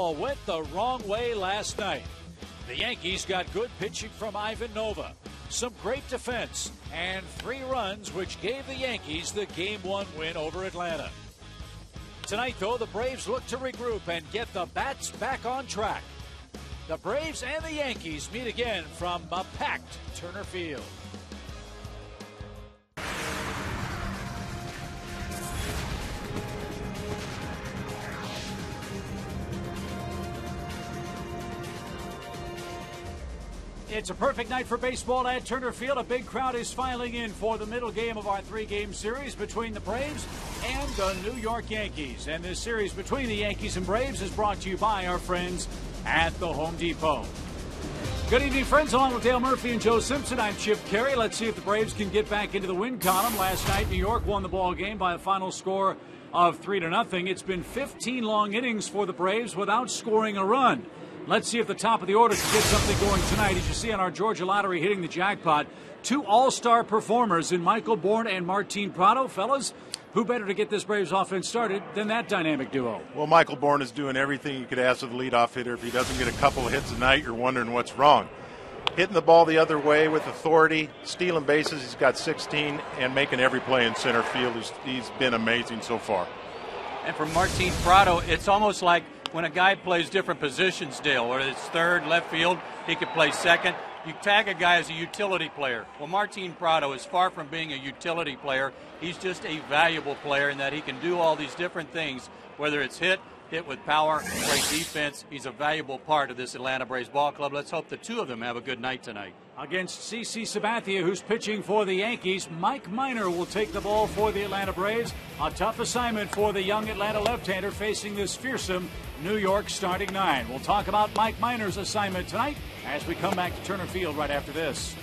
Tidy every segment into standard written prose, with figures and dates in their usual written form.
Went the wrong way last night. The Yankees got good pitching from Ivan Nova, some great defense, and 3 runs, which gave the Yankees the Game 1 win over Atlanta. Tonight, though, the Braves look to regroup and get the bats back on track. The Braves and the Yankees meet again from a packed Turner Field. It's a perfect night for baseball at Turner Field. A big crowd is filing in for the middle game of our 3-game series between the Braves and the New York Yankees. And this series between the Yankees and Braves is brought to you by our friends at the Home Depot. Good evening, friends. Along with Dale Murphy and Joe Simpson, I'm Chip Carey. Let's see if the Braves can get back into the win column. Last night, New York won the ball game by a final score of 3-0. It's been 15 long innings for the Braves without scoring a run. Let's see if the top of the order can get something going tonight. As you see on our Georgia Lottery hitting the jackpot, 2 all-star performers in Michael Bourne and Martin Prado. Fellas, who better to get this Braves offense started than that dynamic duo? Well, Michael Bourne is doing everything you could ask of the leadoff hitter. If he doesn't get a couple of hits a night, you're wondering what's wrong. Hitting the ball the other way with authority, stealing bases. He's got 16 and making every play in center field. He's been amazing so far. And for Martin Prado, it's almost like when a guy plays different positions, Dale, whether it's third, left field, he could play second. You tag a guy as a utility player. Well, Martin Prado is far from being a utility player. He's just a valuable player in that he can do all these different things, whether it's hit with power, great defense. He's a valuable part of this Atlanta Braves ball club. Let's hope the 2 of them have a good night tonight. Against CC Sabathia, who's pitching for the Yankees, Mike Minor will take the ball for the Atlanta Braves. A tough assignment for the young Atlanta left-hander facing this fearsome New York starting 9. We'll talk about Mike Minor's assignment tonight as we come back to Turner Field right after this.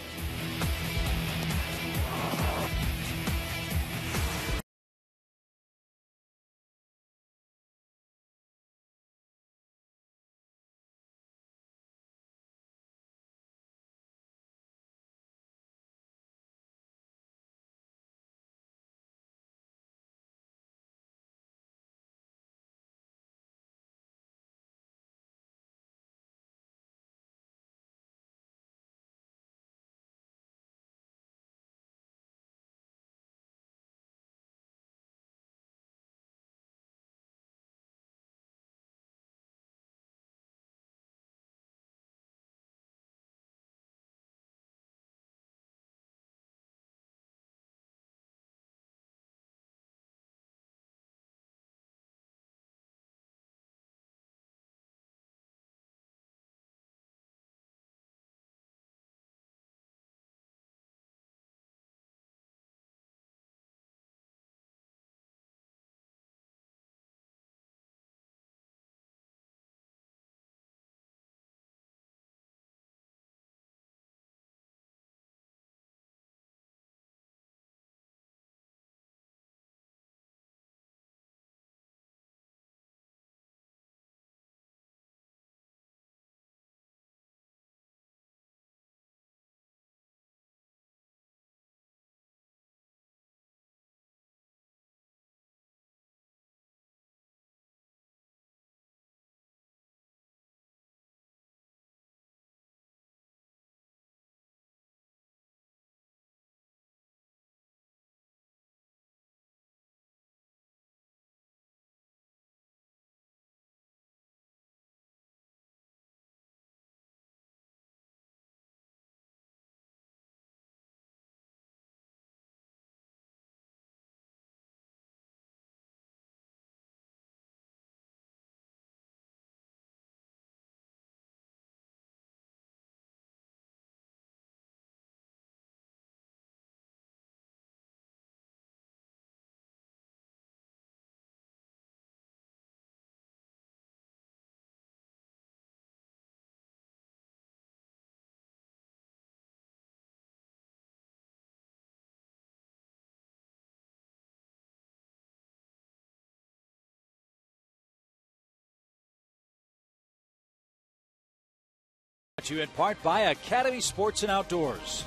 To you in part by Academy Sports and Outdoors,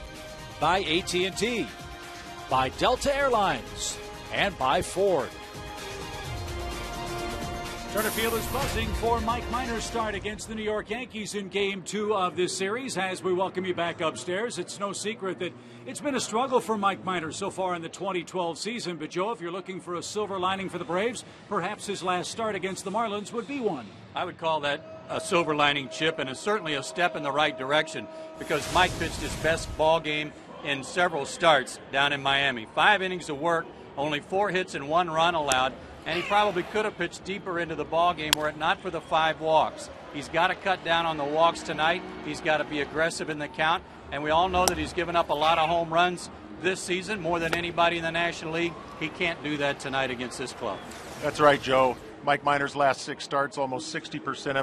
by AT&T, by Delta Airlines, and by Ford. Turner Field is buzzing for Mike Minor's start against the New York Yankees in Game 2 of this series. As we welcome you back upstairs, it's no secret that it's been a struggle for Mike Minor so far in the 2012 season. But, Joe, if you're looking for a silver lining for the Braves, perhaps his last start against the Marlins would be one. I would call that a silver lining, Chip, and it's certainly a step in the right direction because Mike pitched his best ball game in several starts down in Miami. 5 innings of work, only 4 hits and 1 run allowed. And he probably could have pitched deeper into the ball game were it not for the 5 walks. He's got to cut down on the walks tonight. He's got to be aggressive in the count. And we all know that he's given up a lot of home runs this season, more than anybody in the National League. He can't do that tonight against this club. That's right, Joe. Mike Minor's last 6 starts, almost 60%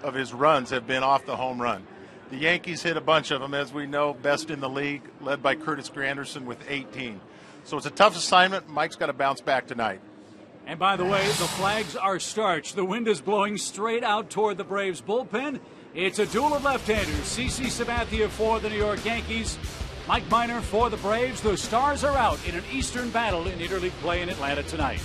of his runs have been off the home run. The Yankees hit a bunch of them, as we know, best in the league, led by Curtis Granderson with 18. So it's a tough assignment. Mike's got to bounce back tonight. And by the way, the flags are starched. The wind is blowing straight out toward the Braves bullpen. It's a duel of left-handers. CC Sabathia for the New York Yankees. Mike Minor for the Braves. The Stars are out in an Eastern battle in interleague play in Atlanta tonight.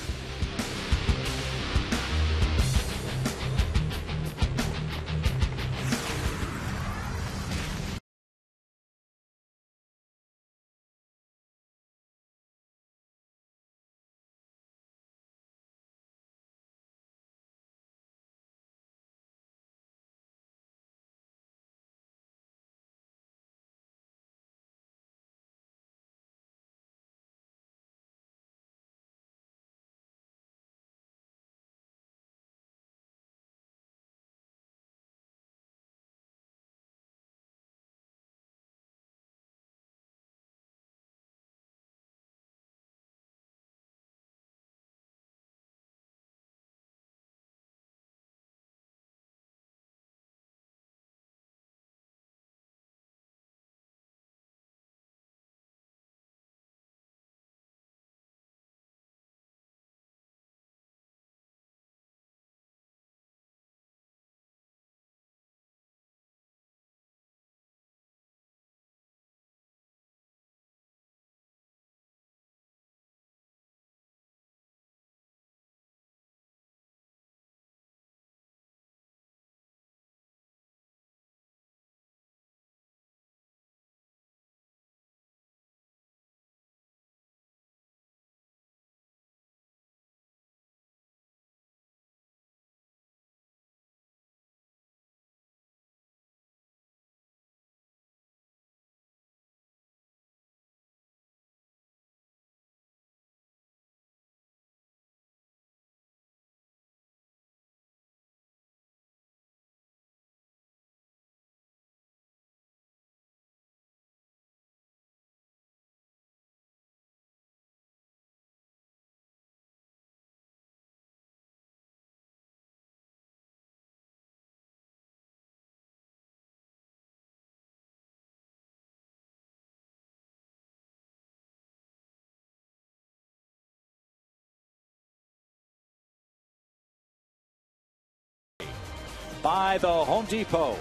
By the Home Depot,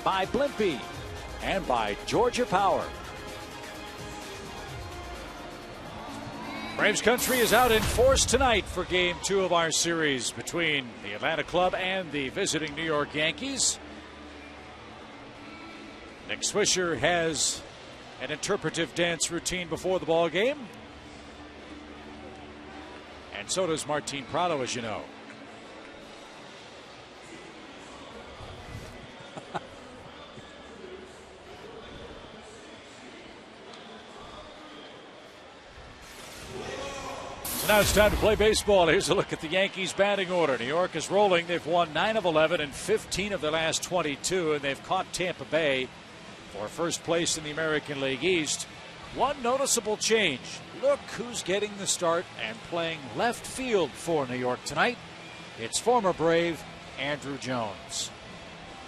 by Blimpie, and by Georgia Power. Braves country is out in force tonight for Game 2 of our series between the Atlanta club and the visiting New York Yankees. Nick Swisher has an interpretive dance routine before the ball game. And so does Martin Prado, as you know. Now it's time to play baseball. Here's a look at the Yankees batting order. New York is rolling. They've won 9 of 11 and 15 of their last 22, and they've caught Tampa Bay for first place in the American League East. One noticeable change. Look who's getting the start and playing left field for New York tonight. It's former Brave Andrew Jones.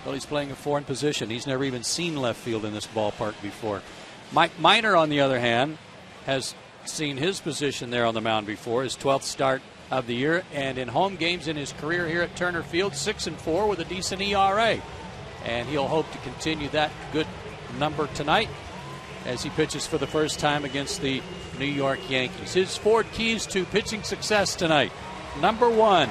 Well, he's playing a foreign position. He's never even seen left field in this ballpark before. Mike Minor, on the other hand, has seen his position there on the mound before, his 12th start of the year, and in home games in his career here at Turner Field, 6-4 with a decent ERA. And he'll hope to continue that good number tonight as he pitches for the first time against the New York Yankees. His 4 keys to pitching success tonight. Number 1,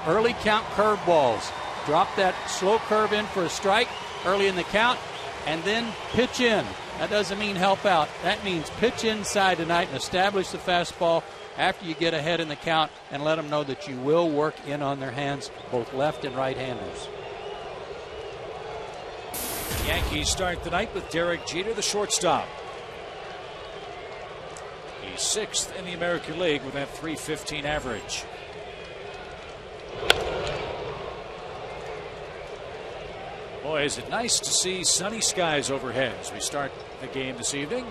early count curveballs. Drop that slow curve in for a strike early in the count, and then pitch in. That doesn't mean help out. That means pitch inside tonight and establish the fastball after you get ahead in the count, and let them know that you will work in on their hands, both left and right-handers. The Yankees start the night with Derek Jeter, the shortstop. He's 6th in the American League with that .315 average. Boy, is it nice to see sunny skies overhead as we start the game this evening.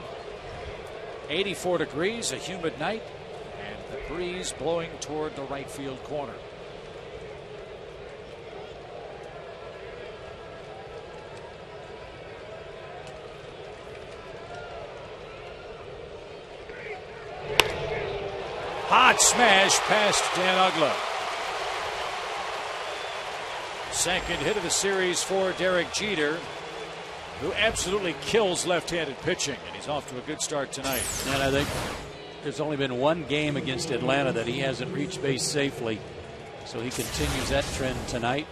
84 degrees, a humid night, and the breeze blowing toward the right field corner. Hot smash past Dan Uggla. Second hit of the series for Derek Jeter, who absolutely kills left-handed pitching, and he's off to a good start tonight. And I think there's only been one game against Atlanta that he hasn't reached base safely, so he continues that trend tonight.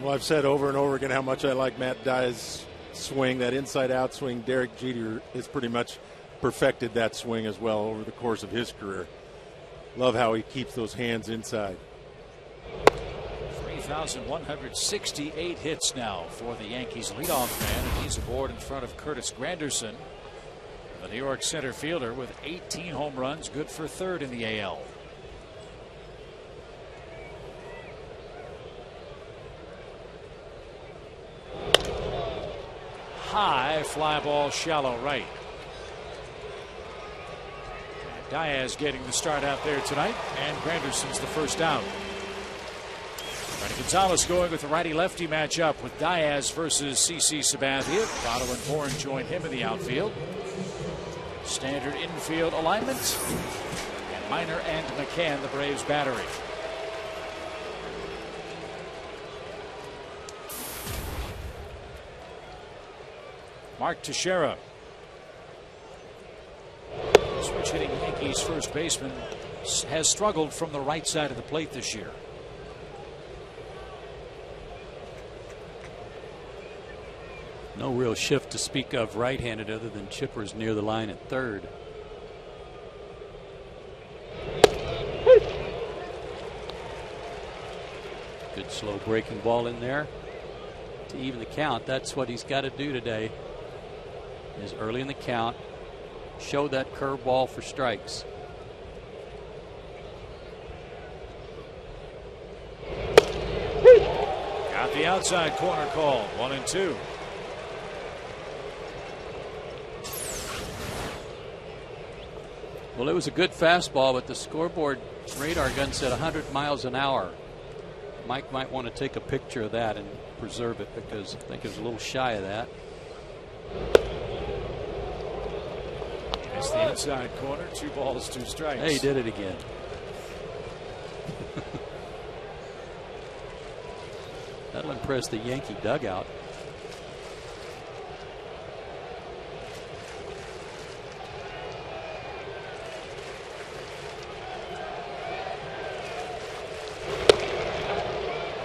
Well, I've said over and over again how much I like Matt Dye's swing, that inside-out swing. Derek Jeter has pretty much perfected that swing as well over the course of his career. Love how he keeps those hands inside. 3,168 hits now for the Yankees leadoff man, and he's aboard in front of Curtis Granderson, the New York center fielder, with 18 home runs, good for 3rd in the AL. High fly ball, shallow right. And Diaz getting the start out there tonight, and Granderson's the first down. Gonzalez going with the righty-lefty matchup with Diaz versus CC Sabathia. Prado and Bourne join him in the outfield. Standard infield alignment. And Minor and McCann, the Braves battery. Mark Teixeira. Switch hitting Yankees first baseman has struggled from the right side of the plate this year. No real shift to speak of right-handed other than Chippers near the line at 3rd. Good slow breaking ball in there to even the count. That's what he's got to do today, is early in the count show that curve ball for strikes. Got the outside corner call, 1-2. Well, it was a good fastball, but the scoreboard radar gun said 100 miles an hour. Mike might want to take a picture of that and preserve it, because I think it was a little shy of that. It's the inside corner, 2 balls, 2 strikes. Hey, he did it again. That'll impress the Yankee dugout.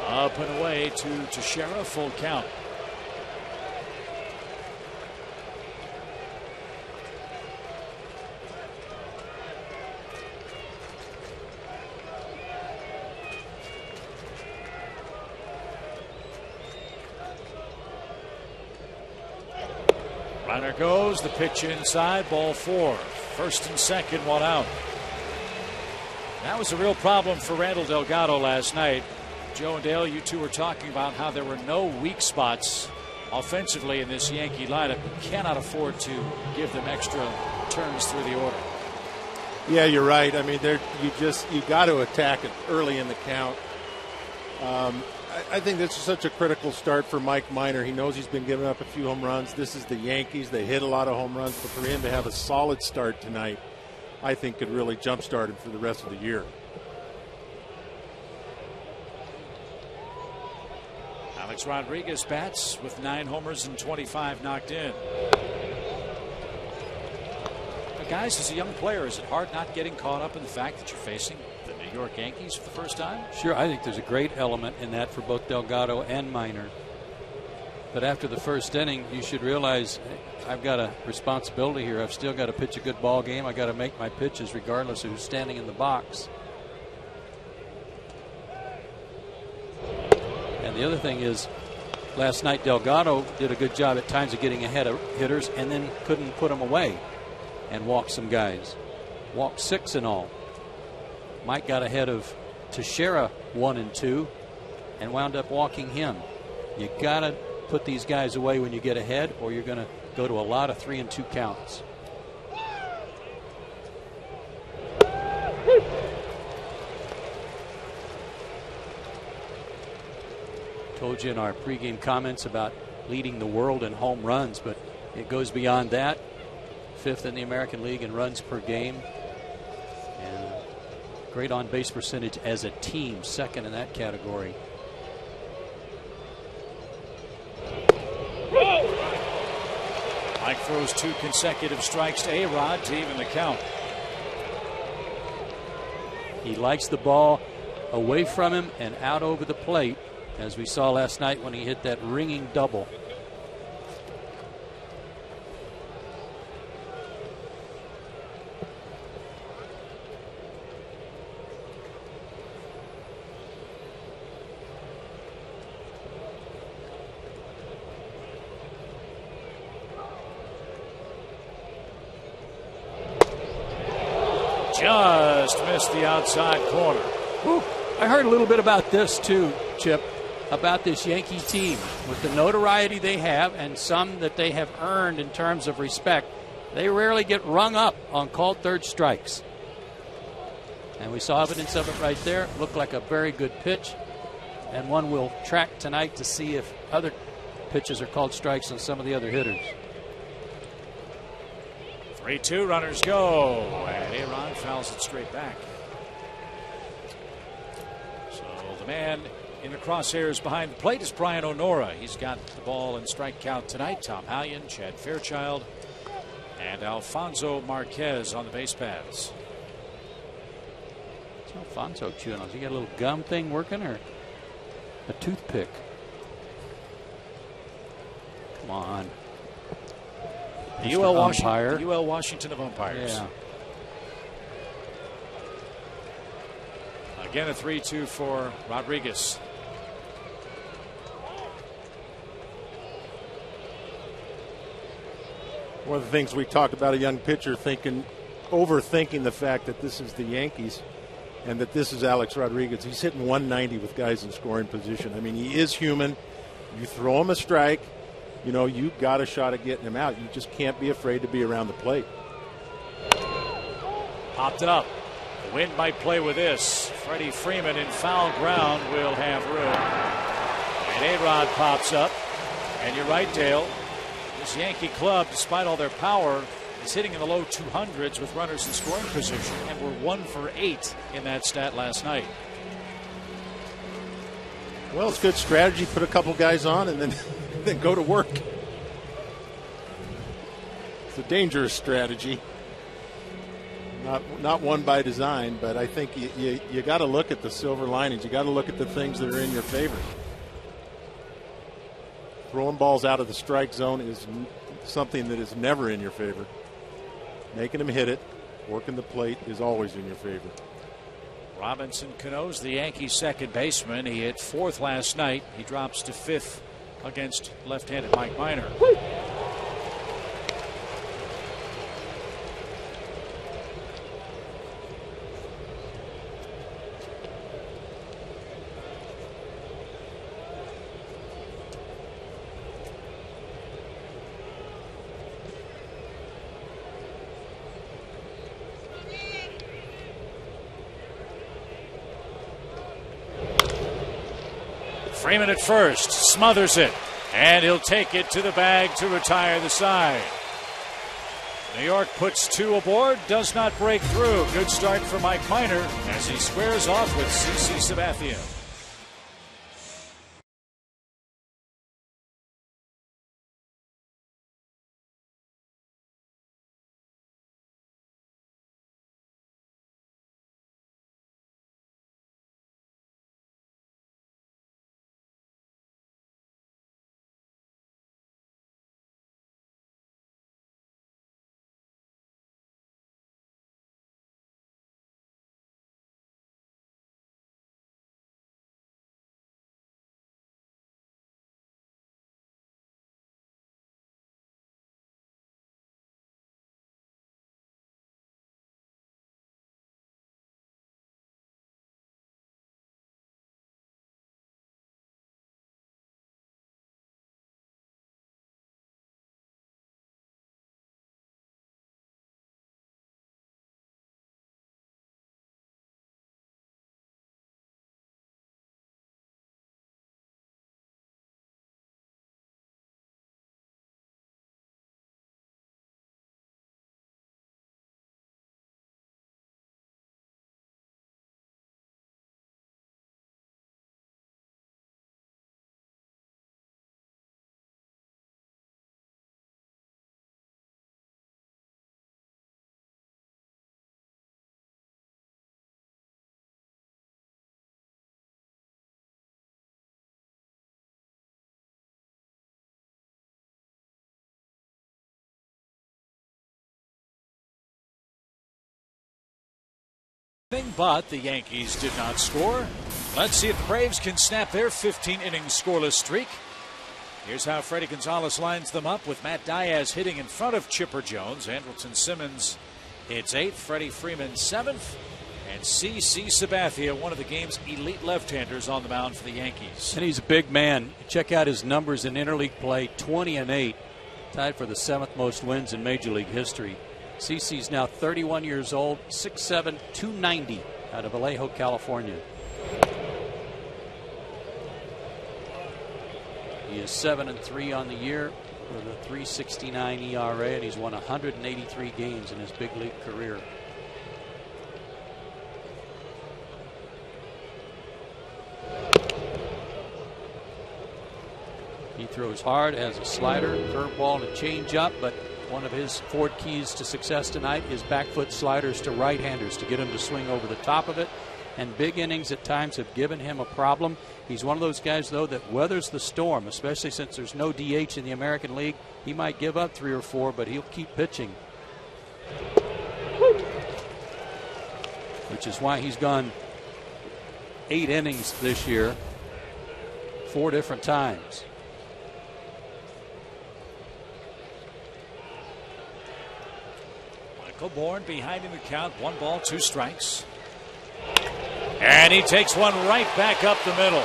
Up and away to Teixeira, full count. Runner goes, the pitch inside, ball 4. First and second, 1 out. That was a real problem for Randall Delgado last night. Joe and Dale, you two were talking about how there were no weak spots offensively in this Yankee lineup. You cannot afford to give them extra turns through the order. Yeah, you're right. I mean, you got to attack it early in the count. I think this is such a critical start for Mike Minor. He knows he's been giving up a few home runs. This is the Yankees. They hit a lot of home runs, but for him to have a solid start tonight, I think could really jumpstart him for the rest of the year. Alex Rodriguez bats with 9 homers and 25 knocked in. Guys, as a young player, is it hard not getting caught up in the fact that you're facing the New York Yankees for the first time? Sure, I think there's a great element in that for both Delgado and Minor. But after the first inning, you should realize I've got a responsibility here. I've still got to pitch a good ball game. I've got to make my pitches regardless of who's standing in the box. And the other thing is, last night Delgado did a good job at times of getting ahead of hitters and then couldn't put them away and walked some guys. Walked 6 in all. Mike got ahead of Teixeira 1 and 2 and wound up walking him. You got to put these guys away when you get ahead, or you're going to go to a lot of 3 and 2 counts. Told you in our pregame comments about leading the world in home runs, but it goes beyond that. 5th in the American League in runs per game, and great on base percentage as a team, 2nd in that category. Mike throws 2 consecutive strikes to A-Rod to even the count. He likes the ball away from him and out over the plate, as we saw last night when he hit that ringing double. Just missed the outside corner. Whew. I heard a little bit about this too, Chip, about this Yankee team. With the notoriety they have and some that they have earned in terms of respect, they rarely get rung up on called third strikes. And we saw evidence of it right there. Looked like a very good pitch, and one we'll track tonight to see if other pitches are called strikes on some of the other hitters. 3-2, runners go, and A-Rod fouls it straight back. So the man in the crosshairs behind the plate is Brian O'Nora. He's got the ball in strike count tonight. Tom Hallion, Chad Fairchild, and Alfonso Marquez on the base paths. What's Alfonso chewing on? Has he got a little gum thing working, or a toothpick? Come on. The UL Washington of umpires. Yeah. Again, a 3-2 for Rodriguez. One of the things we talked about, a young pitcher overthinking the fact that this is the Yankees and that this is Alex Rodriguez. He's hitting 190 with guys in scoring position. I mean, he is human. You throw him a strike, you know, you got a shot at getting him out. You just can't be afraid to be around the plate. Popped it up. The wind might play with this. Freddie Freeman in foul ground will have room. And A-Rod pops up. And you're right, Dale. This Yankee club, despite all their power, is hitting in the low 200s with runners in scoring position. And we're 1 for 8 in that stat last night. Well, it's good strategy. Put a couple guys on and then go to work. It's a dangerous strategy. Not one by design, but I think you got to look at the silver linings. You got to look at the things that are in your favor. Throwing balls out of the strike zone is something that is never in your favor. Making them hit it, working the plate is always in your favor. Robinson Cano's the Yankees' second baseman. He hit 4th last night. He drops to 5th against left-handed Mike Minor. Freeman at first, smothers it, and he'll take it to the bag to retire the side. New York puts 2 aboard, does not break through. Good start for Mike Minor as he squares off with CC Sabathia. But the Yankees did not score. Let's see if the Braves can snap their 15-inning scoreless streak. Here's how Freddie Gonzalez lines them up, with Matt Diaz hitting in front of Chipper Jones. Andrelton Simmons hits 8th, Freddie Freeman 7th, and C.C. Sabathia, one of the game's elite left-handers, on the mound for the Yankees. And he's a big man. Check out his numbers in interleague play, 20-8, tied for the 7th most wins in Major League history. CC's now 31 years old, 6'7", 290, out of Vallejo, California. He is 7-3 on the year with a 3.69 ERA, and he's won 183 games in his big league career. He throws hard, has a slider, curveball, and a changeup, but one of his 4 keys to success tonight is back foot sliders to right-handers to get him to swing over the top of it. And big innings at times have given him a problem. He's one of those guys, though, that weathers the storm, especially since there's no DH in the American League. He might give up 3 or 4, but he'll keep pitching. Which is why he's gone 8 innings this year, 4 different times. Michael Bourne behind in the count, 1 ball, 2 strikes. And he takes one right back up the middle.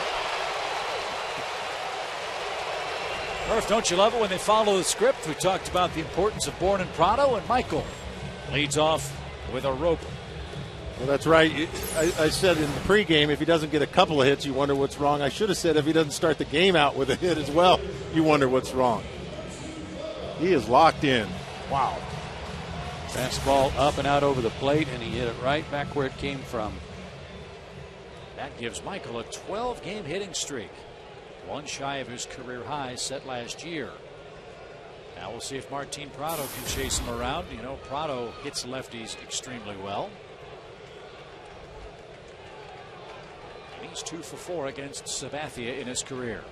Murph, don't you love it when they follow the script? We talked about the importance of Bourne and Prado, and Michael leads off with a roper. Well, that's right. I said in the pregame, if he doesn't get a couple of hits, you wonder what's wrong. I should have said if he doesn't start the game out with a hit as well, you wonder what's wrong. He is locked in. Wow. Fastball up and out over the plate, and he hit it right back where it came from. That gives Michael a 12-game hitting streak, 1 shy of his career high set last year. Now we'll see if Martin Prado can chase him around. You know, Prado hits lefties extremely well. And he's 2 for 4 against Sabathia in his career.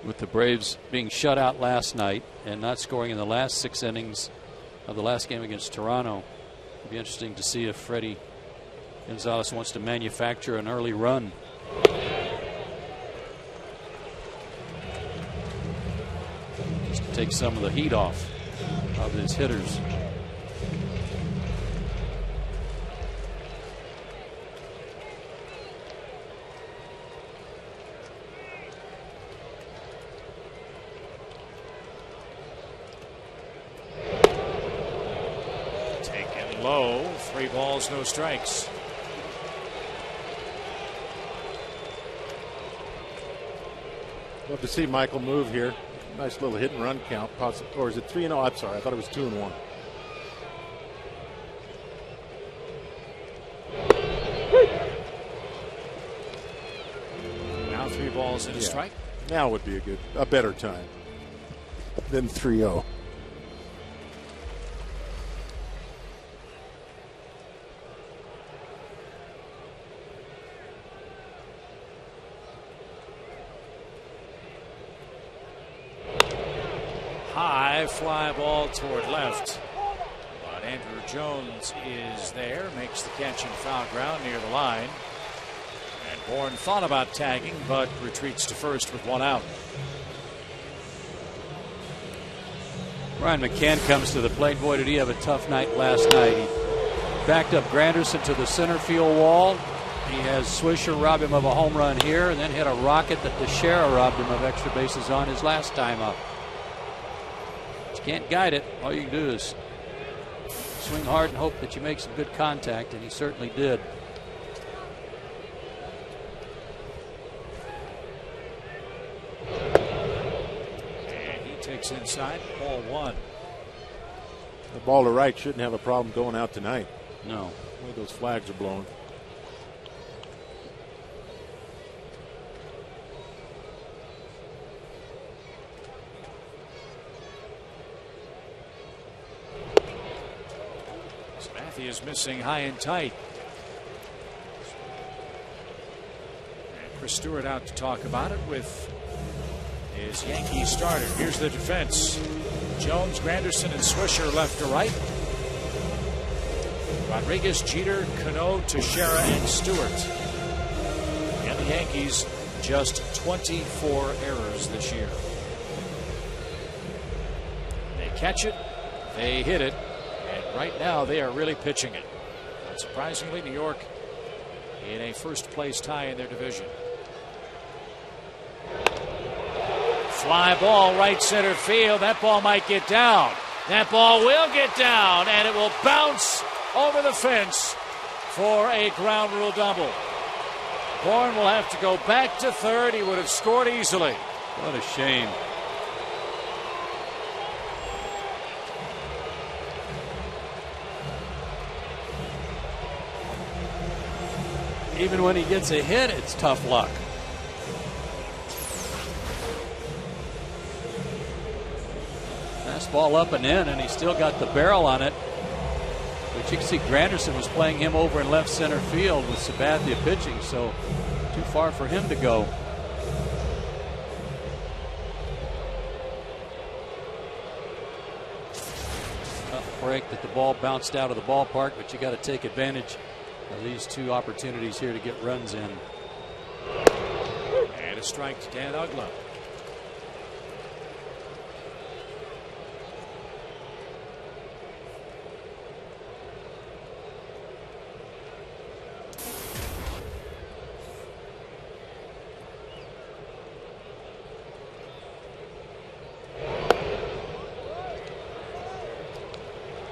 With the Braves being shut out last night and not scoring in the last 6 innings of the last game against Toronto, it'll be interesting to see if Freddie Gonzalez wants to manufacture an early run. Just to take some of the heat off of his hitters. Low, 3 balls, no strikes. Love to see Michael move here. Nice little hit and run count. Or is it 3-0? I'm sorry, I thought it was 2-1. Now 3 balls and a strike. Now would be a better time than 3-0. High fly ball toward left. But Andrew Jones is there, makes the catch in foul ground near the line. And Bourne thought about tagging, but retreats to first with 1 out. Brian McCann comes to the plate. Boy, did he have a tough night last night. He backed up Granderson to the center field wall. He has Swisher rob him of a home run here, and then hit a rocket that Teixeira robbed him of extra bases on his last time up. Can't guide it. All you can do is swing hard and hope that you make some good contact, and he certainly did. And he takes inside, ball 1. The ball to right shouldn't have a problem going out tonight. No. The way those flags are blowing. He is missing high and tight. And Chris Stewart out to talk about it with his Yankees starter. Here's the defense. Jones, Granderson, and Swisher left to right. Rodriguez, Jeter, Cano, Teixeira, and Stewart. And the Yankees just 24 errors this year. They catch it, they hit it, and right now they are really pitching it. Unsurprisingly, New York in a first-place tie in their division. Fly ball, right center field. That ball might get down. That ball will get down, and it will bounce over the fence for a ground rule double. Bourne will have to go back to third. He would have scored easily. What a shame. Even when he gets a hit, it's tough luck. Fastball up and in, and he still got the barrel on it. But you can see Granderson was playing him over in left center field with Sabathia pitching, so too far for him to go. Tough break that the ball bounced out of the ballpark, but you got to take advantage of these two opportunities here to get runs in. And a strike to Dan Uggla.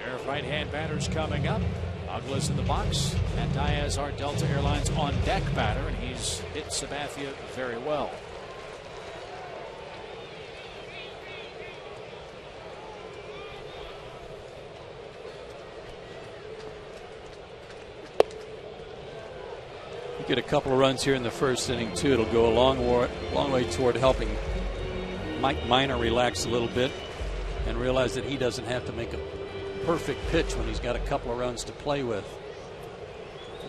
Pair of right-hand batters coming up. Uggla's in the box. Matt Diaz, our Delta Airlines on deck batter, and he's hit Sabathia very well. You get a couple of runs here in the first inning too. It'll go a long way toward helping Mike Minor relax a little bit and realize that he doesn't have to make a perfect pitch when he's got a couple of runs to play with.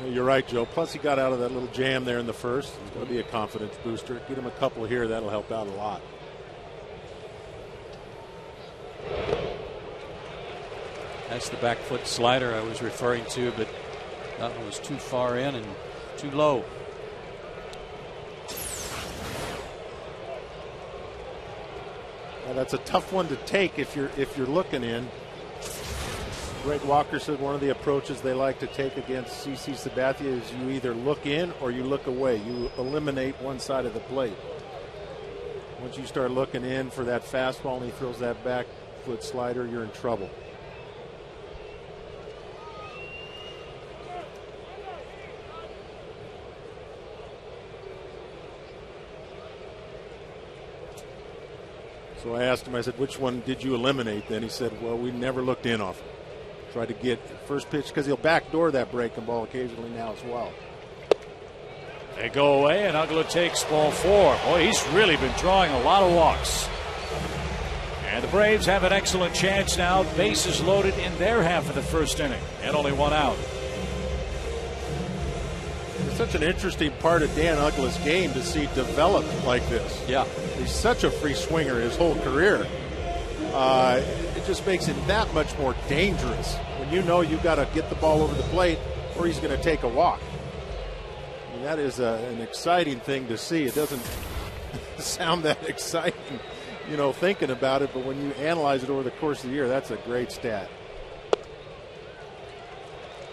You're right, Joe. Plus, he got out of that little jam there in the first. It's going to be a confidence booster. Get him a couple here. That'll help out a lot. That's the back foot slider I was referring to, but that one was too far in and too low. Well, that's a tough one to take if you're looking in. Greg Walker said one of the approaches they like to take against CC Sabathia is you either look in or you look away. You eliminate one side of the plate. Once you start looking in for that fastball and he throws that back foot slider, you're in trouble. So I asked him, I said, which one did you eliminate then? He said, well, we never looked in off him. Tried to get first pitch because he'll backdoor that breaking ball occasionally now as well. They go away, and Uggla takes ball four. Boy, he's really been drawing a lot of walks. And the Braves have an excellent chance now. Bases loaded in their half of the first inning, and only one out. It's such an interesting part of Dan Uggla's game to see develop like this. Yeah. He's such a free swinger his whole career. It just makes him that much more dangerous when you know you've got to get the ball over the plate or he's going to take a walk. I mean, that is an exciting thing to see. It doesn't sound that exciting, you know, thinking about it, but when you analyze it over the course of the year, that's a great stat.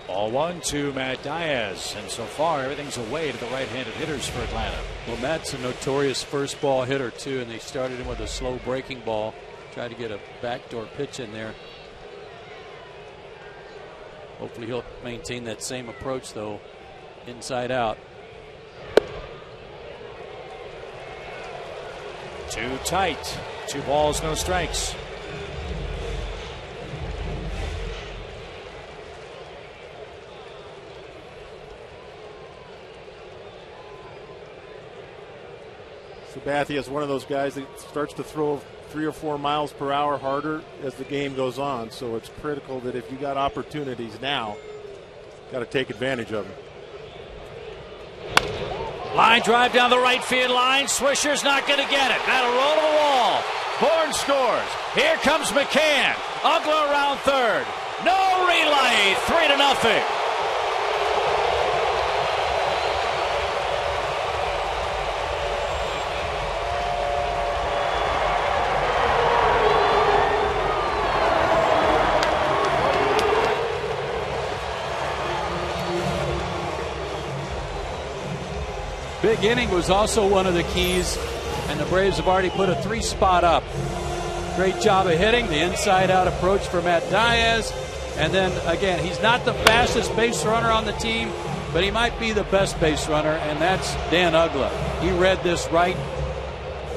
Ball one to Matt Diaz, and so far everything's away to the right-handed hitters for Atlanta. Well, Matt's a notorious first ball hitter too, and they started him with a slow breaking ball. Tried to get a backdoor pitch in there. Hopefully he'll maintain that same approach though, inside out. Too tight. 2 balls, no strikes. Sabathia is one of those guys that starts to throw 3 or 4 miles per hour harder as the game goes on. So it's critical that if you got opportunities now, got to take advantage of them. Line drive down the right field line. Swisher's not going to get it. That'll roll to the wall. Bourne scores. Here comes McCann. Ugla around third. No relay. 3-0. Big inning was also one of the keys, and the Braves have already put a 3 spot up. Great job of hitting, the inside-out approach for Matt Diaz. And then, again, he's not the fastest base runner on the team, but he might be the best base runner, and that's Dan Ugla. He read this right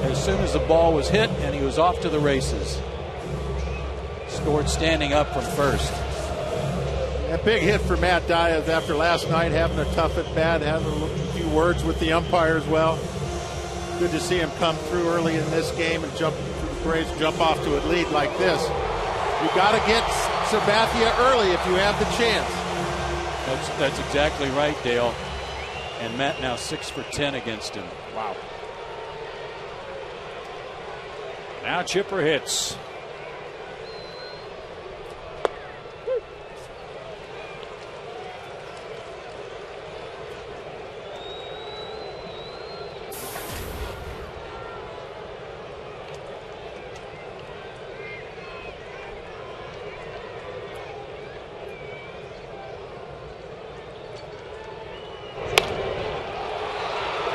as soon as the ball was hit, and he was off to the races. Scored standing up from first. A big hit for Matt Diaz after last night, having a tough at bat, having a few words with the umpire as well. Good to see him come through early in this game and the Braves jump off to a lead like this. You got to get Sabathia early if you have the chance. That's exactly right, Dale. And Matt now 6 for 10 against him. Wow. Now Chipper hits.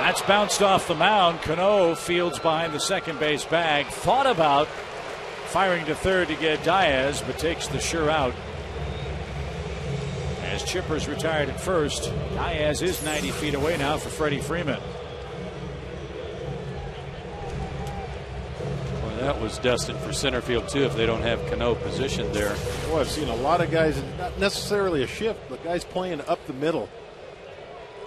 That's bounced off the mound. Cano fields behind the second base bag. Thought about firing to third to get Diaz, but takes the sure out. As Chipper's retired at first, Diaz is 90 feet away now for Freddie Freeman. Well, that was destined for center field, too, if they don't have Cano positioned there. Boy, I've seen a lot of guys, not necessarily a shift, but guys playing up the middle.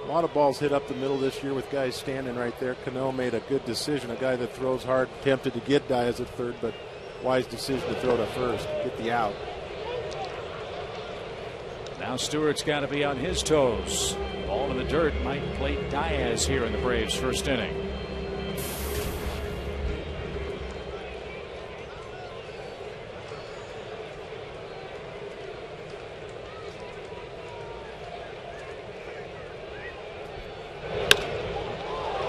A lot of balls hit up the middle this year with guys standing right there. Cano made a good decision. A guy that throws hard, tempted to get Diaz at third, but wise decision to throw to first, get the out. Now Stewart's got to be on his toes. Ball in the dirt might play Diaz here in the Braves' first inning.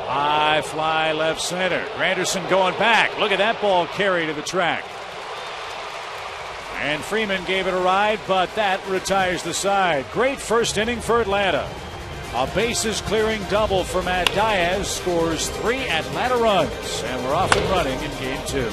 High fly left center. Granderson going back. Look at that ball carry to the track. And Freeman gave it a ride, but that retires the side. Great first inning for Atlanta. A bases clearing double for Matt Diaz. Scores 3 Atlanta runs. And we're off and running in game 2.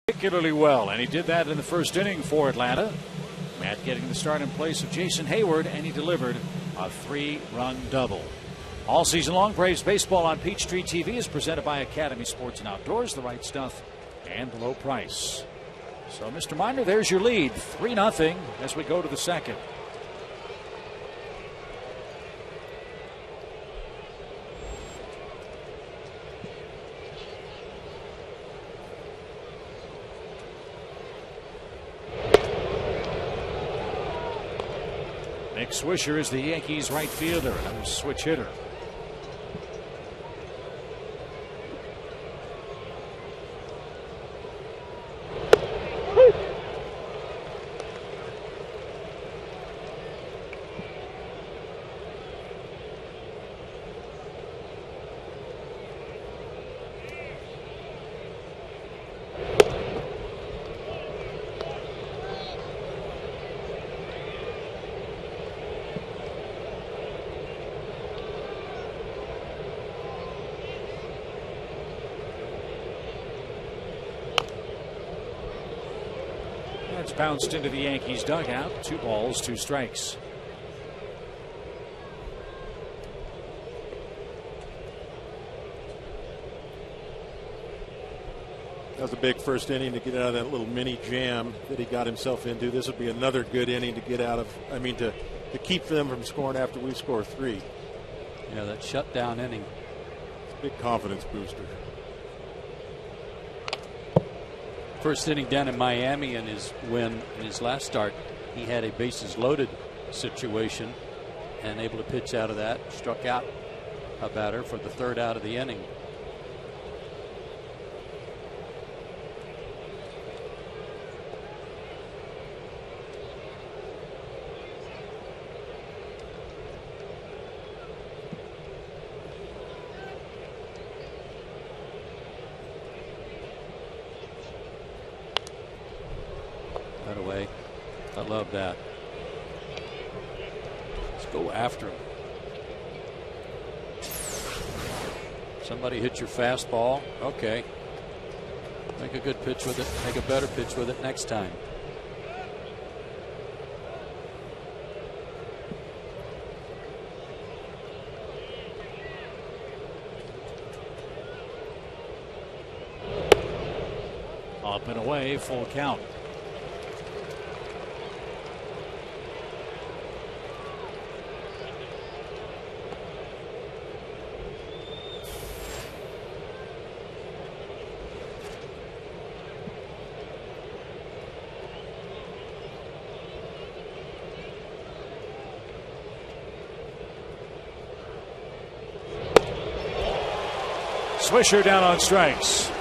Particularly well, and he did that in the first inning for Atlanta. Matt getting the start in place of Jason Hayward, and he delivered a 3-run double. All season long, Braves baseball on Peachtree TV is presented by Academy Sports and Outdoors, the right stuff and the low price. So, Mr. Miner, there's your lead, 3-0 as we go to the second. Nick Swisher is the Yankees right fielder, another switch hitter. That's bounced into the Yankees dugout. 2 balls, 2 strikes. That was a big first inning to get out of that little mini jam that he got himself into. This would be another good inning to get out of. I mean, to keep them from scoring after we score 3. Yeah, that shutdown inning. It's a big confidence booster. First inning down in Miami in his win in his last start, he had a bases loaded situation and able to pitch out of that. Struck out a batter for the 3rd out of the inning. Away. I love that. Let's go after him. Somebody hit your fastball. Okay. Make a good pitch with it. Make a better pitch with it next time. Up and away, full count. Swisher down on strikes.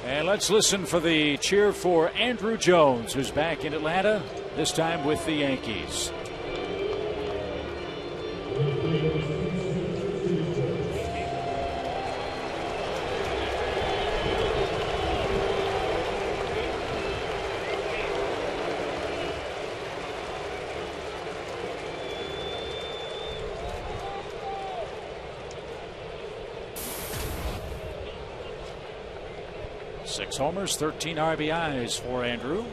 And let's listen for the cheer for Andrew Jones, who's back in Atlanta, this time with the Yankees. Six homers, 13 RBIs for Andrew.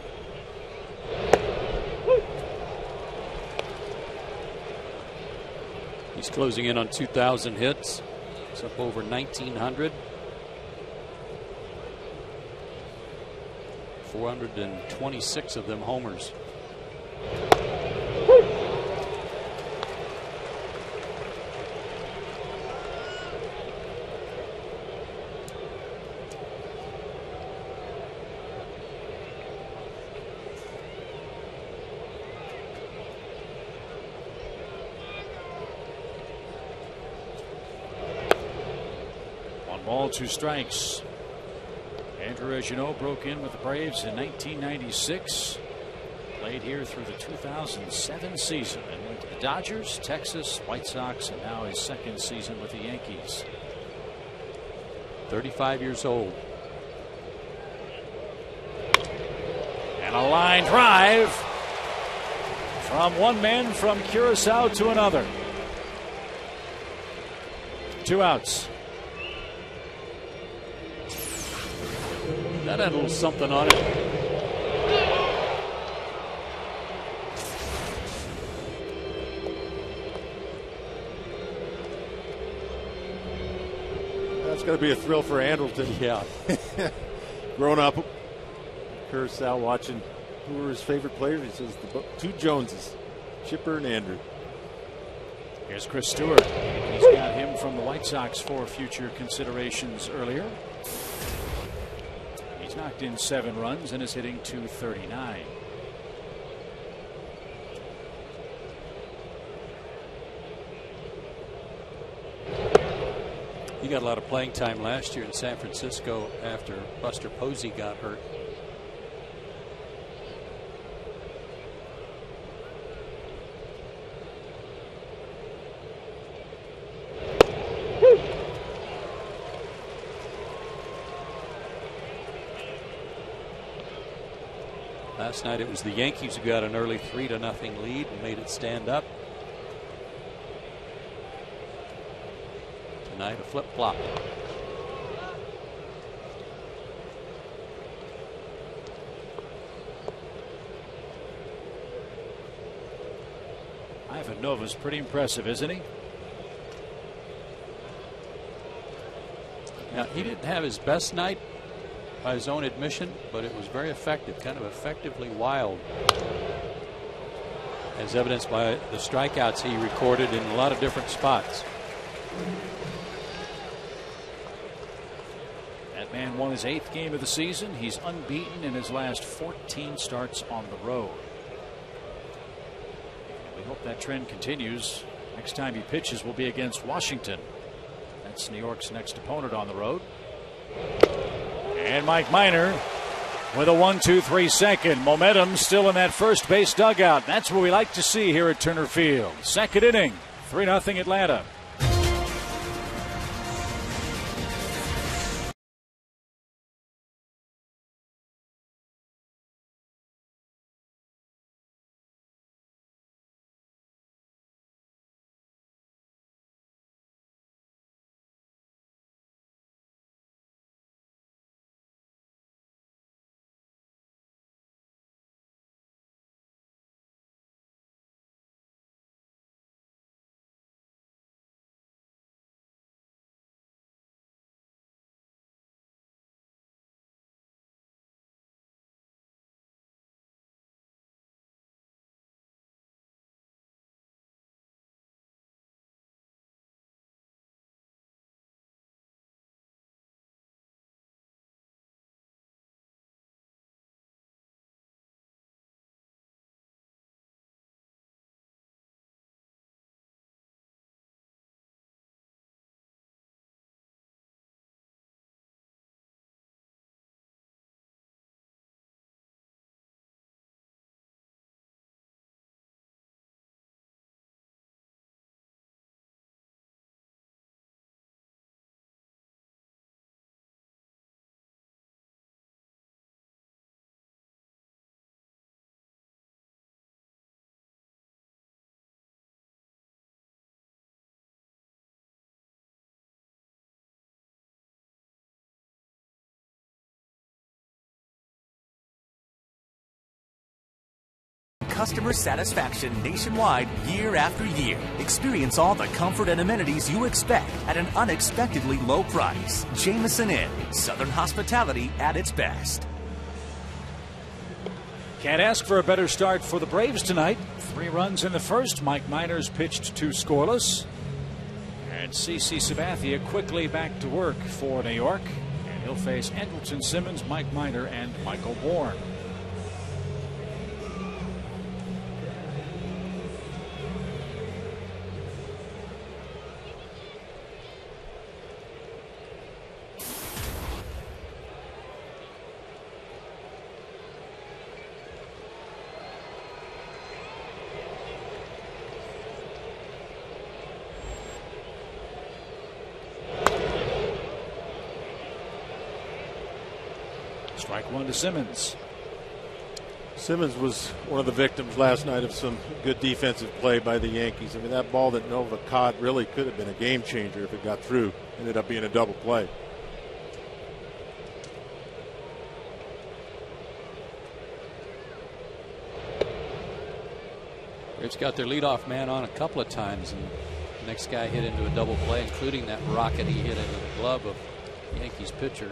He's closing in on 2,000 hits. It's up over 1,900. 426 of them homers. Ball, 2 strikes. Andrew, as you know, broke in with the Braves in 1996. Played here through the 2007 season and went to the Dodgers, Texas, White Sox, and now his 2nd season with the Yankees. 35 years old. And a line drive from one man from Curacao to another. 2 outs. That had a little something on it. That's going to be a thrill for Andrelton. Yeah. Growing up, Curacao, watching who were his favorite players. He says the two Joneses, Chipper and Andrew. Here's Chris Stewart. He's got him from the White Sox for future considerations earlier. He's knocked in 7 runs and is hitting .239. He got a lot of playing time last year in San Francisco after Buster Posey got hurt. Last night it was the Yankees who got an early 3-0 lead and made it stand up. Tonight a flip-flop. Ivan Nova's pretty impressive, isn't he? Now, he didn't have his best night by his own admission, but it was very effective, kind of effectively wild, as evidenced by the strikeouts he recorded in a lot of different spots. That man won his 8th game of the season. He's unbeaten in his last 14 starts on the road. We hope that trend continues. Next time he pitches will be against Washington. That's New York's next opponent on the road. And Mike Minor with a 1-2-3 second. Momentum still in that first base dugout. That's what we like to see here at Turner Field. Second inning, 3-0 Atlanta. Customer satisfaction nationwide year after year. Experience all the comfort and amenities you expect at an unexpectedly low price. Jameson Inn, Southern hospitality at its best. Can't ask for a better start for the Braves tonight. 3 runs in the first. Mike Minor's pitched 2 scoreless. And CC Sabathia quickly back to work for New York. And he'll face Andrelton Simmons, Mike Minor, and Michael Bourne. Strike 1 to Simmons. Simmons was one of the victims last night of some good defensive play by the Yankees. I mean, that ball that Nova caught really could have been a game changer if it got through. Ended up being a double play. Braves got their leadoff man on a couple of times and next guy hit into a double play, including that rocket he hit into the glove of the Yankees pitcher.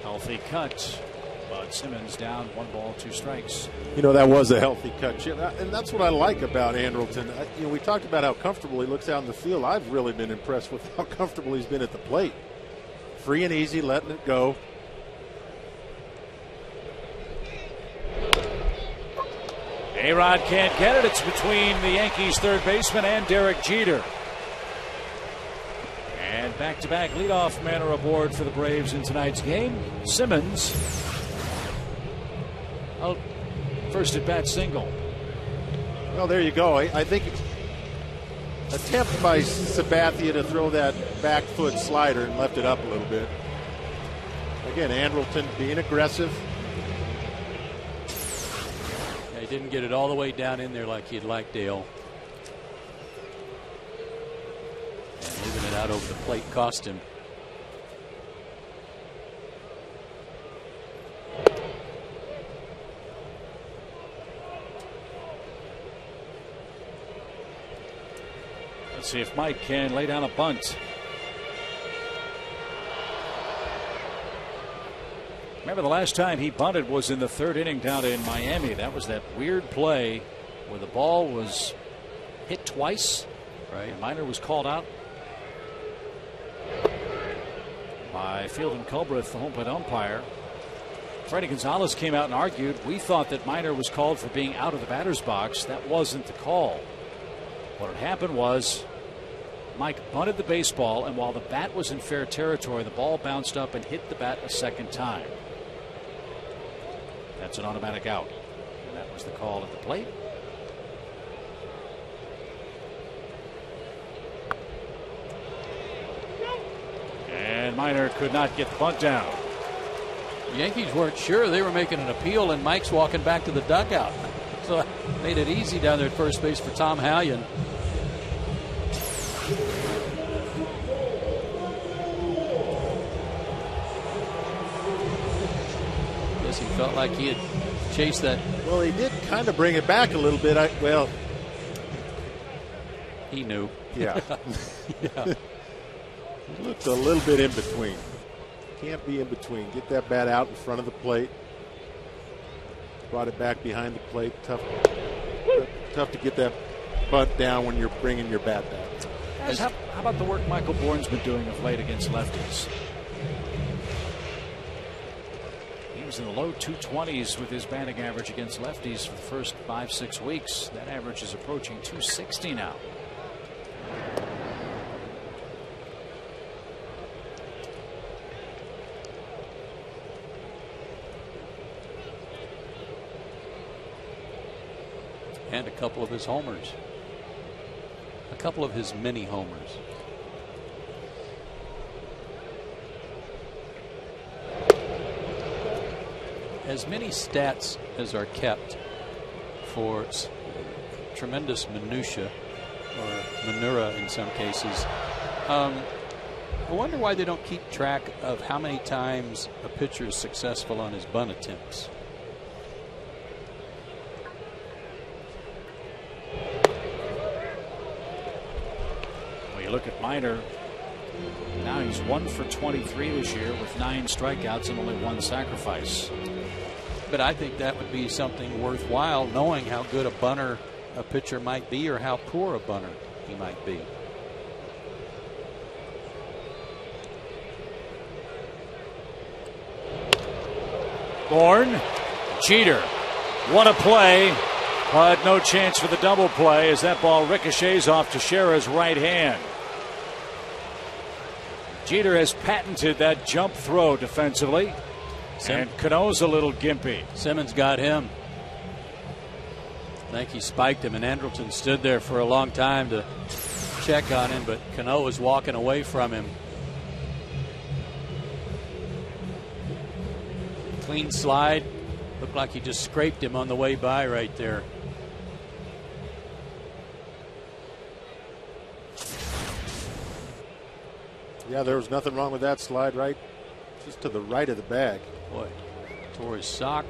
Healthy cut, but Simmons down 1 ball, 2 strikes. You know, that was a healthy cut, Chip. And that's what I like about Andrelton. You know, we talked about how comfortable he looks out in the field. I've really been impressed with how comfortable he's been at the plate. Free and easy, letting it go. A-Rod can't get it. It's between the Yankees' third baseman and Derek Jeter. And back-to-back leadoff men are aboard for the Braves in tonight's game. Simmons, first at-bat single. Well, there you go. I think attempt by Sabathia to throw that back foot slider and left it up a little bit. Again, Andrelton being aggressive. Yeah, he didn't get it all the way down in there like he'd like, Dale. And moving it out over the plate cost him. Let's see if Mike can lay down a bunt. Remember, the last time he bunted was in the 3rd inning down in Miami. That was that weird play where the ball was hit twice. Right. And Minor was called out by Fielding Culbreth, the home plate umpire. Freddie Gonzalez came out and argued, we thought that Minor was called for being out of the batter's box. That wasn't the call. What had happened was Mike bunted the baseball, and while the bat was in fair territory, the ball bounced up and hit the bat a second time. That's an automatic out. And that was the call at the plate. And Minor could not get the bunt down. The Yankees weren't sure. They were making an appeal, and Mike's walking back to the dugout. So that made it easy down there at first base for Tom Hallion. Guess he felt like he had chased that. Well, he did kind of bring it back a little bit. He knew. Yeah. Yeah. He looked a little bit in between. Can't be in between. Get that bat out in front of the plate. Brought it back behind the plate. Tough to get that bunt down when you're bringing your bat back. Guys, how about the work Michael Bourne's been doing of late against lefties? He was in the low 220s with his batting average against lefties for the first 5-6 weeks. That average is approaching 260 now. And a couple of his homers. A couple of his mini homers. As many stats as are kept for tremendous minutia, or manura in some cases, I wonder why they don't keep track of how many times a pitcher is successful on his bunt attempts. You look at Minor, now he's 1 for 23 this year with 9 strikeouts and only 1 sacrifice. But I think that would be something worthwhile, knowing how good a bunter a pitcher might be or how poor a bunter he might be. Bourne, Jeter, what a play, but no chance for the double play as that ball ricochets off Teixeira's right hand. Jeter has patented that jump throw defensively. And Cano's a little gimpy. Simmons got him. I think he spiked him, and Andrelton stood there for a long time to check on him, but Cano was walking away from him. Clean slide. Looked like he just scraped him on the way by right there. Yeah, there was nothing wrong with that slide right Just to the right of the bag. Boy, tore his sock.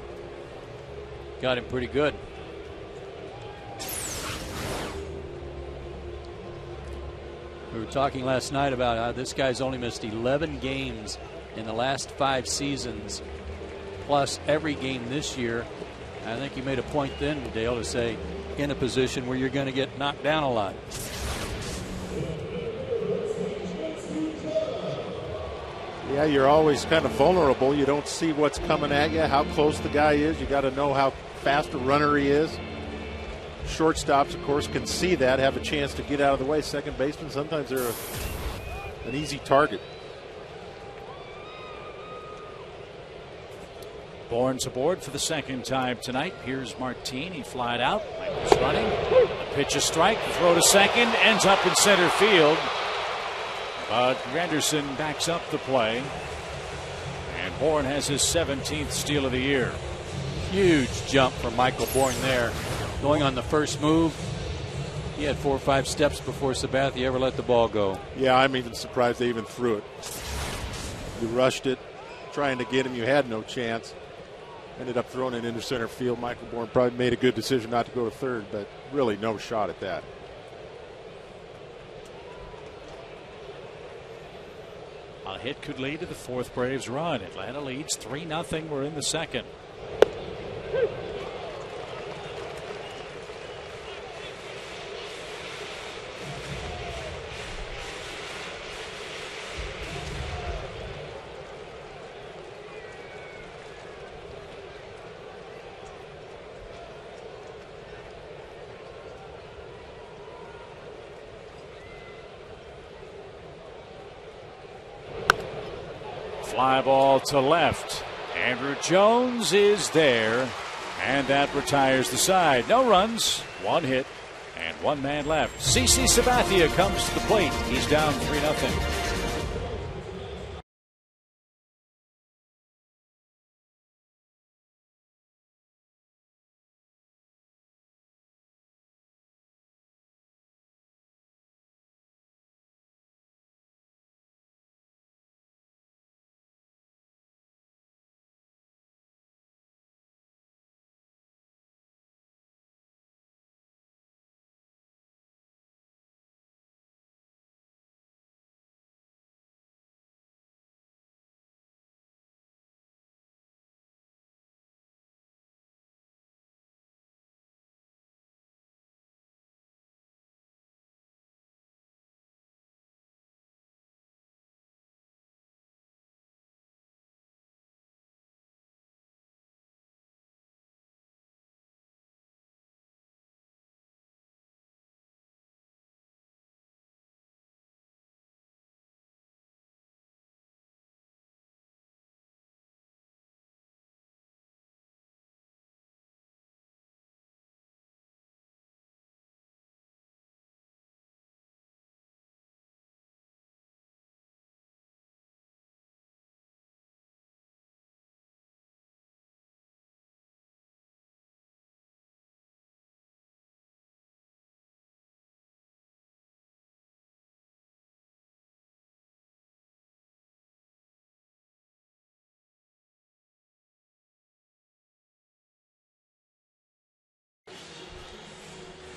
Got him pretty good. We were talking last night about how this guy's only missed 11 games in the last 5 seasons, plus every game this year. I think you made a point then, Dale, to say in a position where you're going to get knocked down a lot. Yeah, you're always kind of vulnerable. You don't see what's coming at you, how close the guy is. You got to know how fast a runner he is. Shortstops, of course, can see that, have a chance to get out of the way. Second baseman, sometimes they're an easy target. Bourne's aboard for the second time tonight. Here's Martin. He flied out. Michael's running. A pitch, a strike. The throw to second. Ends up in center field. But Granderson backs up the play. And Bourne has his 17th steal of the year. Huge jump from Michael Bourne there. Going on the first move. He had 4 or 5 steps before Sabathia ever let the ball go. Yeah, I'm even surprised they even threw it. You rushed it, trying to get him. You had no chance. Ended up throwing it into center field. Michael Bourne probably made a good decision not to go to third, but really no shot at that. A hit could lead to the 4th Braves run. Atlanta leads 3-0. We're in the second. Fly ball to left. Andrew Jones is there, and that retires the side. No runs, 1 hit, and 1 man left. CC Sabathia comes to the plate. He's down 3-0.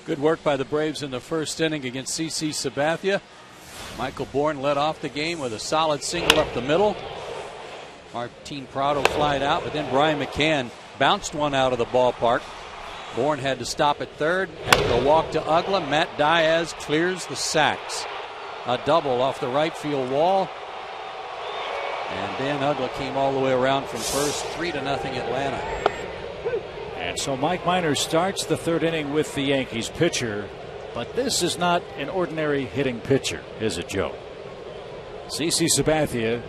Good work by the Braves in the first inning against CC Sabathia. Michael Bourne led off the game with a solid single up the middle. Martin Prado flied out, but then Brian McCann bounced one out of the ballpark. Bourne had to stop at third. After a walk to Ugla, Matt Diaz clears the sacks. A double off the right field wall. And Dan Ugla came all the way around from first. 3-0 Atlanta. And so Mike Minor starts the 3rd inning with the Yankees pitcher. But this is not an ordinary hitting pitcher, is it, Joe? CC Sabathia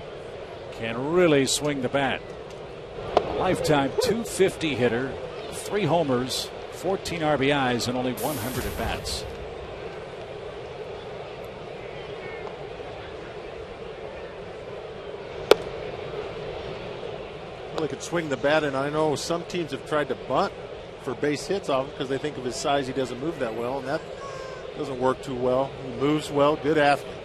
can really swing the bat. Lifetime .250 hitter, 3 homers, 14 RBIs, and only 100 at-bats. Well, he could swing the bat, and I know some teams have tried to bunt for base hits off him because they think of his size, he doesn't move that well, and that doesn't work too well. He moves well, good athlete.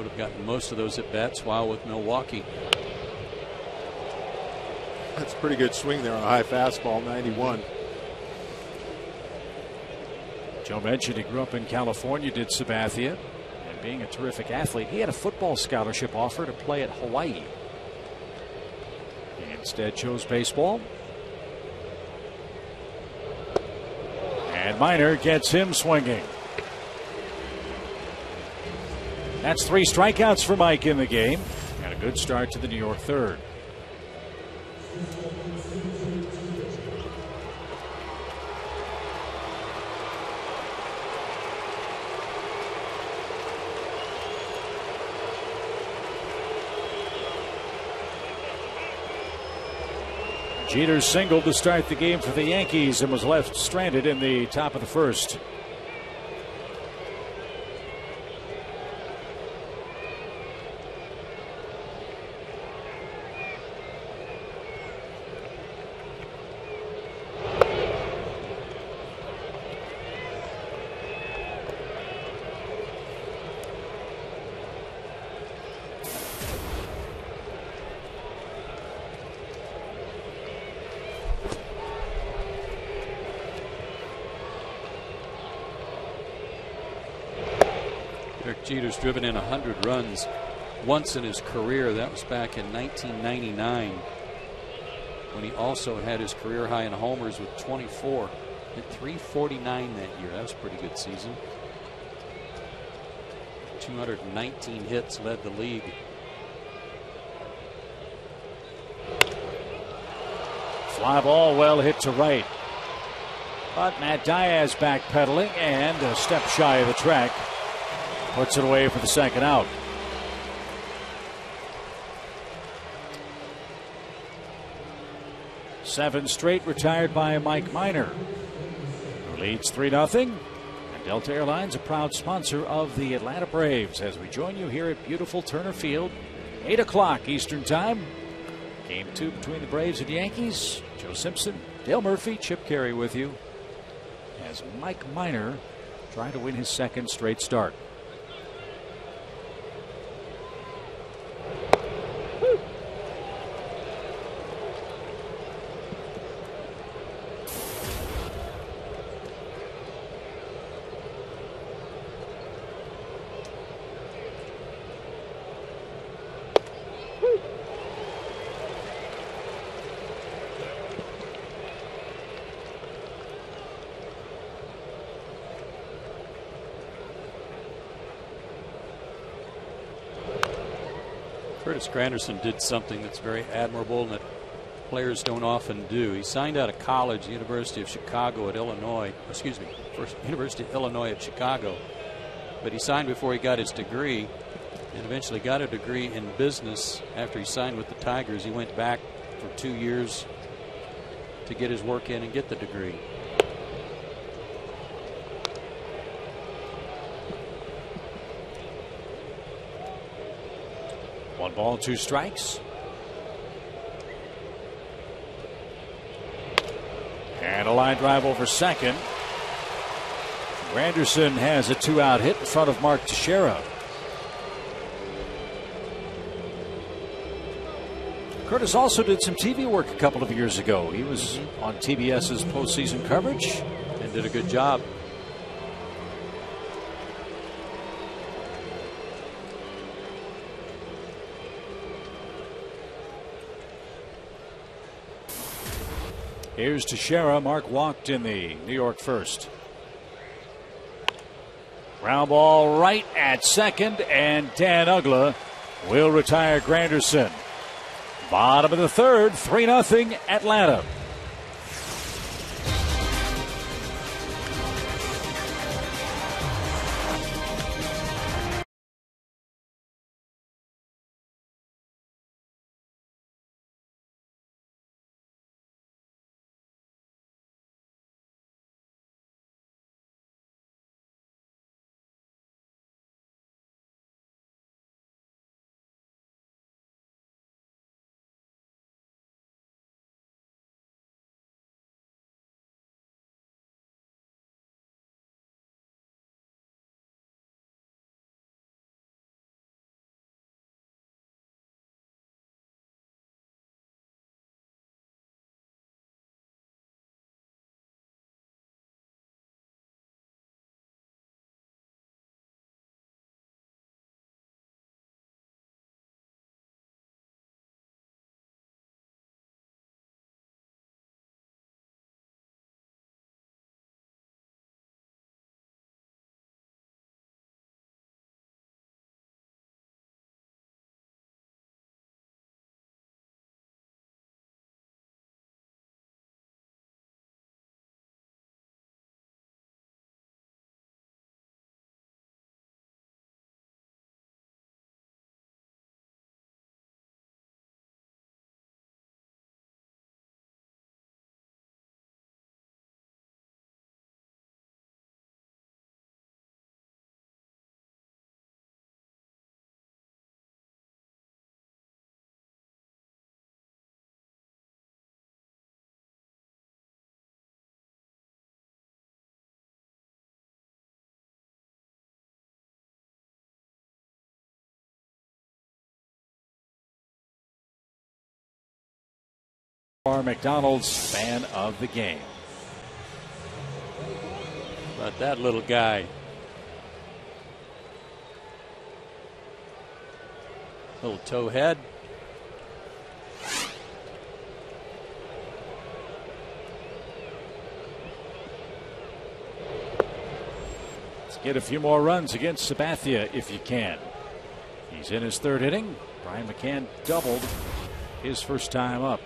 would have gotten most of those at bats while with Milwaukee. That's a pretty good swing there on a high fastball, 91. Joe mentioned he grew up in California, did Sabathia, and being a terrific athlete, he had a football scholarship offer to play at Hawaii. He instead chose baseball. And Minor gets him swinging. That's 3 strikeouts for Mike in the game, and a good start to the New York third. Jeter singled to start the game for the Yankees and was left stranded in the top of the first. Jeter's driven in 100 runs once in his career. That was back in 1999, when he also had his career high in homers with 24. Hit 349 that year. That was a pretty good season. 219 hits, led the league. Fly ball well hit to right. But Matt Diaz backpedaling and a step shy of the track. Puts it away for the second out. Seven straight retired by Mike Minor, who leads 3-0. And Delta Airlines, a proud sponsor of the Atlanta Braves, as we join you here at beautiful Turner Field, 8 o'clock Eastern Time. Game 2 between the Braves and Yankees. Joe Simpson, Dale Murphy, Chip Carey with you, as Mike Minor trying to win his second straight start. Curtis Granderson did something that's very admirable and that players don't often do. He signed out of college, the University of Chicago at Illinois. Excuse me, first University of Illinois at Chicago. But he signed before he got his degree, and eventually got a degree in business after he signed with the Tigers. He went back for 2 years to get his work in and get the degree. One ball, 2 strikes. And a line drive over second. Granderson has a 2-out hit in front of Mark Teixeira. Curtis also did some TV work a couple of years ago. He was on TBS's postseason coverage and did a good job. Here's Teixeira. Mark walked in the New York first. Ground ball right at second, and Dan Uggla will retire Granderson. Bottom of the third, 3-0 Atlanta. McDonald's fan of the game. But that little guy. Little toe head. Let's get a few more runs against Sabathia if you can. He's in his third inning. Brian McCann doubled his first time up.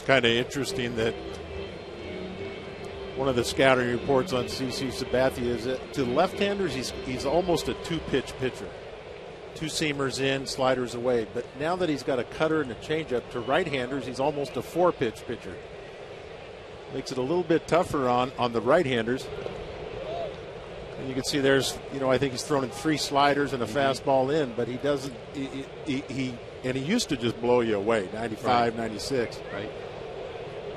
Kind of interesting that one of the scouting reports on CC Sabathia is that to left-handers he's almost a two-pitch pitcher. Two seamers in, sliders away. But now that he's got a cutter and a changeup, to right-handers he's almost a four-pitch pitcher. Makes it a little bit tougher on the right-handers. And you can see there's, I think he's thrown in 3 sliders and a fastball in, but he doesn't. He used to just blow you away, 95, 96. Right.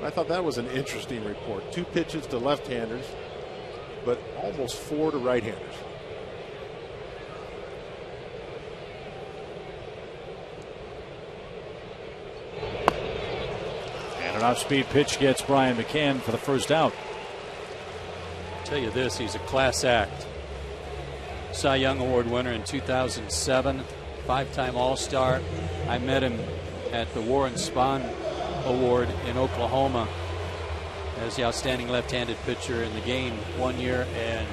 I thought that was an interesting report. 2 pitches to left-handers, but almost 4 to right-handers. And an off-speed pitch gets Brian McCann for the first out. I'll tell you this, he's a class act. Cy Young Award winner in 2007, 5-time All-Star. I met him at the Warren Spahn Award in Oklahoma as the outstanding left-handed pitcher in the game one year, and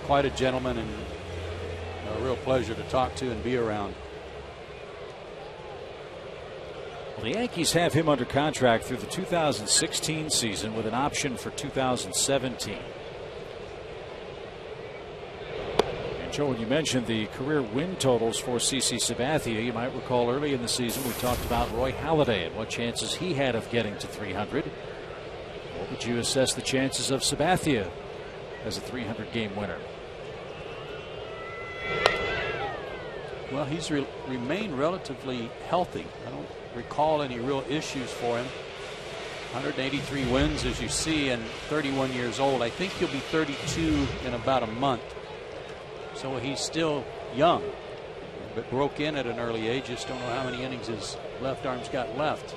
quite a gentleman and a real pleasure to talk to and be around. Well, the Yankees have him under contract through the 2016 season with an option for 2017. Joe, when you mentioned the career win totals for CC Sabathia, you might recall early in the season we talked about Roy Halladay and what chances he had of getting to 300. What would you assess the chances of Sabathia as a 300-game winner? Well, he's remained relatively healthy. I don't recall any real issues for him. 183 wins, as you see, and 31 years old. I think he'll be 32 in about a month. So he's still young, but broke in at an early age. Just don't know how many innings his left arm's got left.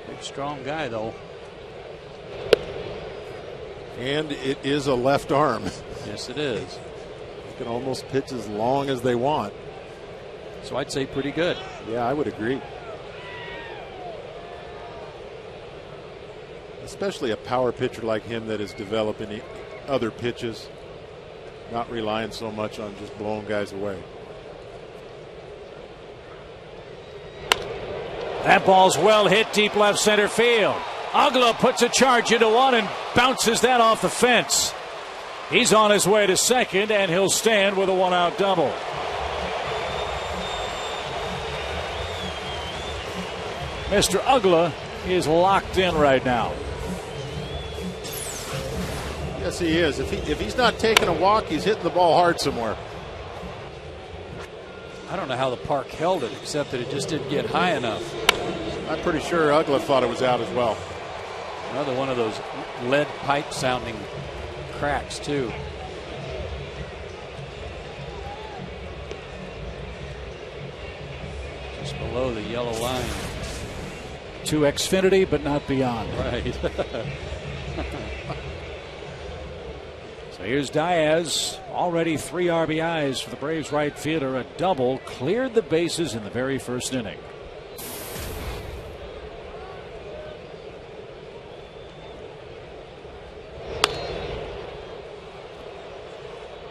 Big, strong guy, though. And it is a left arm. Yes, it is. You can almost pitch as long as they want. So I'd say pretty good. Yeah, I would agree. Especially a power pitcher like him that is developing other pitches. Not relying so much on just blowing guys away. That ball's well hit deep left center field. Ugla puts a charge into one and bounces that off the fence. He's on his way to second, and he'll stand with a 1-out double. Mr. Ugla is locked in right now. Yes, he is. If he's not taking a walk, he's hitting the ball hard somewhere. I don't know how the park held it, except that it just didn't get high enough. I'm pretty sure Ugla thought it was out as well. Another one of those lead pipe sounding cracks, too. Just below the yellow line. To Xfinity, but not beyond. Right. So here's Diaz, already 3 RBIs for the Braves right fielder. A double cleared the bases in the very first inning.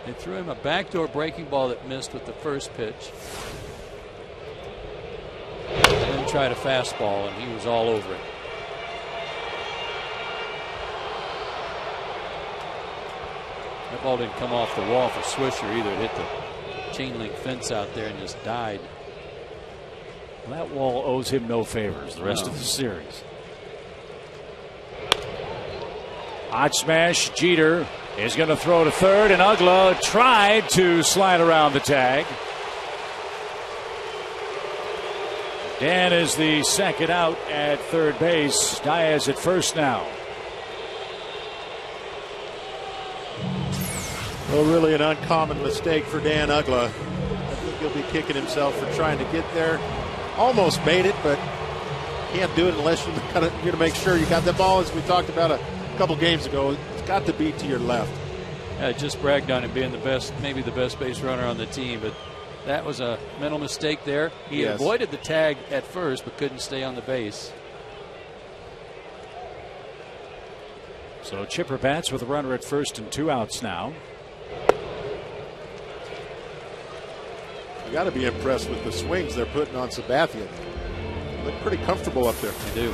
They threw him a backdoor breaking ball that missed with the first pitch. And then tried a fastball, and he was all over it. That ball didn't come off the wall for Swisher either. It hit the chain link fence out there and just died. Well, that wall owes him no favors the rest of the series. Hot smash. Jeter is going to throw to third, and Ugla tried to slide around the tag. Dan is the second out at third base. Diaz at first now. Well, really an uncommon mistake for Dan Ugla. I think he'll be kicking himself for trying to get there. Almost made it, but can't do it unless you're going to make sure you got the ball, as we talked about a couple games ago. It's got to be to your left. I just bragged on him being the best, maybe the best base runner on the team, but that was a mental mistake there. He avoided the tag at first, but couldn't stay on the base. So Chipper bats with a runner at first and 2 outs now. You got to be impressed with the swings they're putting on Sabathia. Look pretty comfortable up there. They do.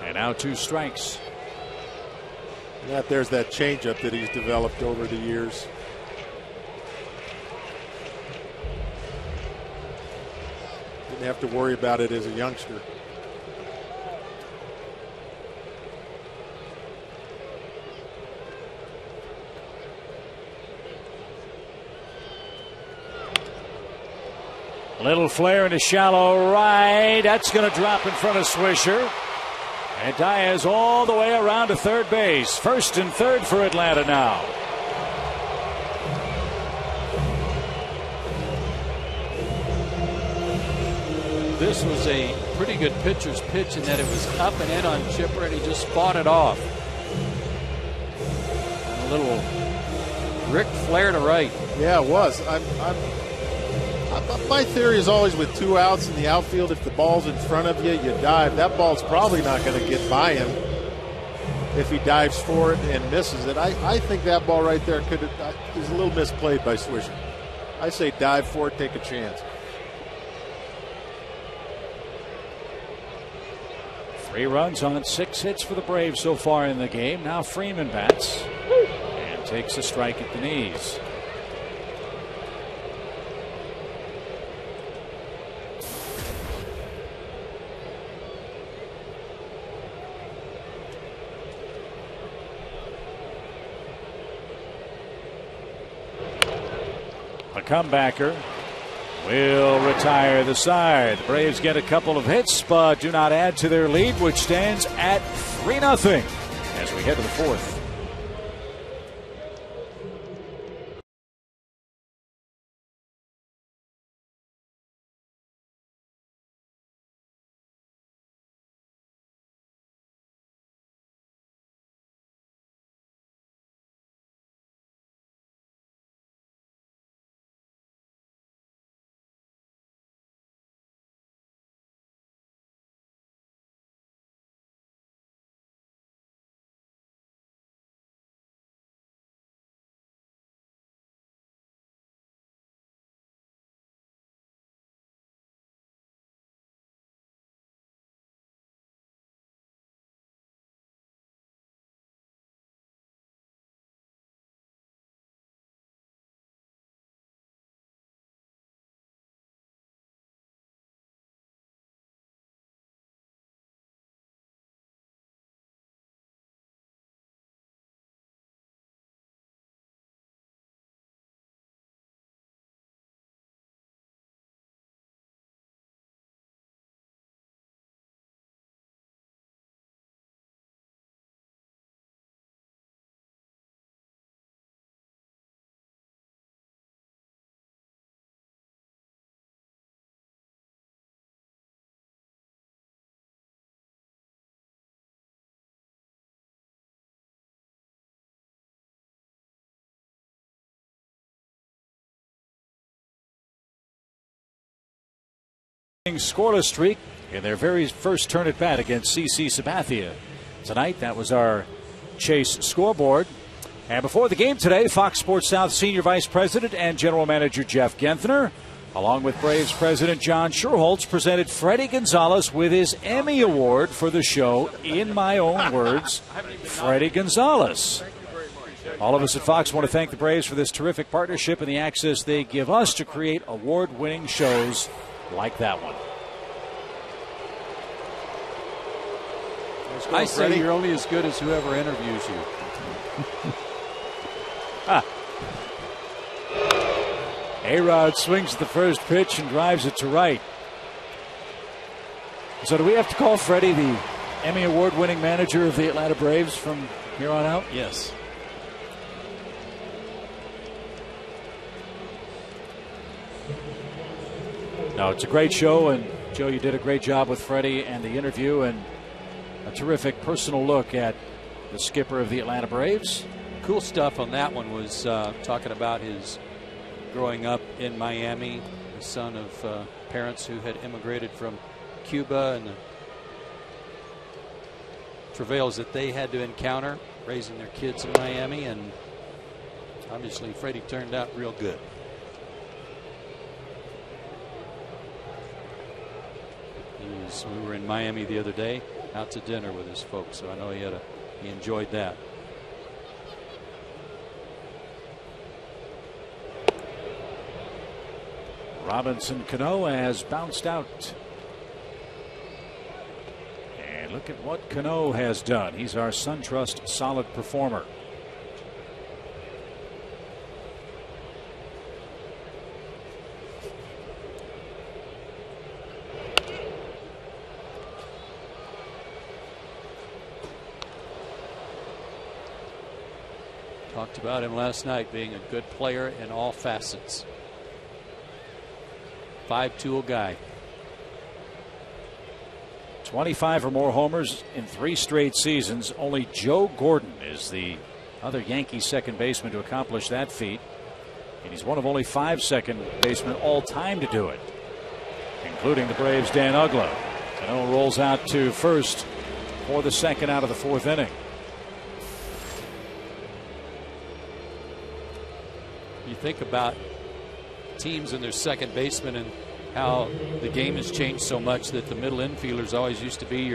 And now 2 strikes. There's that changeup that he's developed over the years. Didn't have to worry about it as a youngster. Little flare in a shallow right. That's going to drop in front of Swisher. And Diaz all the way around to third base. First and third for Atlanta now. This was a pretty good pitcher's pitch in that it was up and in on Chipper, and he just fought it off. And a little Rick flare to right. Yeah, it was. My theory is always with 2 outs in the outfield, if the ball's in front of you, you dive. That ball's probably not going to get by him if he dives for it and misses it. I think that ball right there is a little misplayed by Swisher. I say dive for it, take a chance. 3 runs on 6 hits for the Braves so far in the game. Now Freeman bats and takes a strike at the knees. A comebacker will retire the side. The Braves get a couple of hits, but do not add to their lead, which stands at 3-0 as we head to the 4th. Scoreless streak in their very first turn at bat against CC Sabathia tonight. That was our Chase scoreboard. And before the game today, Fox Sports South Senior Vice President and General Manager Jeff Genthner Along with Braves President John Schuerholz, presented Freddie Gonzalez with his Emmy Award for the show, In My Own Words, Freddie Gonzalez. All of us at Fox want to thank the Braves for this terrific partnership and the access they give us to create award-winning shows like that one. I say you're only as good as whoever interviews you. A-Rod swings at the first pitch and drives it to right. So do we have to call Freddie the Emmy Award-winning manager of the Atlanta Braves from here on out? Yes. No, it's a great show, and Joe, you did a great job with Freddie and the interview, and a terrific personal look at the skipper of the Atlanta Braves. Cool stuff on that one was talking about his growing up in Miami, the son of parents who had immigrated from Cuba, and the travails that they had to encounter raising their kids in Miami, and obviously Freddie turned out real good. We were in Miami the other day, out to dinner with his folks, so I know he enjoyed that. Robinson Cano has bounced out. And look at what Cano has done. He's our SunTrust solid performer. Talked about him last night being a good player in all facets. 5-tool guy. 25 or more homers in 3 straight seasons. Only Joe Gordon is the other Yankee second baseman to accomplish that feat. And he's one of only 5 second basemen all time to do it, including the Braves' Dan Uggla. Cano rolls out to first for the second out of the 4th inning. You think about teams and their second baseman and how the game has changed so much that the middle infielders always used to be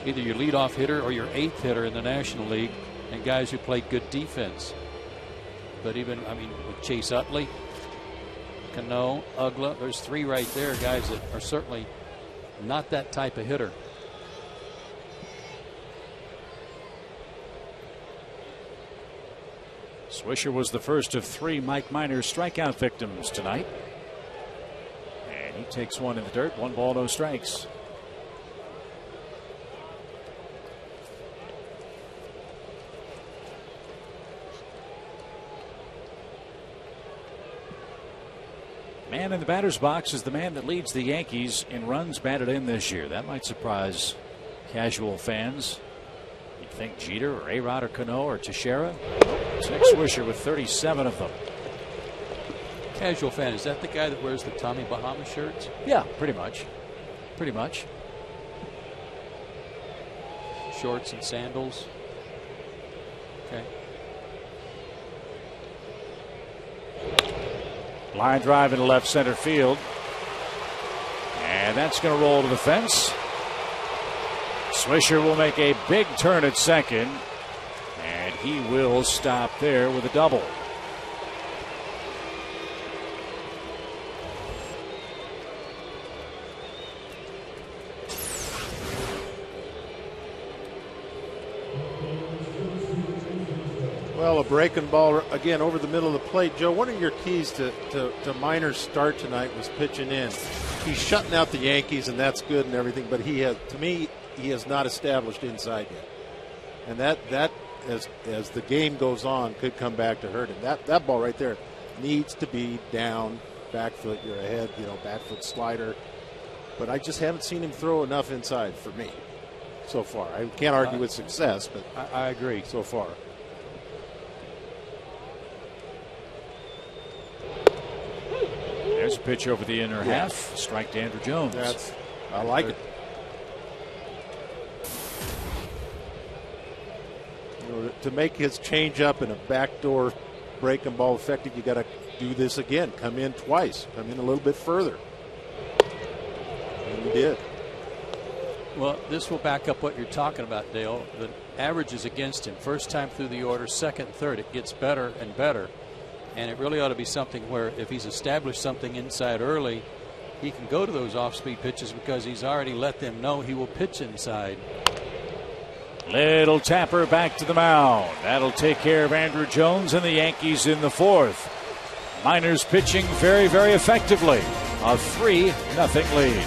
either your leadoff hitter or your 8th hitter in the National League, and guys who played good defense. But even, with Chase Utley, Cano, Uggla, there's 3 right there, guys that are certainly not that type of hitter. Swisher was the first of 3 Mike Minor strikeout victims tonight. And he takes one in the dirt. 1 ball, no strikes. Man in the batter's box is the man that leads the Yankees in runs batted in this year. That might surprise casual fans. You'd think Jeter or A-Rod or Cano or Teixeira. It's Nick Swisher with 37 of them. Casual fan, is that the guy that wears the Tommy Bahama shirts? Yeah, pretty much. Pretty much. Shorts and sandals. Okay. Line drive into left center field. And that's going to roll to the fence. Swisher will make a big turn at second. And he will stop there with a double. Well, a breaking ball again over the middle of the plate. Joe, one of your keys to Minor's start tonight was pitching in. He's shutting out the Yankees, and that's good and everything, but he has, to me, he has not established inside yet. And that as the game goes on, could come back to hurt him. That ball right there needs to be down, back foot, you're ahead, back foot slider. But I just haven't seen him throw enough inside for me so far. I can't argue with success, but I agree so far. There's a pitch over the inner half. Strike to Andrew Jones. I like it. To make his changeup and a backdoor breaking ball effective, you got to do this again. Come in twice. Come in a little bit further. And he did. Well, this will back up what you're talking about, Dale. The average is against him. First time through the order, second, third. It gets better and better. And it really ought to be something where if he's established something inside early, he can go to those off-speed pitches because he's already let them know he will pitch inside. Little tapper back to the mound. That'll take care of Andrew Jones and the Yankees in the fourth. Miners pitching very, very effectively. A 3-0 lead.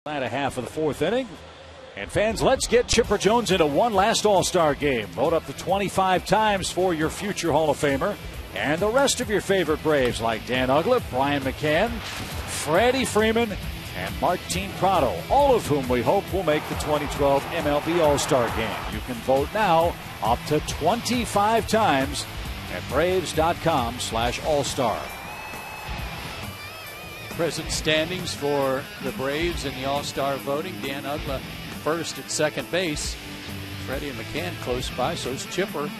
Latter half of the fourth inning. And fans, let's get Chipper Jones into one last All-Star game. Vote up to 25 times for your future Hall of Famer. And the rest of your favorite Braves like Dan Uggla, Brian McCann, Freddie Freeman, and Martin Prado, all of whom we hope will make the 2012 MLB All-Star game. You can vote now up to 25 times at Braves.com/All-Star. Present standings for the Braves in the All-Star voting. Dan Uggla first at second base. Freddie and McCann close by, so is Chipper. Need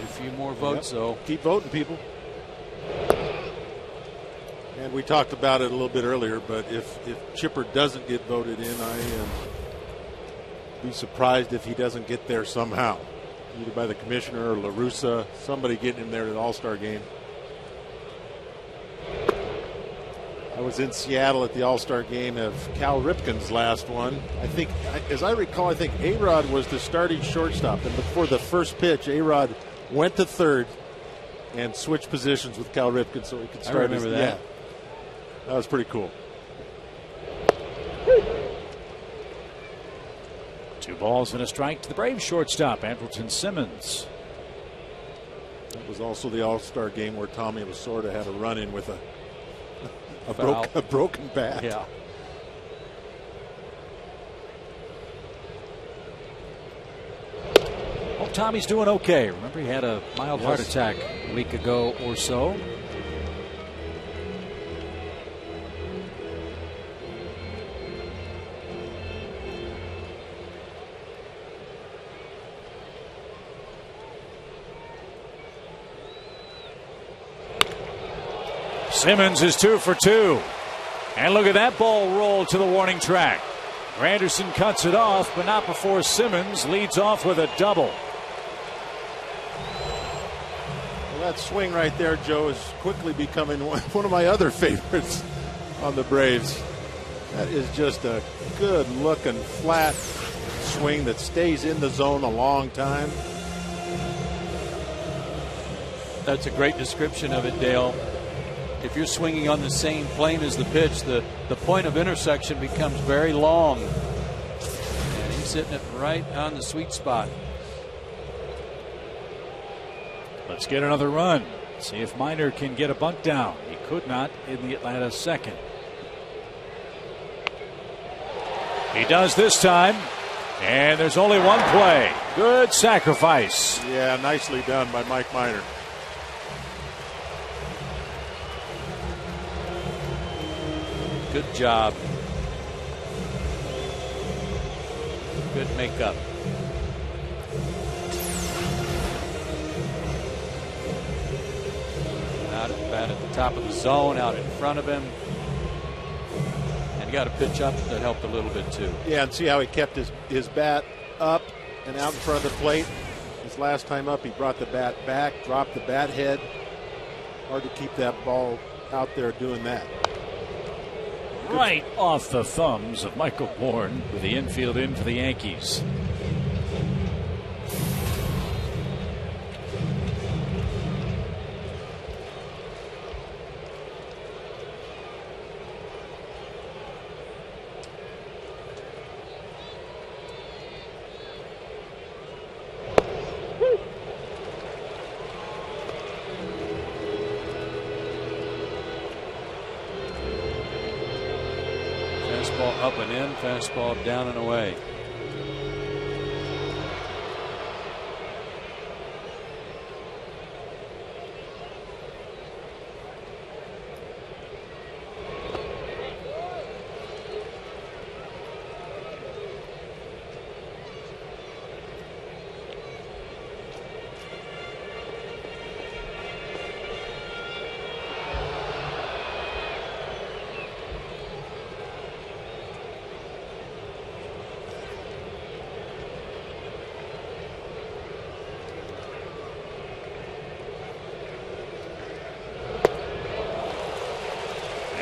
a few more votes, though. Keep voting, people. And we talked about it a little bit earlier, but if Chipper doesn't get voted in, I am be surprised if he doesn't get there somehow. Either by the commissioner or La Russa, somebody getting him there to the All-Star game. I was in Seattle at the All-Star game of Cal Ripken's last one. I think, as I recall, I think A-Rod was the starting shortstop. And before the first pitch, A-Rod went to third and switched positions with Cal Ripken so he could start. I remember that. Yeah, that was pretty cool. 2 balls and a strike to the Braves shortstop, Andrelton Simmons. That was also the All-Star game where Tommy Lasorda had a run-in with a broken bat. Yeah. Well, Tommy's doing okay. Remember, he had a mild heart attack a week ago or so. Simmons is 2 for 2. And look at that ball roll to the warning track. Granderson cuts it off, but not before Simmons leads off with a double. Well, that swing right there, Joe, is quickly becoming one of my other favorites on the Braves. That is just a good-looking, flat swing that stays in the zone a long time. That's a great description of it, Dale. If you're swinging on the same plane as the pitch, the point of intersection becomes very long. And he's hitting it right on the sweet spot. Let's get another run. See if Minor can get a bunt down. He could not in the Atlanta second. He does this time, and there's only one play. Good sacrifice. Yeah, nicely done by Mike Minor. Good job. Good makeup. Out at the top of the zone, out in front of him. And he got a pitch up that helped a little bit too. Yeah, and see how he kept his bat up and out in front of the plate. His last time up, he brought the bat back, dropped the bat head. Hard to keep that ball out there doing that. Right off the thumbs of Michael Bourne with the infield in for the Yankees. Fastball up and in, fastball down and away.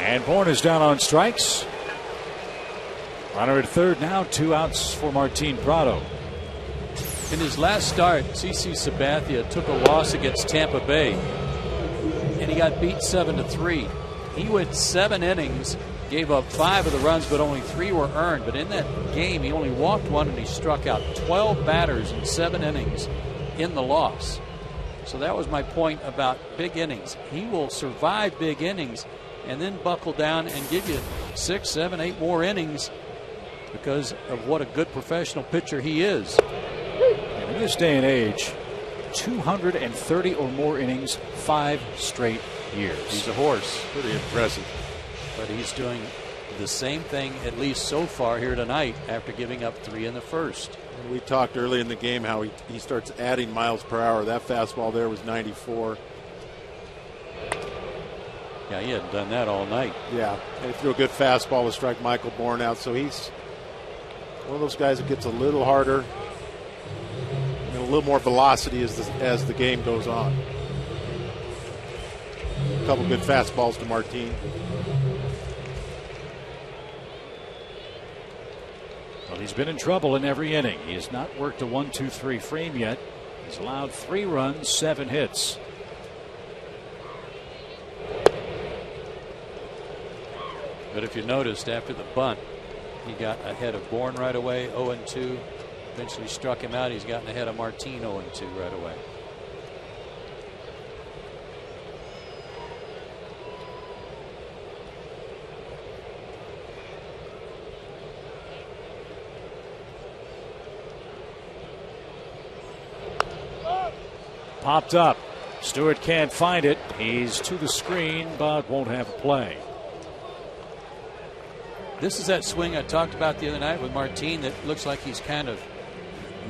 And Bourne is down on strikes. Runner at third now, 2 outs for Martin Prado. In his last start, CC Sabathia took a loss against Tampa Bay, and he got beat 7-3. He went 7 innings, gave up 5 of the runs, but only 3 were earned. But in that game, he only walked 1, and he struck out 12 batters in 7 innings in the loss. So that was my point about big innings. He will survive big innings and then buckle down and give you 6, 7, 8 more innings because of what a good professional pitcher he is. And in this day and age, 230 or more innings, 5 straight years. He's a horse. Pretty impressive. But he's doing the same thing, at least so far here tonight, after giving up 3 in the first. And we talked early in the game how he starts adding miles per hour. That fastball there was 94. Yeah, he hadn't done that all night. Yeah, and he threw a good fastball to strike Michael Bourne out. So he's one of those guys that gets a little harder and a little more velocity as the game goes on. A couple good fastballs to Martin. Well, he's been in trouble in every inning. He has not worked a 1-2-3 frame yet. He's allowed 3 runs, 7 hits. But if you noticed, after the bunt, he got ahead of Bourne right away, 0-2. Eventually struck him out. He's gotten ahead of Martin 0-2 right away. Popped up. Stewart can't find it. He's to the screen, but won't have a play. This is that swing I talked about the other night with Martin that looks like he's kind of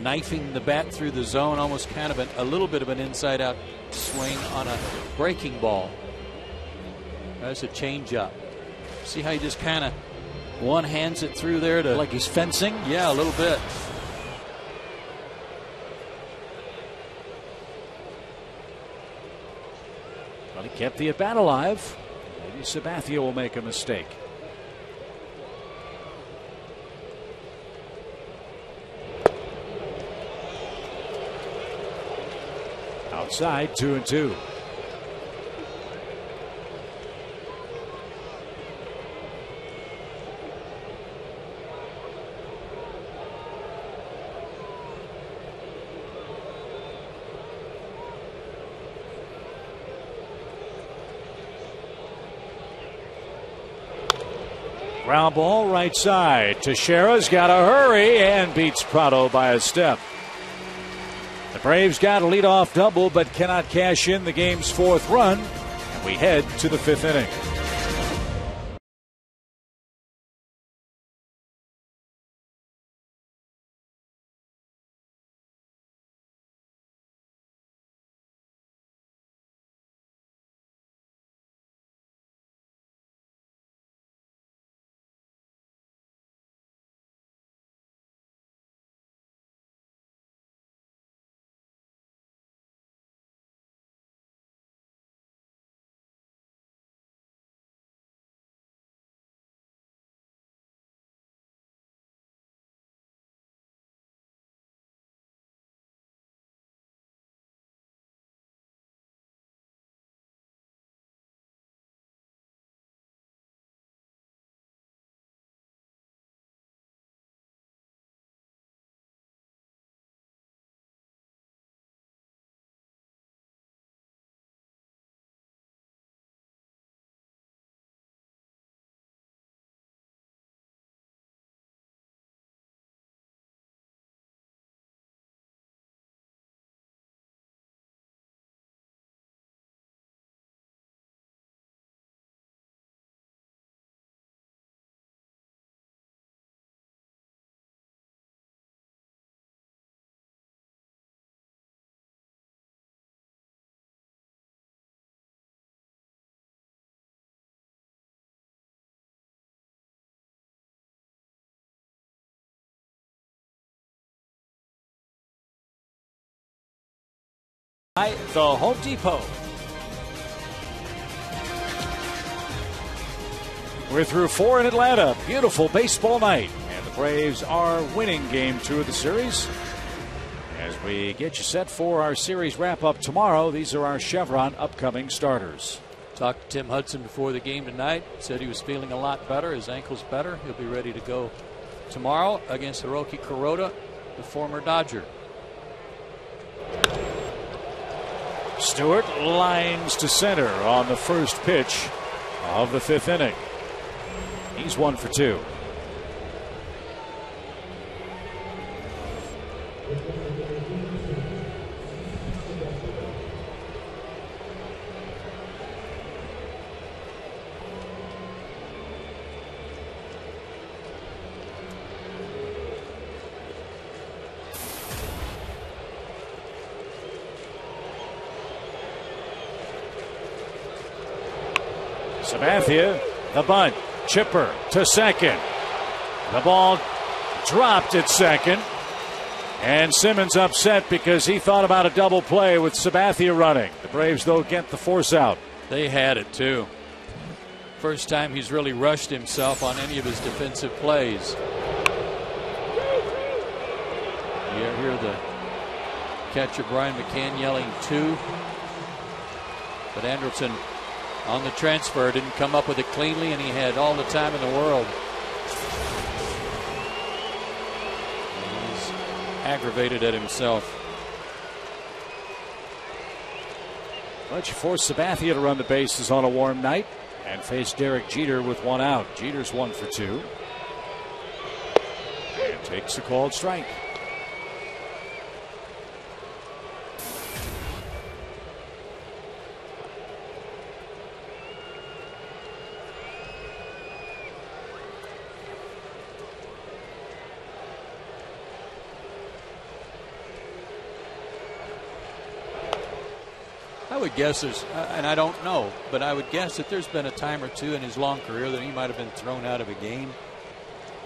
knifing the bat through the zone, almost kind of a little bit of an inside-out swing on a breaking ball. That's a changeup. See how he just kind of one-hands it through there to... Like he's fencing? Yeah, a little bit. Well, he kept the at-bat alive. Maybe Sabathia will make a mistake. Outside, 2-2. Ground ball right side. Teixeira's got to hurry and beats Prado by a step. The Braves got a leadoff double but cannot cash in the game's 4th run. And we head to the 5th inning. The Home Depot. We're through 4 in Atlanta. Beautiful baseball night. And the Braves are winning game 2 of the series. As we get you set for our series wrap-up tomorrow, these are our Chevron upcoming starters. Talked to Tim Hudson before the game tonight. Said he was feeling a lot better. His ankle's better. He'll be ready to go tomorrow against Hiroki Kuroda, the former Dodger. Stewart lines to center on the first pitch of the 5th inning. He's 1 for 2. Sabathia, the bunt, chipper to second. The ball dropped at second. And Simmons upset because he thought about a double play with Sabathia running. The Braves, though, get the force out. They had it, too. First time he's really rushed himself on any of his defensive plays. You hear the catcher Brian McCann yelling 2. But Anderson on the transfer didn't come up with it cleanly, and he had all the time in the world. He's aggravated at himself. But you force Sabathia to run the bases on a warm night and face Derek Jeter with 1 out. Jeter's 1 for 2. And takes a called strike. I would guess there's, and I don't know, but I would guess that there's been a time or two in his long career that he might have been thrown out of a game.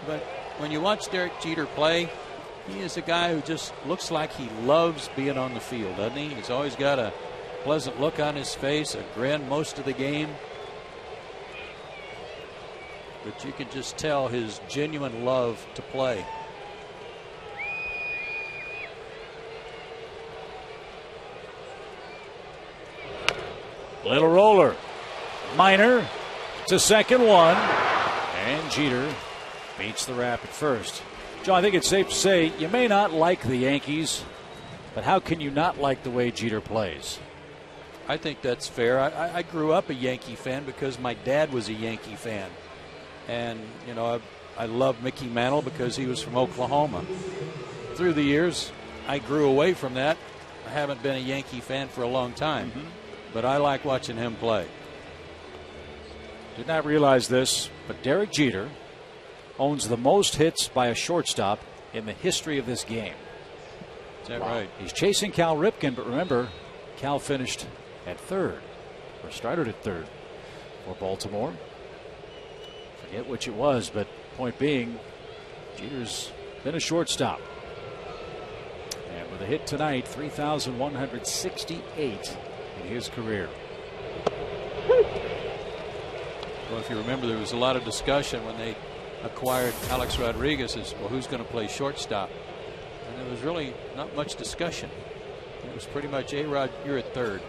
But when you watch Derek Jeter play, he is a guy who just looks like he loves being on the field, doesn't he? He's always got a pleasant look on his face, a grin most of the game. But you can just tell his genuine love to play. Little roller. Minor to second 1. And Jeter beats the rap at first. John, I think it's safe to say you may not like the Yankees, but how can you not like the way Jeter plays? I think that's fair. I grew up a Yankee fan because my dad was a Yankee fan. And, you know, I love Mickey Mantle because he was from Oklahoma. Through the years, I grew away from that. I haven't been a Yankee fan for a long time, but I like watching him play. Did not realize this, but Derek Jeter owns the most hits by a shortstop in the history of this game. Is that right? He's chasing Cal Ripken, but remember, Cal finished at third, or started at third for Baltimore. Forget which it was, but point being, Jeter's been a shortstop. And with a hit tonight, 3,168 in his career. Well, if you remember, there was a lot of discussion when they acquired Alex Rodriguez as, well, who's going to play shortstop? And there was really not much discussion. It was pretty much, A-Rod, you're at third.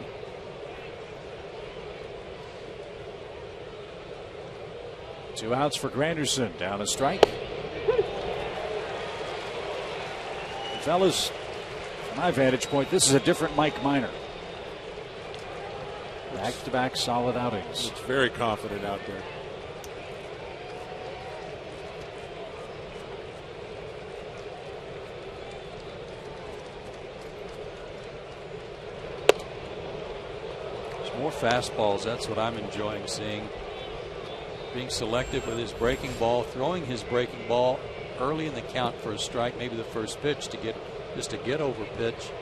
Two outs for Granderson. Down a strike. Fellas, from my vantage point, this is a different Mike Minor. Back-to-back solid outings. It's very confident out there. There's more fastballs. That's what I'm enjoying seeing. Being selective with his breaking ball, throwing his breaking ball early in the count for a strike, maybe the first pitch to get over pitch.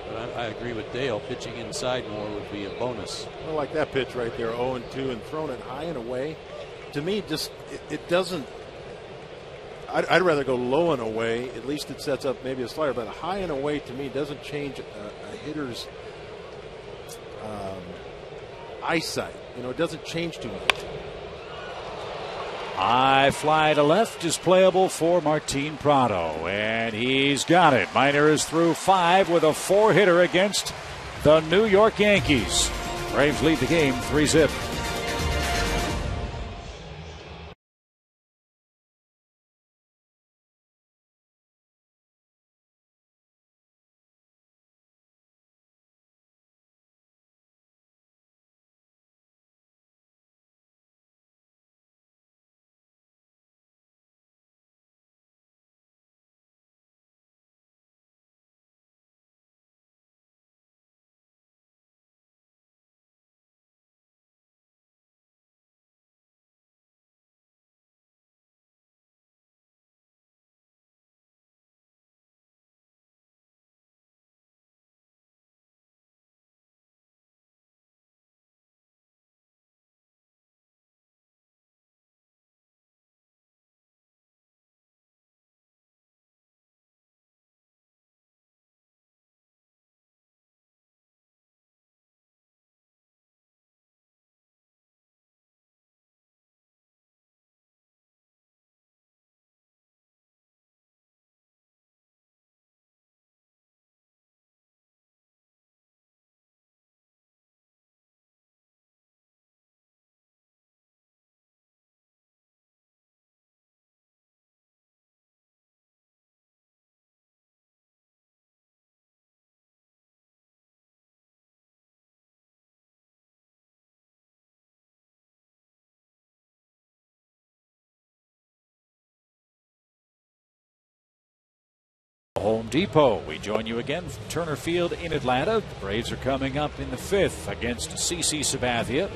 But I agree with Dale. Pitching inside more would be a bonus. I like that pitch right there, 0-2, and thrown it high and away. To me, just it doesn't. I'd rather go low and away. At least it sets up maybe a slider, but high and away to me doesn't change a hitter's eyesight. You know, it doesn't change too much. High fly to left is playable for Martin Prado, and he's got it. Minor is through 5 with a 4-hitter against the New York Yankees. Braves lead the game 3-0. Home Depot. We join you again from Turner Field in Atlanta. The Braves are coming up in the 5th against CC Sabathia.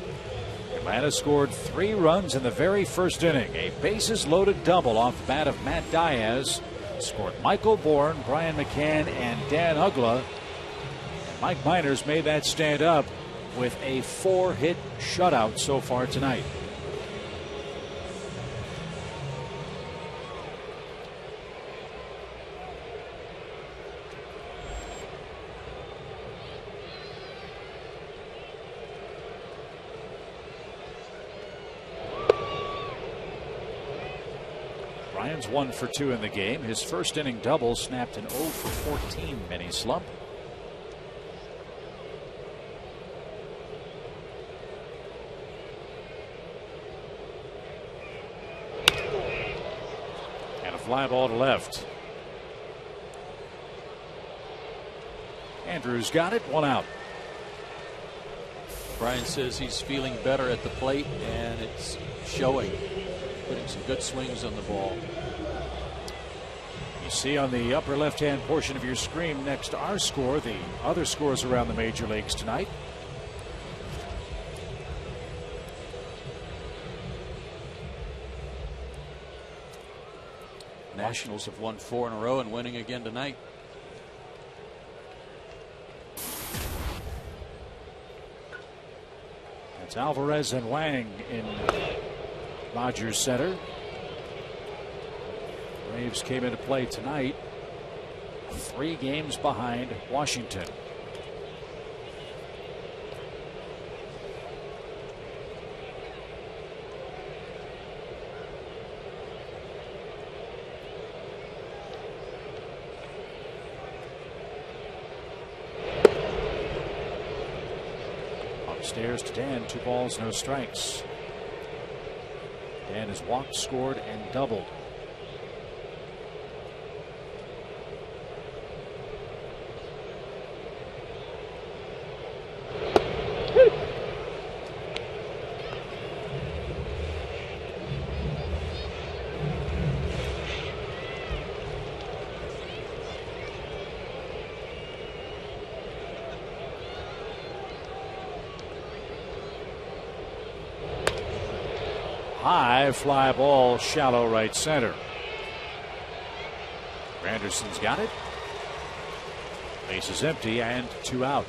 Atlanta scored 3 runs in the very first inning. A bases-loaded double off the bat of Matt Diaz. Scored Michael Bourne, Brian McCann, and Dan Ugla. And Mike Minor's made that stand up with a 4-hit shutout so far tonight. Ryan's 1 for 2 in the game. His first inning double snapped an 0 for 14 mini slump. And a fly ball to left. Andrews got it, 1 out. Brian says he's feeling better at the plate, and it's showing. Putting some good swings on the ball. You see on the upper left-hand portion of your screen next to our score the other scores around the major leagues tonight. Nationals have won 4 in a row and winning again tonight. It's Alvarez and Wang in Rogers Center. Braves came into play tonight 3 games behind Washington. Upstairs to Dan, 2 balls, no strikes. Dan has walked, scored, and doubled. High fly ball, shallow right center. Anderson's got it. Base is empty and 2 out.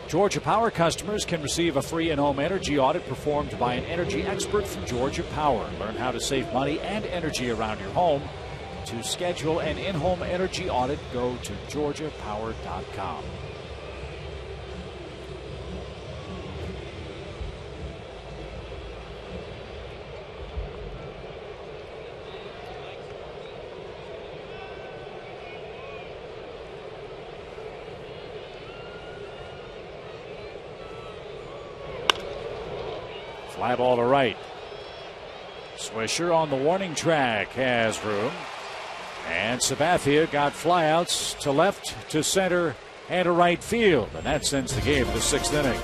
Georgia Power customers can receive a free in-home energy audit performed by an energy expert from Georgia Power. Learn how to save money and energy around your home. To schedule an in-home energy audit, go to georgiapower.com. Fly ball to right. Swisher on the warning track has room. And Sabathia got flyouts to left, to center, and to right field. And that sends the game to the 6th inning.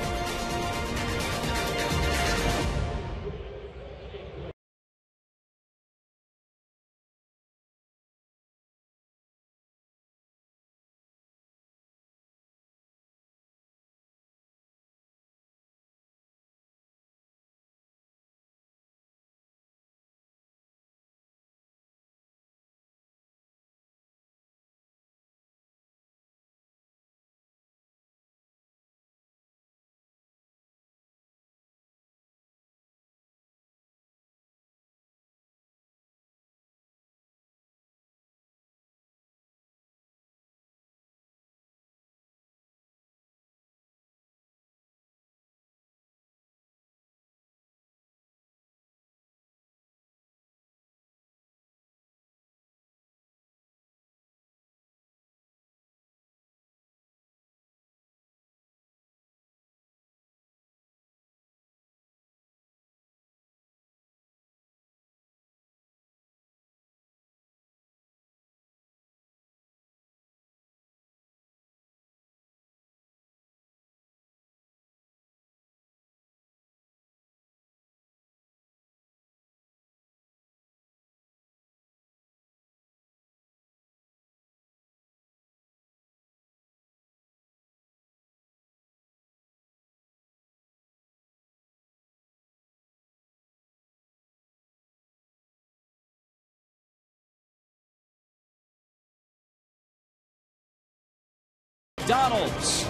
McDonald's,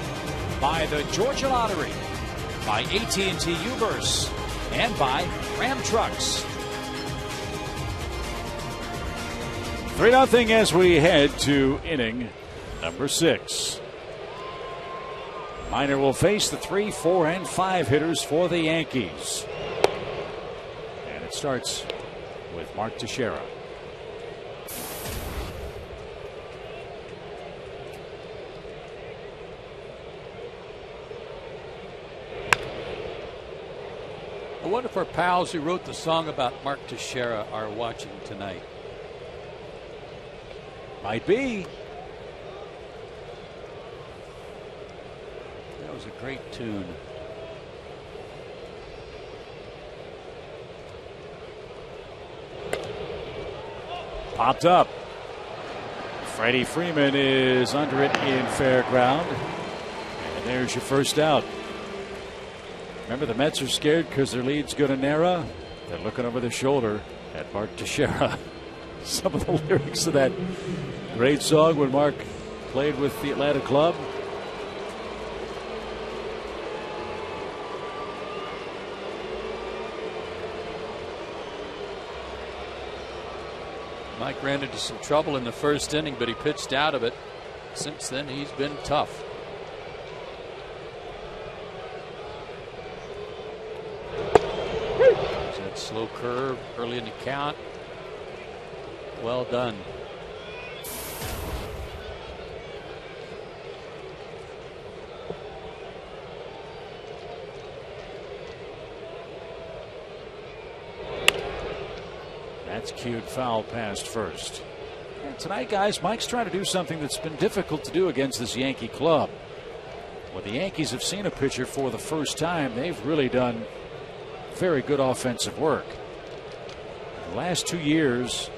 by the Georgia Lottery, by AT&T U-Verse, and by Ram Trucks. 3-0 as we head to inning number 6. Minor will face the 3, 4, and 5 hitters for the Yankees. And it starts with Mark Teixeira. I wonder if our pals who wrote the song about Mark Teixeira are watching tonight. Might be. That was a great tune. Popped up. Freddie Freeman is under it in fair ground. And there's your first out. Remember, the Mets are scared because their lead's going to narrow. They're looking over their shoulder at Mark Teixeira. Some of the lyrics of that great song when Mark played with the Atlanta club. Mike ran into some trouble in the first inning, but he pitched out of it. Since then, he's been tough. There's that slow curve early in the count. Well done. That's cued foul past first. And tonight, guys, Mike's trying to do something that's been difficult to do against this Yankee club. When the Yankees have seen a pitcher for the first time, they've really done very good offensive work. In the last 2 years,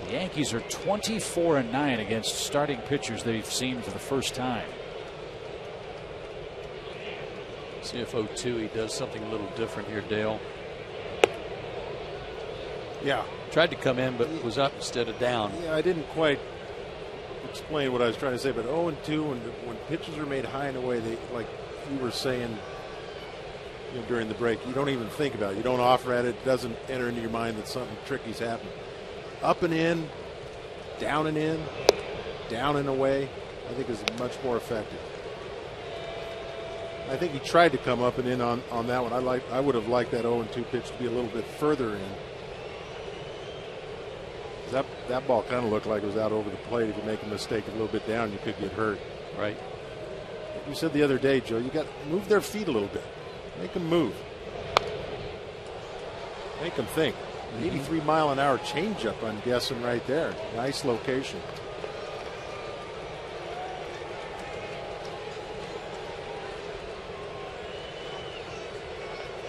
the Yankees are 24-9 against starting pitchers they've seen for the first time. See if 0-2 he does something a little different here, Dale. Yeah. Tried to come in, but was up instead of down. Yeah, I didn't quite explain what I was trying to say, but 0-2, when pitches are made high and away, they, like you were saying, you know, during the break, you don't even think about it. You don't offer at it. It doesn't enter into your mind that something tricky's happening. Up and in, down and in, down and away, I think is much more effective. I think he tried to come up and in on that one. I would have liked that 0-2 pitch to be a little bit further in. That ball kind of looked like it was out over the plate. If you make a mistake a little bit down, you could get hurt. Right. Like you said the other day, Joe, you got to move their feet a little bit. Make them move. Make them think. 83-mile-an-hour changeup, I'm guessing, right there. Nice location.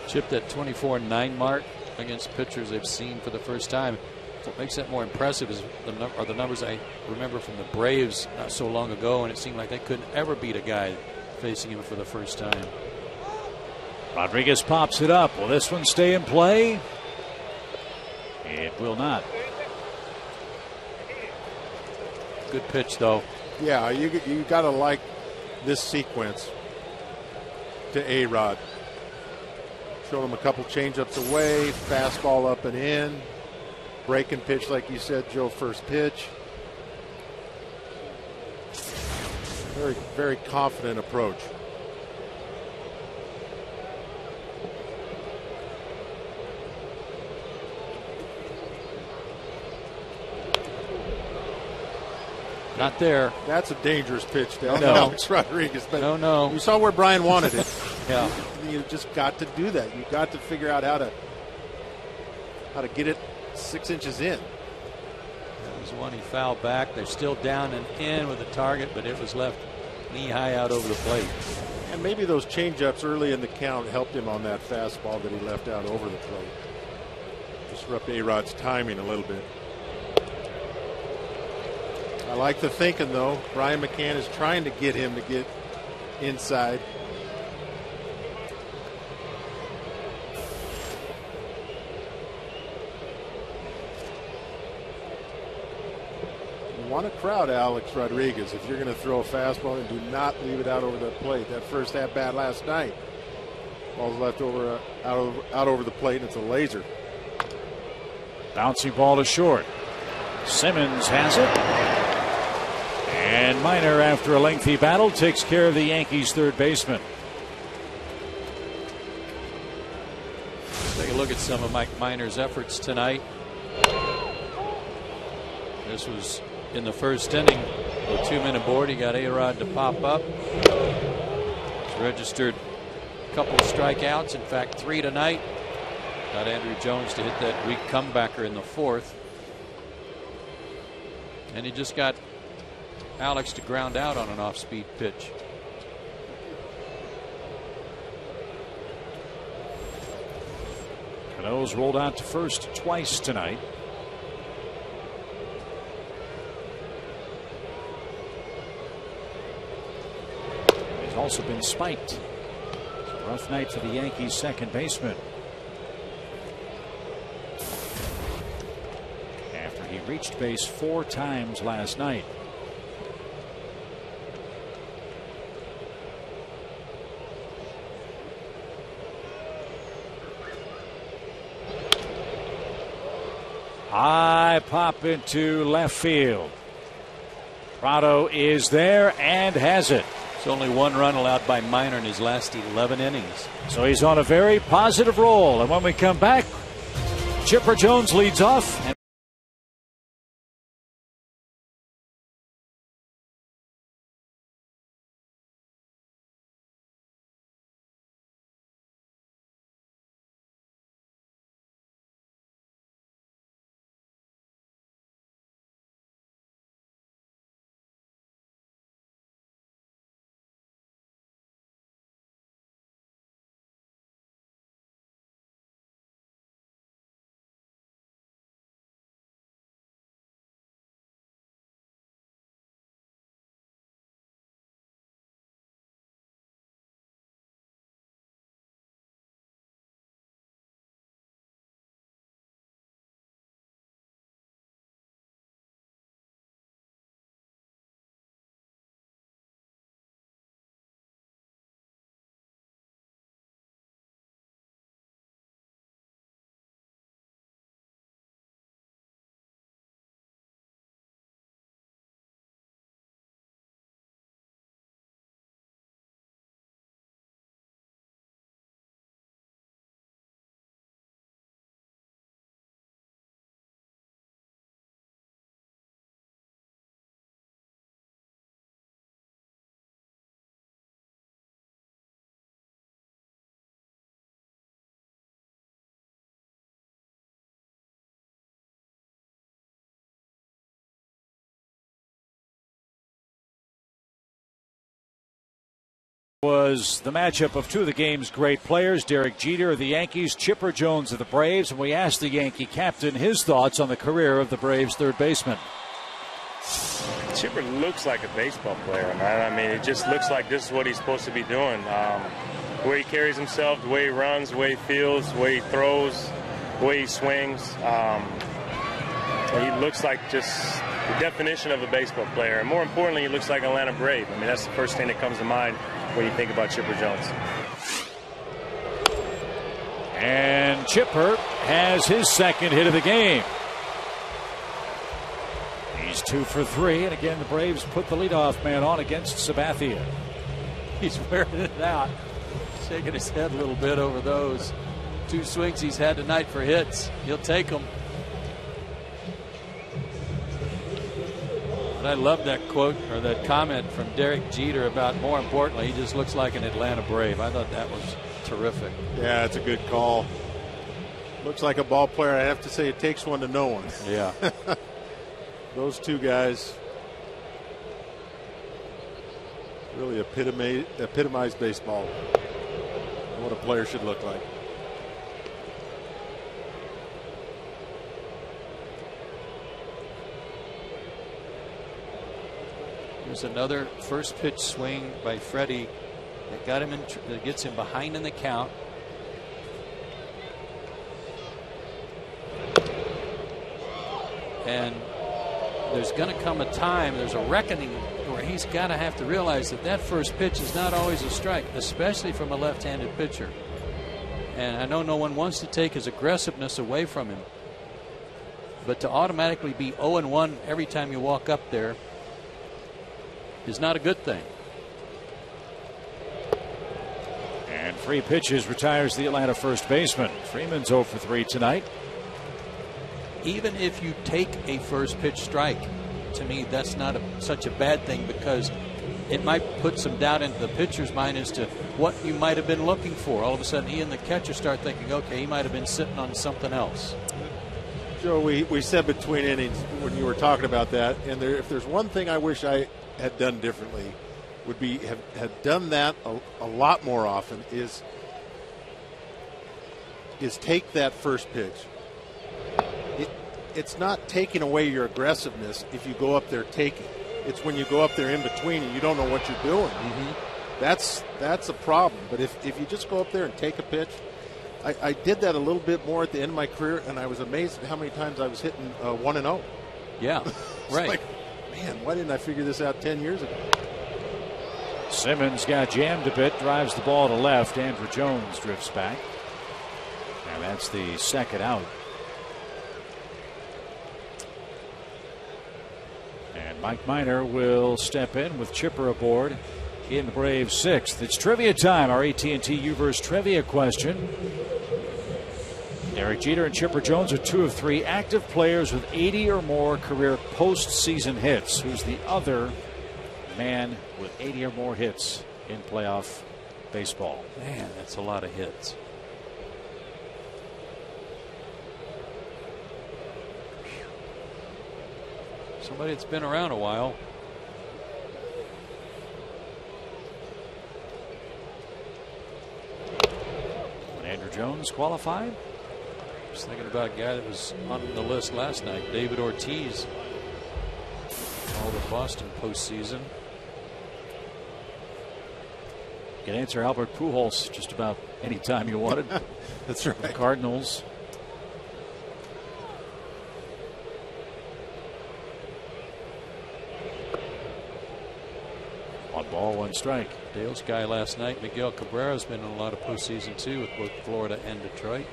Chipped that 24-9 mark against pitchers they've seen for the first time. What makes that more impressive is the numbers I remember from the Braves not so long ago, and it seemed like they couldn't ever beat a guy facing him for the first time. Rodriguez pops it up. Will this one stay in play? It will not. Good pitch, though. Yeah, you got to like this sequence to A-Rod. Showed him a couple changeups away, fastball up and in. Breaking pitch, like you said, Joe, first pitch. Very, very confident approach. Not there. That's a dangerous pitch to No. Alex Rodriguez. But No. you saw where Brian wanted it. Yeah. You just got to do that. You got to figure out how to get it 6 inches in. That was one he fouled back. They're still down and in with the target, but it was left knee high out over the plate. And maybe those changeups early in the count helped him on that fastball that he left out over the plate. Disrupt A-Rod's timing a little bit. I like the thinking, though. Brian McCann is trying to get him to get inside. You want to crowd Alex Rodriguez if you're going to throw a fastball, and do not leave it out over the plate. That first at-bat last night, ball's left over out over the plate, and it's a laser. Bouncy ball to short. Simmons has it. And Minor, after a lengthy battle, takes care of the Yankees' third baseman. Take a look at some of Mike Minor's efforts tonight. This was in the first inning. The 2-minute board. He got A-Rod to pop up. He's registered a couple of strikeouts. In fact, 3 tonight. Got Andrew Jones to hit that weak comebacker in the fourth. And he just got Alex to ground out on an off-speed pitch. Cano's rolled out to first twice tonight. also been spiked. It's a rough night for the Yankees second baseman. After he reached base 4 times last night. High pop into left field. Prado is there and has it. It's only 1 run allowed by Minor in his last 11 innings. So he's on a very positive roll. And when we come back, Chipper Jones leads off. Was the matchup of 2 of the game's great players, Derek Jeter of the Yankees, Chipper Jones of the Braves, and we asked the Yankee captain his thoughts on the career of the Braves third baseman. Chipper looks like a baseball player, man. I mean, it just looks like this is what he's supposed to be doing. The way he carries himself, the way he runs, the way he feels, the way he throws, the way he swings. He looks like just the definition of a baseball player. And more importantly, he looks like an Atlanta Brave. I mean, that's the first thing that comes to mind when you think about Chipper Jones. And Chipper has his second hit of the game. He's 2 for 3, and again the Braves put the leadoff man on against Sabathia. He's wearing it out, shaking his head a little bit over those 2 swings he's had tonight for hits. He'll take them. But I love that quote or that comment from Derek Jeter about, more importantly, he just looks like an Atlanta Brave. I thought that was terrific. Yeah, it's a good call. Looks like a ball player. I have to say it takes one to know one. Yeah. Those 2 guys really epitomize baseball. What a player should look like. There's another first pitch swing by Freddie that got him that gets him behind in the count. And there's going to come a time, there's a reckoning where he's got to have to realize that that first pitch is not always a strike, especially from a left-handed pitcher. And I know no one wants to take his aggressiveness away from him, but to automatically be 0-1 every time you walk up there is not a good thing. And 3 pitches retires the Atlanta first baseman. Freeman's 0 for 3 tonight. Even if you take a first pitch strike, to me that's not such a bad thing, because it might put some doubt into the pitcher's mind as to what you might have been looking for. All of a sudden he and the catcher start thinking, okay, he might have been sitting on something else. Joe, we said between innings when you were talking about that, and if there's one thing I wish I had done differently, would be have done that a lot more often, is take that first pitch. It's not taking away your aggressiveness if you go up there taking. It's when you go up there in between and you don't know what you're doing. That's a problem. But if you just go up there and take a pitch, I did that a little bit more at the end of my career, and I was amazed at how many times I was hitting 1-0. Yeah, right. Like, man, why didn't I figure this out 10 years ago? Simmons got jammed a bit, drives the ball to left. Andrew Jones drifts back. And that's the second out. And Mike Minor will step in with Chipper aboard in the Braves' sixth. It's trivia time, our AT&T U-verse trivia question. Derek Jeter and Chipper Jones are 2 of 3 active players with 80 or more career postseason hits. Who's the other man with 80 or more hits in playoff baseball? Man, that's a lot of hits. Somebody that's been around a while. Andrew Jones qualified. Just thinking about a guy that was on the list last night, David Ortiz. All the Boston postseason. You can answer Albert Pujols just about any time you wanted. That's right. The Cardinals. One ball, one strike. Dale's guy last night, Miguel Cabrera's been in a lot of postseason too with both Florida and Detroit.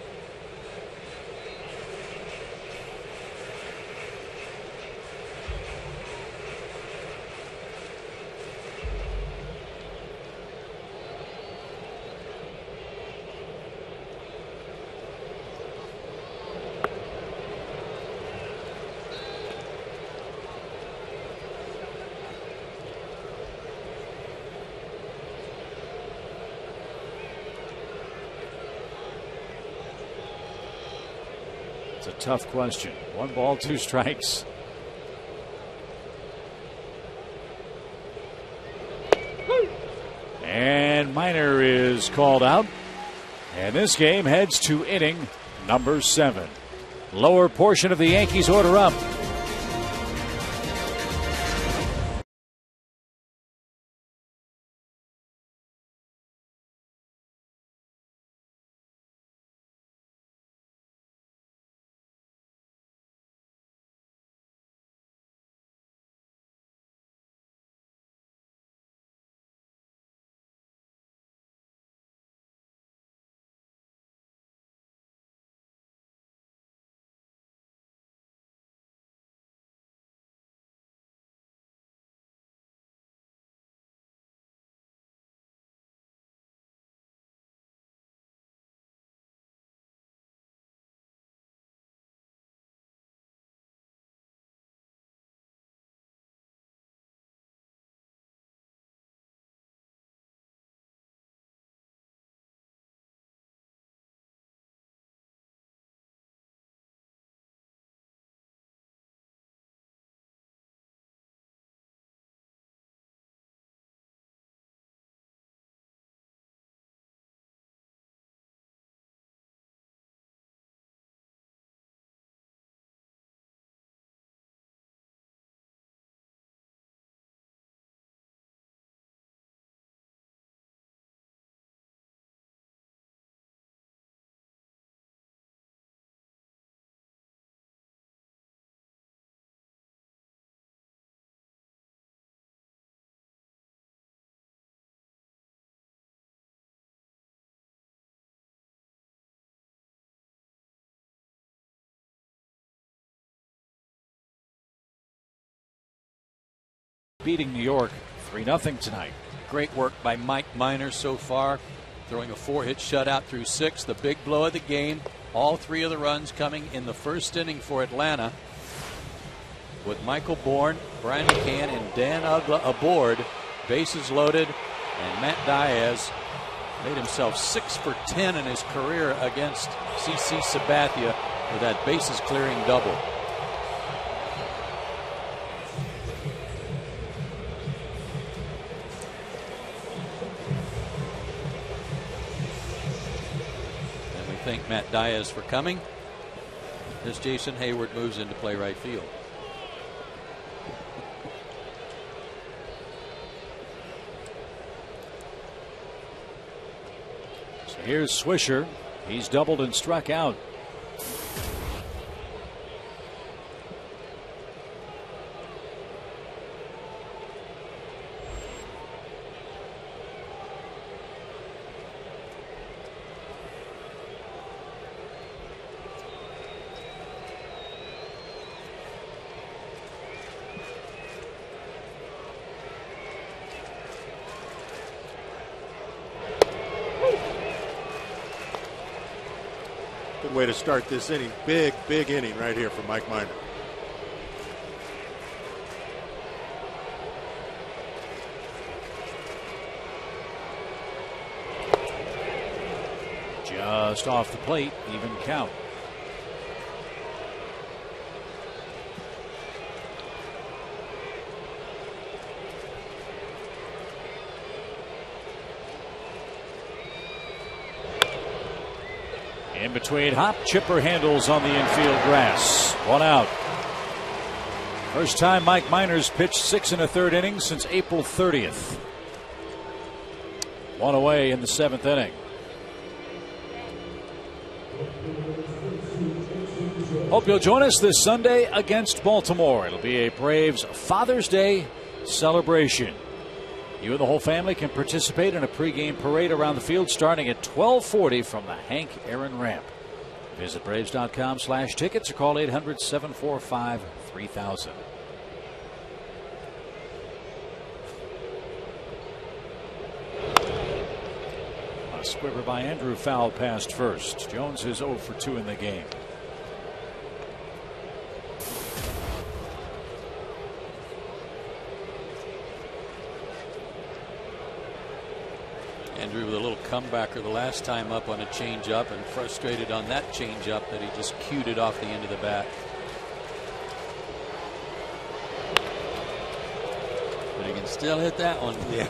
It's a tough question. 1 ball, 2 strikes. And Minor is called out. And this game heads to inning number 7. Lower portion of the Yankees order up. Beating New York 3-0 tonight. Great work by Mike Minor so far, throwing a 4-hit shutout through 6. The big blow of the game. All 3 of the runs coming in the first inning for Atlanta. With Michael Bourne, Brian McCann, and Dan Ugla aboard, bases loaded, and Matt Diaz made himself 6 for 10 in his career against CC Sabathia with that bases clearing double. Thank Matt Diaz for coming as Jason Hayward moves into play right field. Here's Swisher. He's doubled and struck out. Good way to start this inning. Big inning right here for Mike Minor. Just off the plate, even count. In between hop, chipper handles on the infield grass. 1 out. First time Mike Minor's pitched 6 1/3 innings since April 30th. 1 away in the 7th inning. Hope you'll join us this Sunday against Baltimore. It'll be a Braves Father's Day celebration. You and the whole family can participate in a pregame parade around the field starting at 12:40 from the Hank Aaron ramp. Visit Braves.com/tickets or call 800-745-3000. A squibber by Andrew foul past first. Jones is 0 for 2 in the game. Andrew with a little comebacker the last time up on a changeup, and frustrated on that changeup that he just cued it off the end of the bat. But he can still hit that one. Yeah.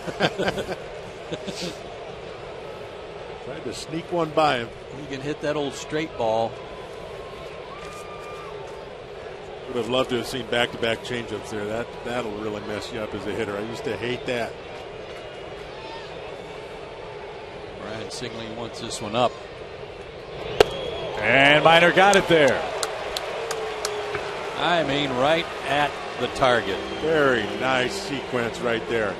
Tried to sneak one by him. He can hit that old straight ball. Would have loved to have seen back-to-back changeups there. That'll really mess you up as a hitter. I used to hate that. Brian signaling wants this one up. And Minor got it there. I mean, right at the target. Very nice sequence right there.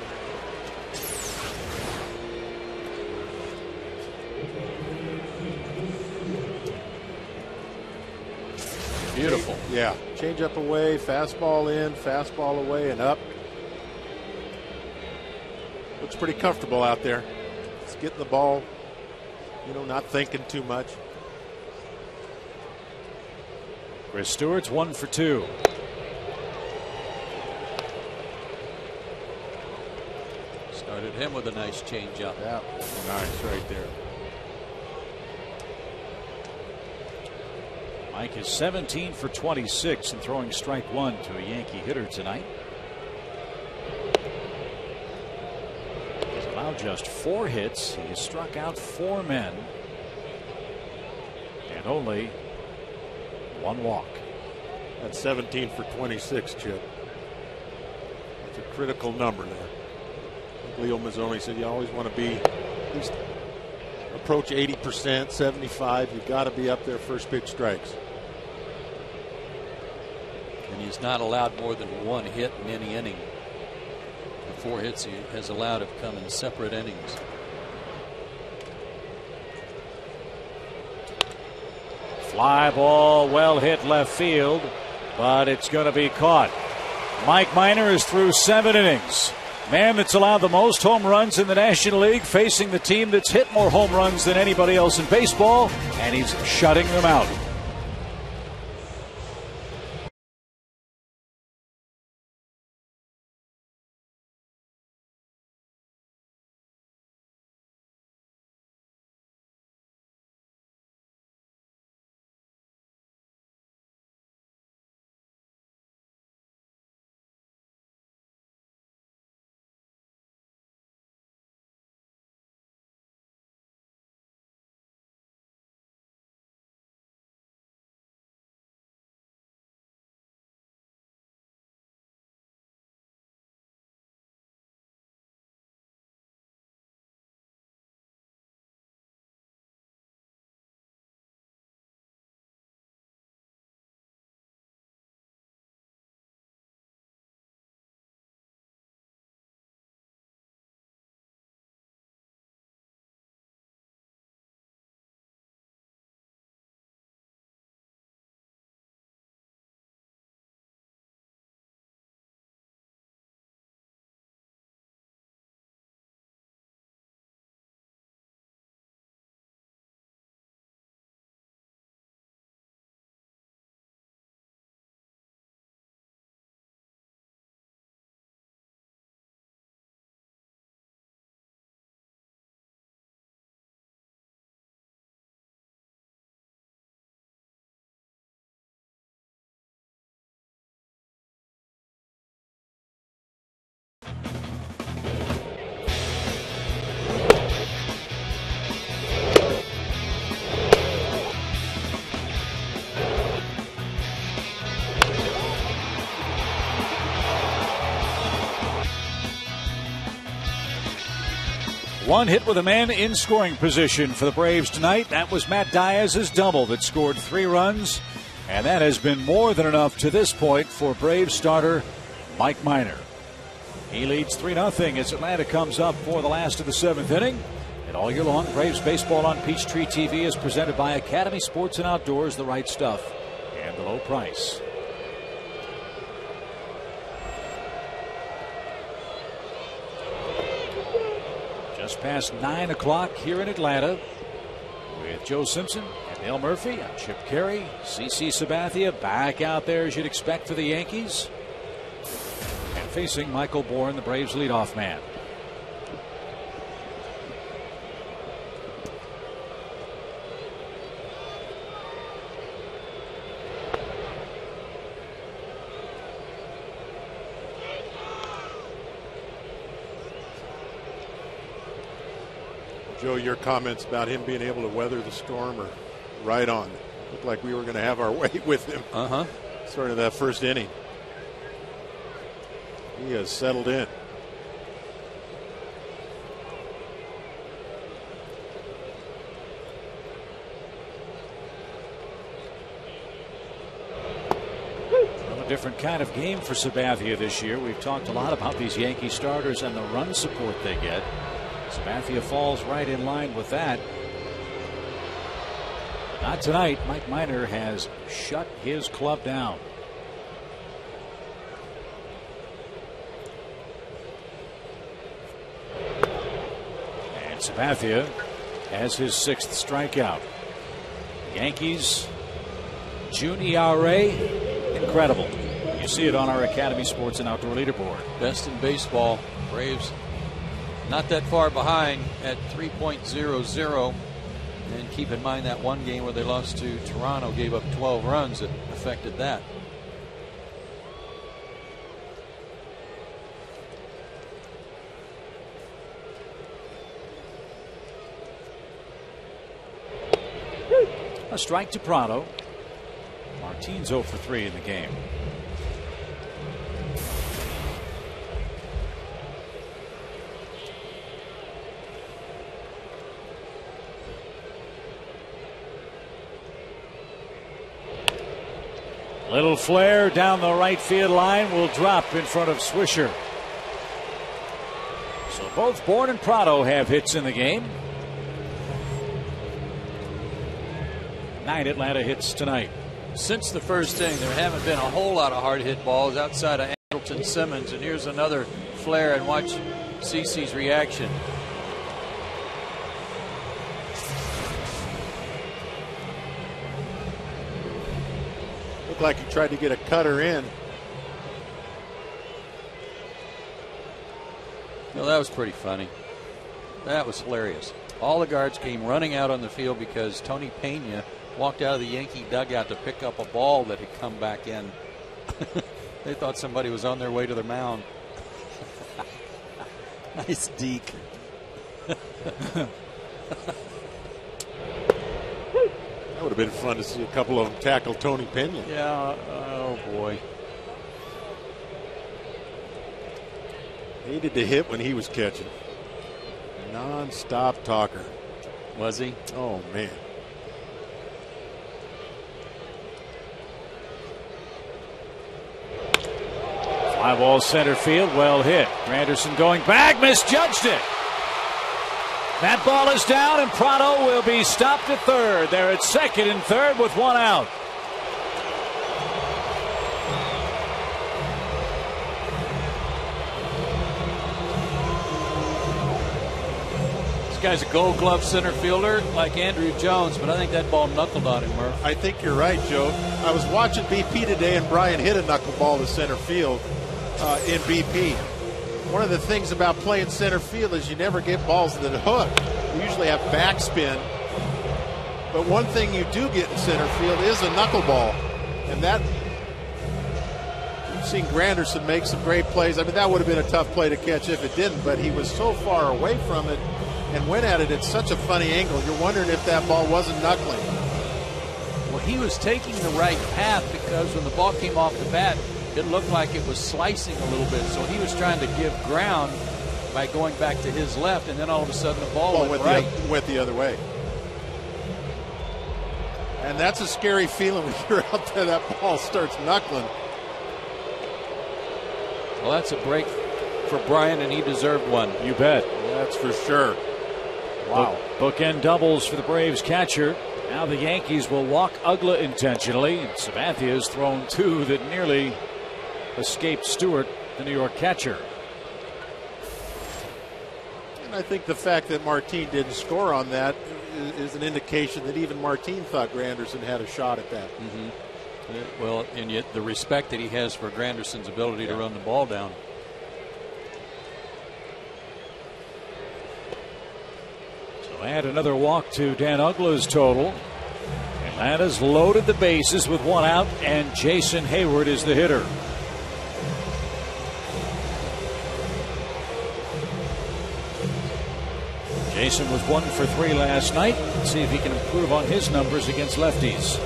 Beautiful. Yeah. Change up away, fastball in, fastball away and up. Looks pretty comfortable out there. It's getting the ball, not thinking too much. Chris Stewart's 1 for 2. Started him with a nice changeup. Yeah, nice right there. Mike is 17 for 26 and throwing strike 1 to a Yankee hitter tonight. He's allowed just 4 hits. He has struck out 4 men and only 1 walk. That's 17 for 26, Chip. That's a critical number there. Leo Mazzoni said you always want to be at least approach 80%, 75. You've got to be up there first pitch strikes. And he's not allowed more than 1 hit in any inning. The 4 hits he has allowed have come in separate innings. Fly ball, well hit left field, but it's going to be caught. Mike Minor is through 7 innings. Man that's allowed the most home runs in the National League, facing the team that's hit more home runs than anybody else in baseball, and he's shutting them out. One hit with a man in scoring position for the Braves tonight. That was Matt Diaz's double that scored 3 runs. And that has been more than enough to this point for Braves starter Mike Minor. He leads 3-0 as Atlanta comes up for the last of the 7th inning. And all year long, Braves baseball on Peachtree TV is presented by Academy Sports and Outdoors, the right stuff and the low price. Just past 9 o'clock here in Atlanta with Joe Simpson and Dale Murphy. I'm Chip Carey. CC Sabathia back out there as you'd expect for the Yankees. And facing Michael Bourne, the Braves leadoff man. Joe, your comments about him being able to weather the storm are right on. Looked like we were going to have our way with him. Sort of that first inning. He has settled in. A different kind of game for Sabathia this year. We've talked a lot about these Yankee starters and the run support they get. Sabathia falls right in line with that. But not tonight. Mike Minor has shut his club down. And Sabathia has his 6th strikeout. Yankees June ERA, incredible. You see it on our Academy Sports and Outdoor leaderboard. Best in baseball. Braves not that far behind at 3.00. And keep in mind that one game where they lost to Toronto gave up 12 runs that affected that. A strike to Prado. Martine's 0 for 3 in the game. Little flare down the right field line will drop in front of Swisher. So both Bourne and Prado have hits in the game. 9 Atlanta hits tonight. Since the first inning, there haven't been a whole lot of hard hit balls outside of Andrelton Simmons. And here's another flare, and watch CC's reaction. Looked like he tried to get a cutter in. No, that was pretty funny. That was hilarious. All the guards came running out on the field because Tony Pena walked out of the Yankee dugout to pick up a ball that had come back in. They thought somebody was on their way to their mound. Nice deke. That would have been fun to see a couple of them tackle Tony Pena. Yeah, oh boy. Needed to hit when he was catching. Non-stop talker. Was he? Oh, man. Fly ball center field, well hit. Granderson going back, misjudged it. That ball is down, and Prado will be stopped at third. They're at second and third with 1 out. This guy's a Gold Glove center fielder like Andrew Jones, but I think that ball knuckled on him, Murph. I think you're right, Joe. I was watching BP today, and Brian hit a knuckleball to center field in BP. One of the things about playing center field is you never get balls that hook. You usually have backspin. But one thing you do get in center field is a knuckleball. And that, you've seen Granderson make some great plays. I mean, that would have been a tough play to catch if it didn't, but he was so far away from it and went at it at such a funny angle. You're wondering if that ball wasn't knuckling. Well, he was taking the right path because when the ball came off the bat, it looked like it was slicing a little bit. So he was trying to give ground by going back to his left, and then all of a sudden the ball went right. Went the other way. And that's a scary feeling when you're out there, that ball starts knuckling. Well, that's a break for Brian, and he deserved one. You bet. That's for sure. Wow. Bookend doubles for the Braves catcher. Now the Yankees will walk Ugla intentionally. And Sabathia has thrown two that nearly escaped Stewart, the New York catcher. And I think the fact that Martin didn't score on that is an indication that even Martin thought Granderson had a shot at that. Mm-hmm. Well, and yet the respect that he has for Granderson's ability to run the ball down. So add another walk to Dan Ugla's total. Atlanta's loaded the bases with one out, and Jason Hayward is the hitter. Jason was 1 for 3 last night. Let's see if he can improve on his numbers against lefties.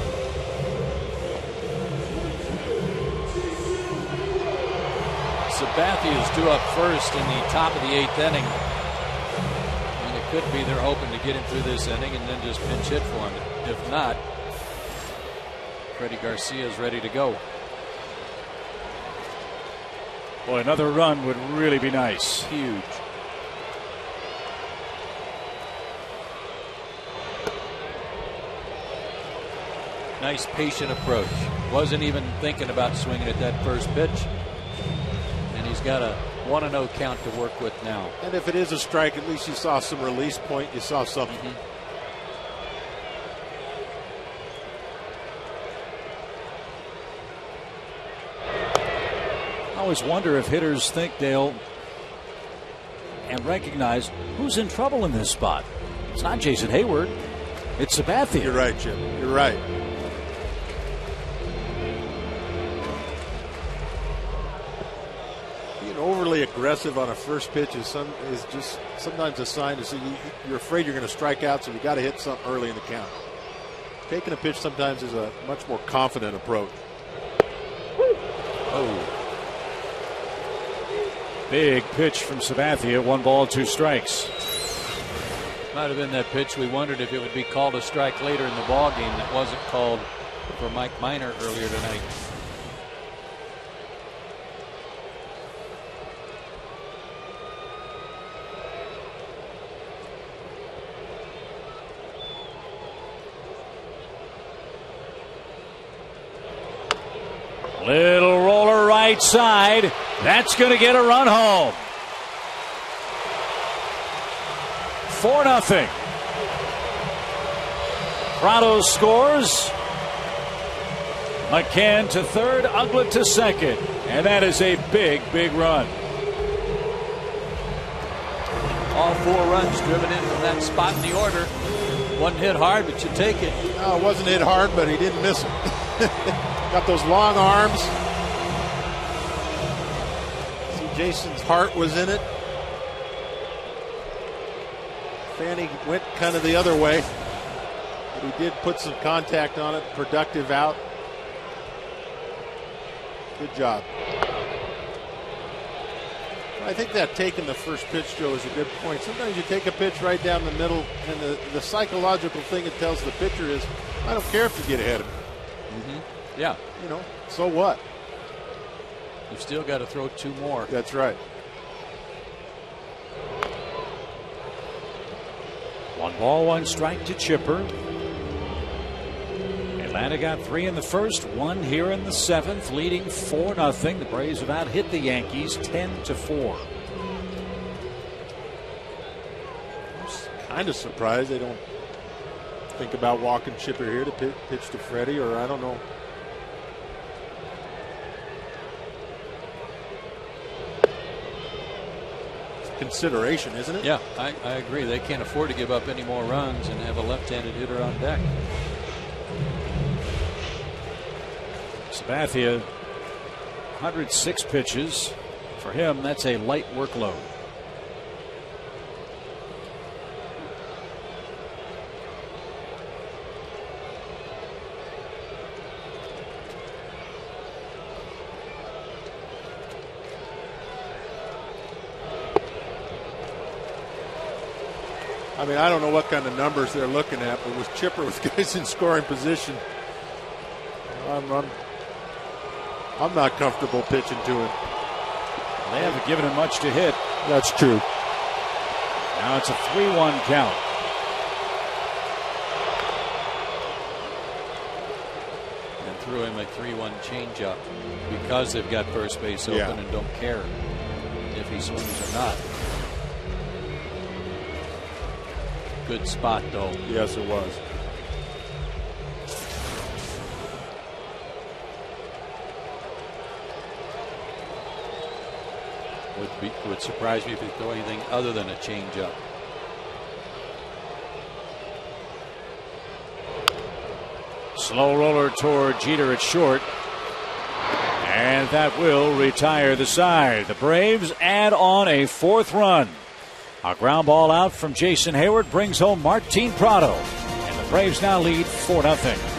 Sabathia is due up first in the top of the 8th inning. And it could be they're hoping to get him through this inning and then just pinch hit for him. If not, Freddie Garcia is ready to go. Boy, another run would really be nice. Huge. Nice patient approach. Wasn't even thinking about swinging at that first pitch. And he's got a 1-0 count to work with now. And if it is a strike, at least you saw some release point. You saw something. Mm-hmm. I always wonder if hitters think they'll and recognize who's in trouble in this spot. It's not Jason Hayward. It's Sabathia. You're right, Jim. You're right. Being overly aggressive on a first pitch is just sometimes a sign to see you're afraid you're going to strike out, so you got to hit something early in the count. Taking a pitch sometimes is a much more confident approach. Oh. Big pitch from Sabathia. 1 ball, 2 strikes. Might have been that pitch. We wondered if it would be called a strike later in the ball game. That wasn't called for Mike Minor earlier tonight. Little roller right side. That's going to get a run home. 4-0. Prado scores. McCann to third, Ugla to second. And that is a big, big run. All 4 runs driven in from that spot in the order. Wasn't hit hard, but you take it. No, it wasn't hit hard, but he didn't miss it. Got those long arms. See, Jason's heart was in it. Fanny went kind of the other way, but he did put some contact on it. Productive out. Good job. I think that taking the first pitch, Joe, is a good point. Sometimes you take a pitch right down the middle, and the psychological thing it tells the pitcher is, I don't care if you get ahead of me. Mm-hmm. Yeah. You know, so what? You've still got to throw 2 more. That's right. 1 ball, 1 strike to Chipper. Atlanta got 3 in the first, 1 here in the 7th, leading 4-0. The Braves have out hit the Yankees 10-4. I'm kind of surprised they don't think about walking Chipper here to pitch to Freddie, or I don't know. It's consideration, isn't it? Yeah, I agree. They can't afford to give up any more runs and have a left-handed hitter on deck. Sabathia, 106 pitches. For him, that's a light workload. I mean, I don't know what kind of numbers they're looking at, but with Chipper with guys in scoring position, I'm not comfortable pitching to him. They haven't given him much to hit. That's true. Now it's a 3-1 count. And threw him a 3-1 changeup because they've got first base open and don't care if he swings or not. Good spot, though. Yes, it was. Would surprise me if he threw anything other than a changeup. Slow roller toward Jeter at short. And that will retire the side. The Braves add on a 4th run. A ground ball out from Jason Hayward brings home Martin Prado. And the Braves now lead 4-0.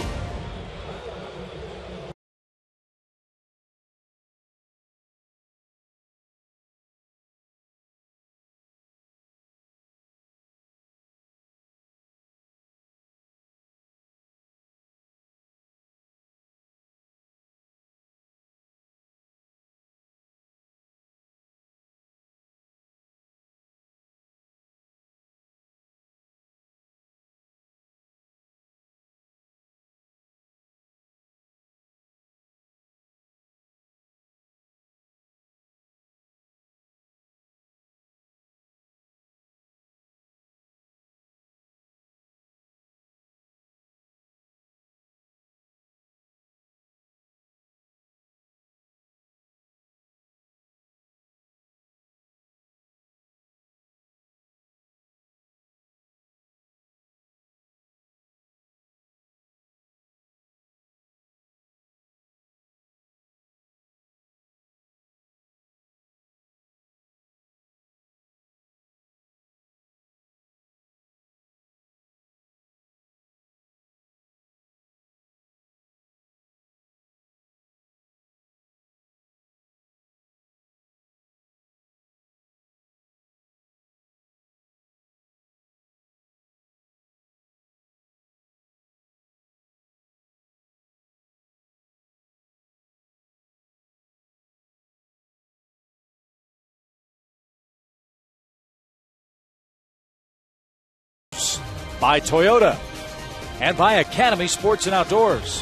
By Toyota and by Academy Sports and Outdoors.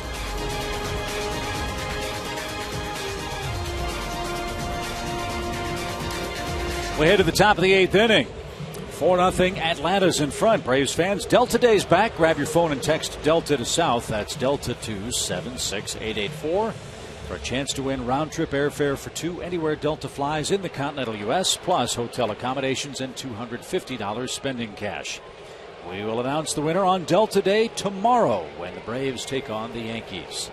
We head to the top of the 8th inning. 4-0 Atlanta's in front. Braves fans, Delta Day's back. Grab your phone and text Delta to South. That's Delta to 76884 for a chance to win round-trip airfare for 2 anywhere Delta flies in the continental U.S., plus hotel accommodations and $250 spending cash. We will announce the winner on Delta Day tomorrow when the Braves take on the Yankees.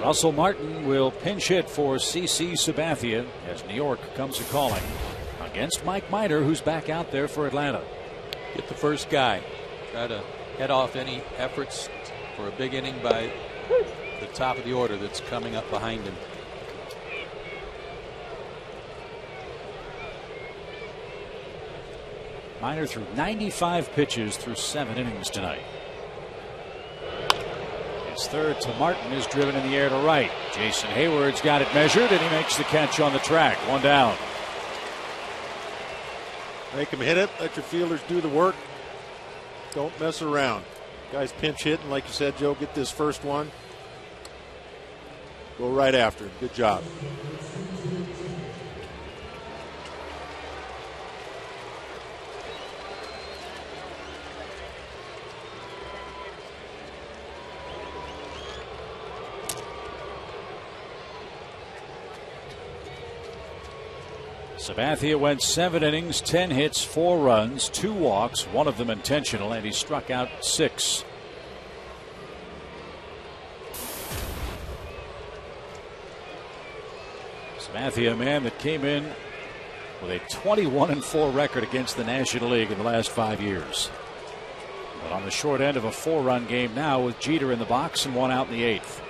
Russell Martin will pinch hit for CC Sabathia as New York comes a-calling against Mike Minor, who's back out there for Atlanta. Get the first guy. Try to head off any efforts for a big inning by the top of the order that's coming up behind him. Minor threw 95 pitches through 7 innings tonight. His third to Martin is driven in the air to right. Jason Hayward's got it measured, and he makes the catch on the track. 1 down. Make him hit it. Let your fielders do the work. Don't mess around. Guys pinch hitting, like you said, Joe, get this first one. Go right after him. Good job. Sabathia went 7 innings, 10 hits, 4 runs, 2 walks, 1 of them intentional, and he struck out 6. Sabathia, a man that came in with a 21-4 record against the National League in the last 5 years. But on the short end of a 4-run game now with Jeter in the box and 1 out in the 8th.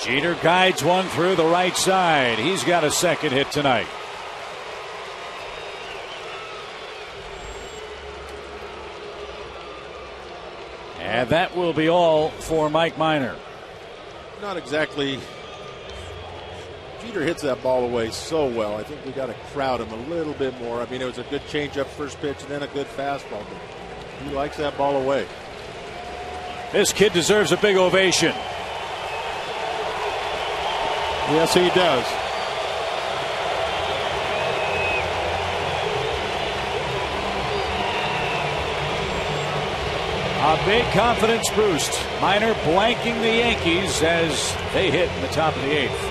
Jeter guides one through the right side. He's got a second hit tonight. And that will be all for Mike Minor. Not exactly. Jeter hits that ball away so well. I think we got to crowd him a little bit more. I mean, it was a good changeup first pitch and then a good fastball. But he likes that ball away. This kid deserves a big ovation. Yes, he does. A big confidence boost. Minor blanking the Yankees as they hit in the top of the 8th.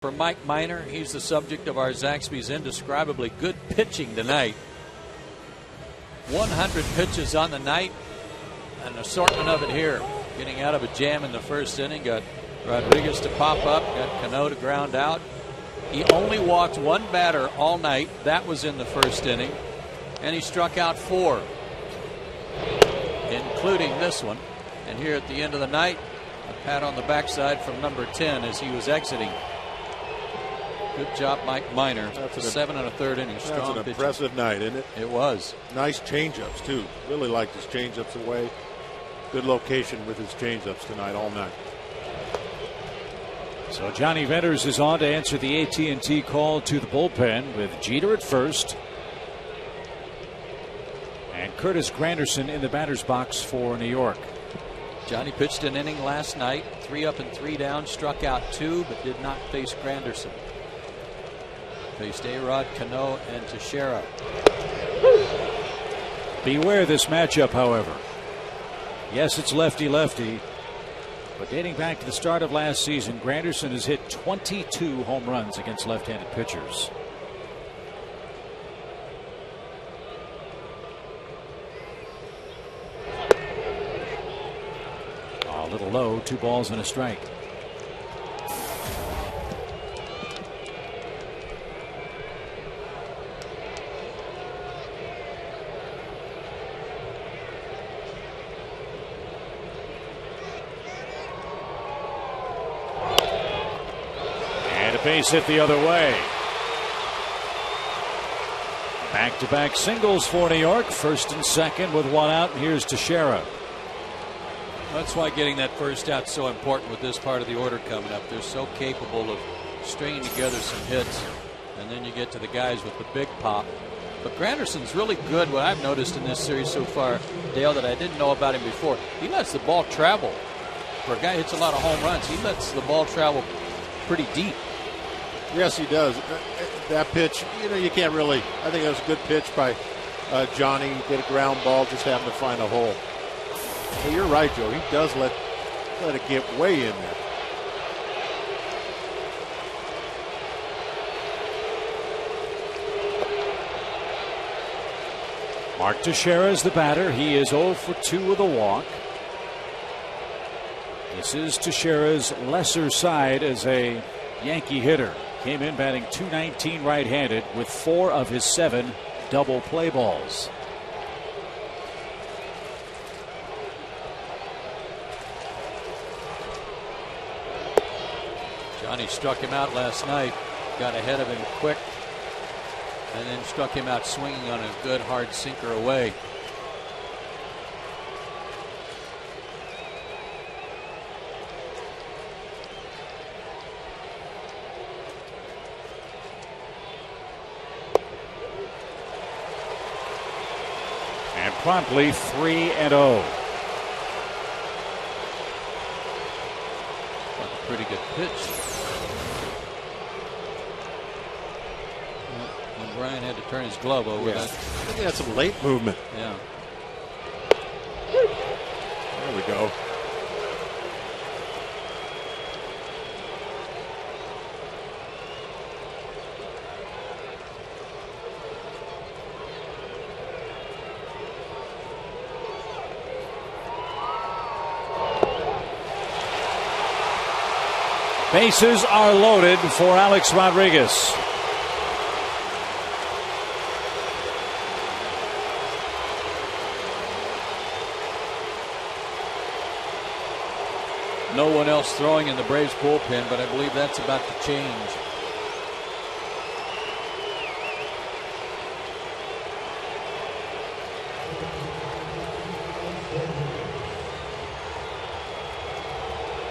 For Mike Minor, he's the subject of our Zaxby's indescribably good pitching tonight. 100 pitches on the night, an assortment of it here. Getting out of a jam in the first inning, got Rodriguez to pop up, got Cano to ground out. He only walked one batter all night. That was in the first inning, and he struck out 4, including this one. And here at the end of the night, a pat on the backside from number 10 as he was exiting. Good job, Mike Minor. That's 7 1/3 innings. Strong That's an impressive night, isn't it? It was. Nice changeups, too. Really liked his changeups away. Good location with his changeups tonight, all night. So Johnny Venters is on to answer the AT&T call to the bullpen with Jeter at first. And Curtis Granderson in the batter's box for New York. Johnny pitched an inning last night. 3 up and 3 down. Struck out 2, but did not face Granderson. Faced A-Rod, Cano, and Teixeira. Beware this matchup, however. Yes, it's lefty-lefty. But dating back to the start of last season, Granderson has hit 22 home runs against left-handed pitchers. A little low, 2 balls and a strike. Base hit the other way. Back-to-back singles for New York. First and second with 1 out. And here's Teixeira. That's why getting that first out is so important with this part of the order coming up. They're so capable of stringing together some hits. And then you get to the guys with the big pop. But Granderson's really good. What I've noticed in this series so far, Dale, that I didn't know about him before, he lets the ball travel. For a guy who hits a lot of home runs, he lets the ball travel pretty deep. Yes, he does. That pitch, you can't really. I think that was a good pitch by Johnny. Get a ground ball, just happened to find a hole. But you're right, Joe. He does let it get way in there. Mark Teixeira is the batter. He is 0 for 2 with a walk. This is Teixeira's lesser side as a Yankee hitter. Came in batting .219 right-handed with 4 of his 7 double play balls. Johnny struck him out last night, got ahead of him quick, and then struck him out swinging on a good hard sinker away. And promptly 3-0. A pretty good pitch. When Brian had to turn his glove over. Yeah. I think he had some late movement. Yeah. There we go. Bases are loaded for Alex Rodriguez. No one else throwing in the Braves bullpen, but I believe that's about to change.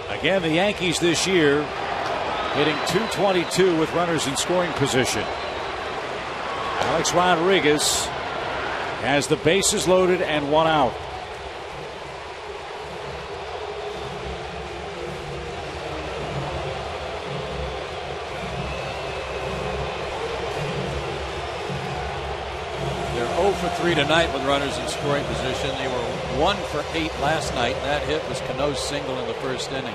Again, the Yankees this year hitting .222 with runners in scoring position. Alex Rodriguez has the bases loaded and 1 out. They're 0 for 3 tonight with runners in scoring position. They were 1 for 8 last night. That hit was Cano's single in the first inning.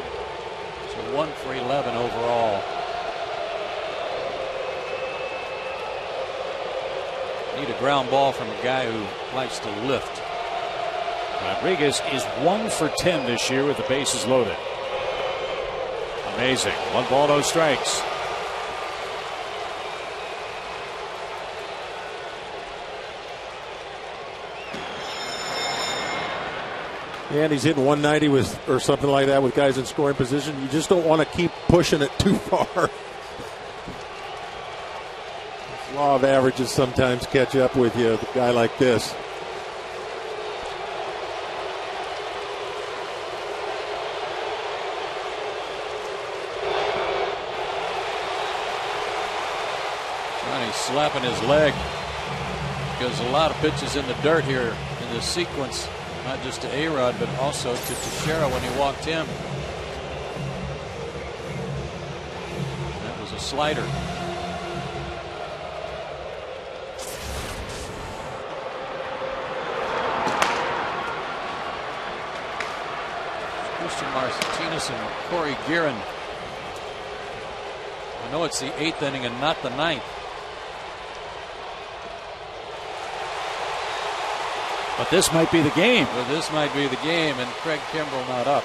So 1 for 11 overall. Need a ground ball from a guy who likes to lift. Rodriguez is 1 for 10 this year with the bases loaded. Amazing. 1 ball, no strikes. Yeah, and he's hitting 190 with or something like that with guys in scoring position. You just don't want to keep pushing it too far. Law of averages sometimes catch up with you, a guy like this. Johnny's slapping his leg because a lot of pitches in the dirt here in this sequence. Not just to A-Rod, but also to Teixeira when he walked him. That was a slider. Christian Martinez and Corey Guerin. I know it's the 8th inning and not the 9th. But this might be the game. Well, this might be the game, and Craig Kimbrell not up.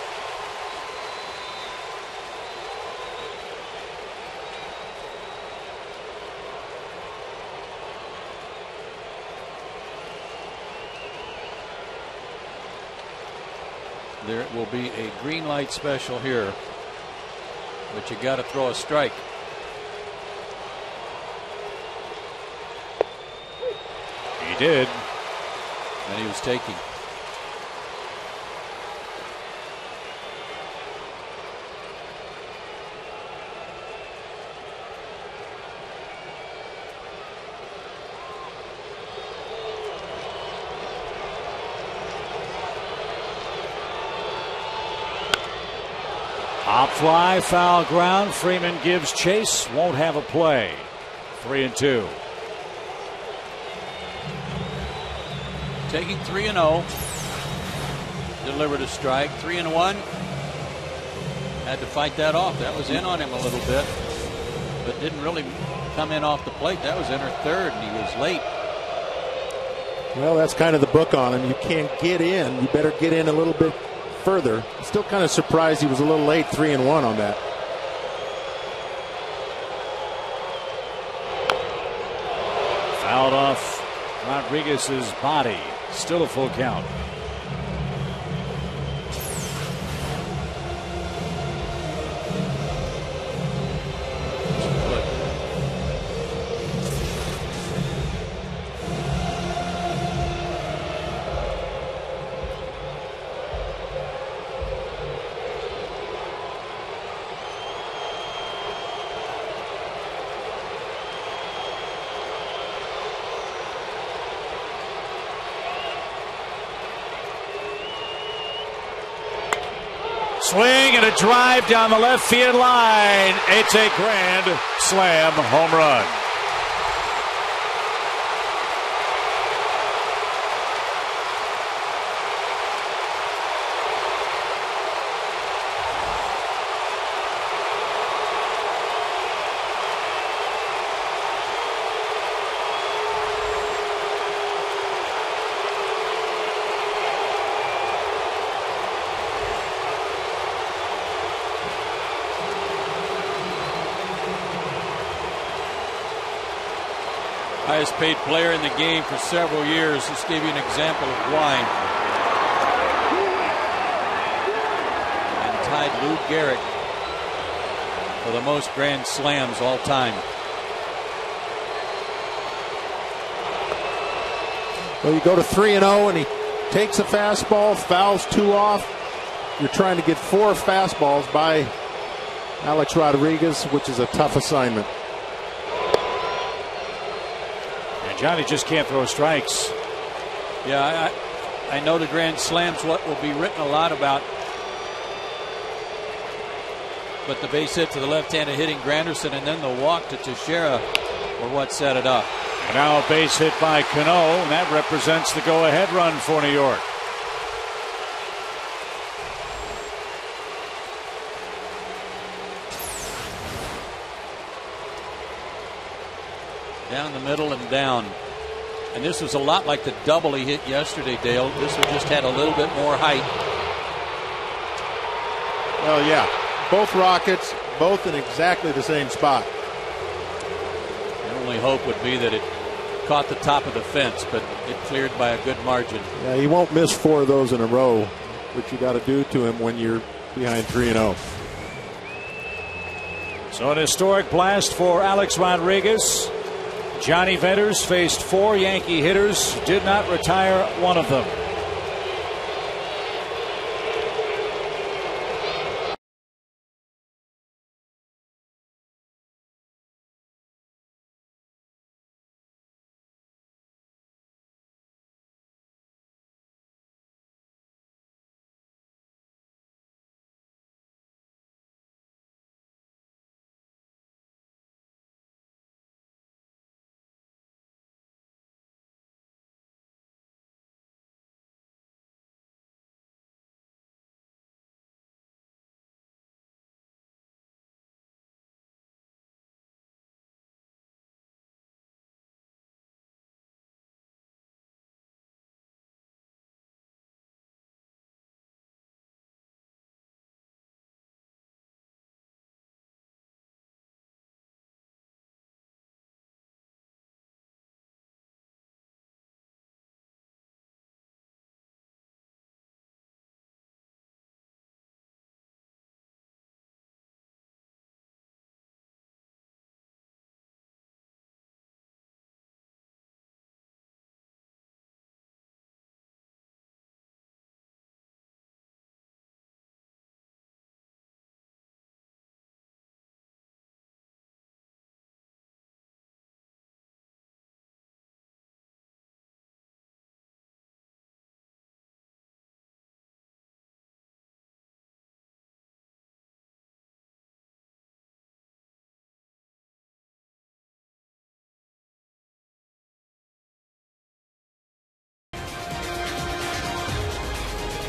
There will be a green light special here, but you got to throw a strike. He did. And he was taking. Hop fly, foul ground. Freeman gives chase, won't have a play. 3-2. Taking 3-0. Delivered a strike. 3-1. Had to fight that off. That was in on him a little bit, but didn't really come in off the plate. That was in her third, and he was late. Well, that's kind of the book on him. You can't get in. You better get in a little bit further. Still kind of surprised he was a little late, 3-1 on that. Fouled off Rodriguez's body. Still a full count. Swing and a drive down the left field line. It's a grand slam home run. Highest paid player in the game for several years. Just gave you an example of why. And tied Lou Gehrig for the most grand slams all time. Well, you go to 3-0 and he takes a fastball, fouls 2 off. You're trying to get 4 fastballs by Alex Rodriguez, which is a tough assignment. Johnny just can't throw strikes. Yeah, I know the grand slams what will be written a lot about, but the base hit to the left-handed hitting Granderson and then the walk to Teixeira were what set it up. Now a base hit by Cano, and that represents the go-ahead run for New York. Down the middle and down. And this was a lot like the double he hit yesterday, Dale. This one just had a little bit more height. Well, yeah. Both rockets, both in exactly the same spot. The only hope would be that it caught the top of the fence, but it cleared by a good margin. Yeah, he won't miss 4 of those in a row, which you got to do to him when you're behind 3-0. So an historic blast for Alex Rodriguez. Johnny Venters faced 4 Yankee hitters, did not retire one of them.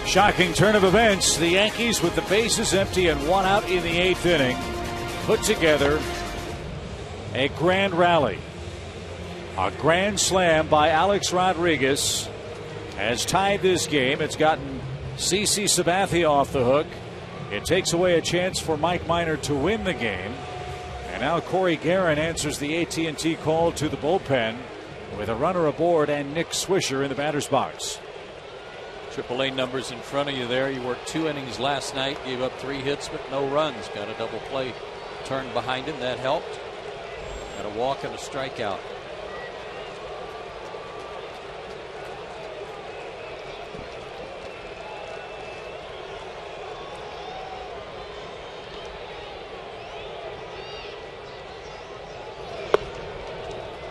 Shocking turn of events. The Yankees, with the bases empty and 1 out in the 8th inning, put together a grand rally. A grand slam by Alex Rodriguez has tied this game. It's gotten CC Sabathia off the hook. It takes away a chance for Mike Minor to win the game. And now Corey Guerin answers the AT&T call to the bullpen with a runner aboard and Nick Swisher in the batter's box. AAA numbers in front of you there. You worked 2 innings last night, gave up 3 hits but no runs. Got a double play turn behind him. That helped. Got a walk and a strikeout.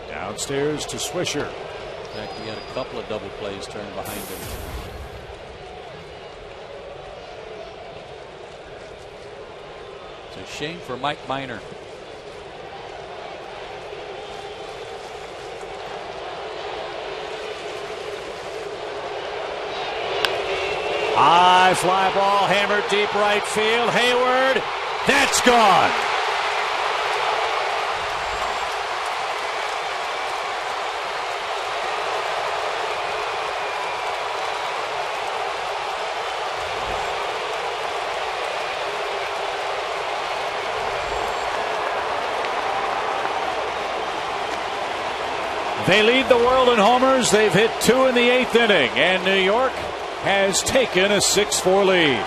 Downstairs to Swisher. In fact, he had a couple of double plays turned behind him. It's a shame for Mike Minor. High fly ball hammered deep right field. Hayward, that's gone. They lead the world in homers. They've hit 2 in the 8th inning, and New York has taken a 6-4 lead.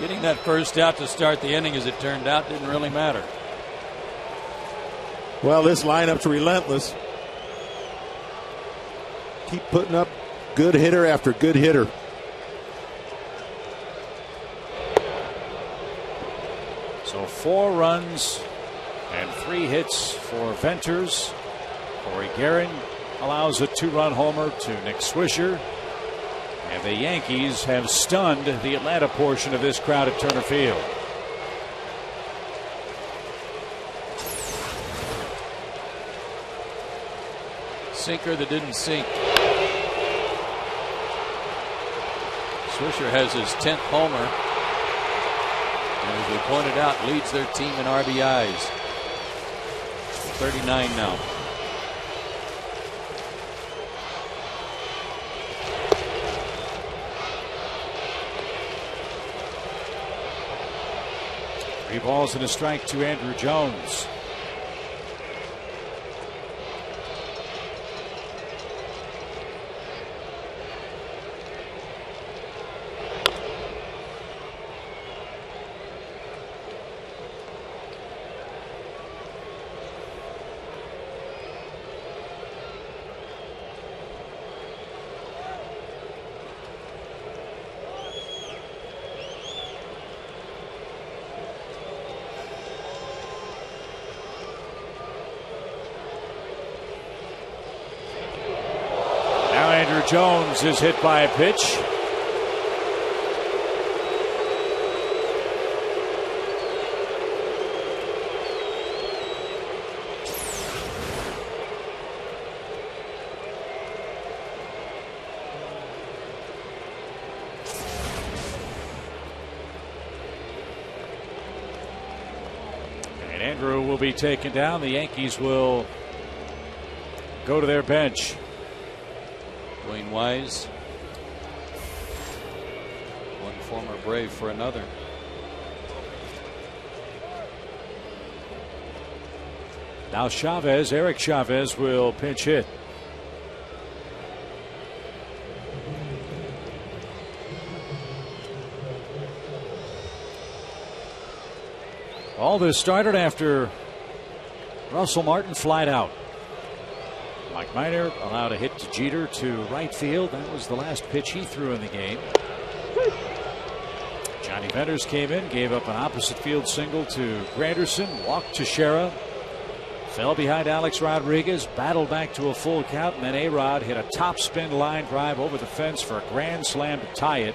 Getting that first out to start the inning, as it turned out, didn't really matter. Well, this lineup's relentless. Keep putting up good hitter after good hitter. So 4 runs and 3 hits for Venters. Corey Guerin allows a 2-run homer to Nick Swisher. And the Yankees have stunned the Atlanta portion of this crowd at Turner Field. Sinker that didn't sink. Swisher has his 10th homer, and as we pointed out, leads their team in RBIs. 39 now. Three balls and a strike to Andrew Jones. Jones is hit by a pitch. And Andrew will be taken down. The Yankees will go to their bench. Dwayne Wise, one former Brave for another. Now Chavez, Eric Chavez will pinch hit. All this started after Russell Martin flied out. Mike Minor allowed a hit to Jeter to right field. That was the last pitch he threw in the game. Johnny Venters came in, gave up an opposite field single to Granderson, walked to Shera, fell behind Alex Rodriguez, battled back to a full count, and then A-Rod hit a top spin line drive over the fence for a grand slam to tie it.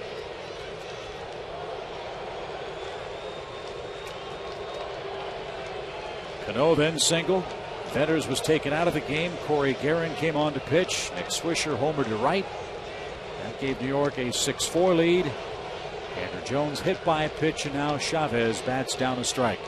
Cano then singled. Fetters was taken out of the game. Corey Guerin came on to pitch. Nick Swisher homered to right. That gave New York a 6-4 lead. Andrew Jones hit by a pitch, and now Chavez bats down a strike.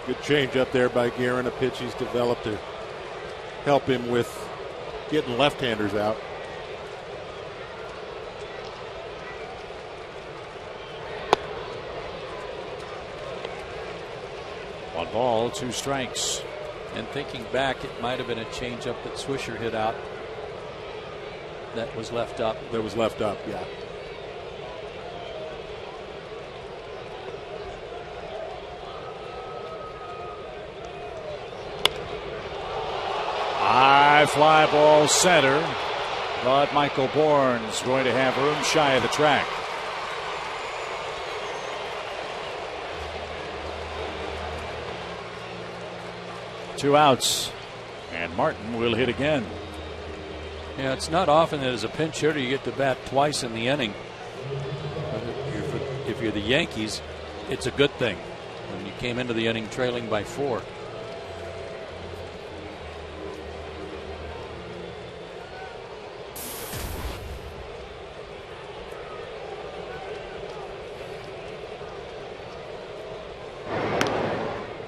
Good change up there by Guerin, a pitch he's developed to help him with getting left-handers out. One ball, 2 strikes. And thinking back, it might have been a changeup that Swisher hit out that was left up. That was left up, yeah. High fly ball center, but Michael Bourne's going to have room shy of the track. Two outs, and Martin will hit again. Yeah, it's not often that as a pinch hitter you get to bat twice in the inning. But if you're the Yankees, it's a good thing when you came into the inning trailing by 4.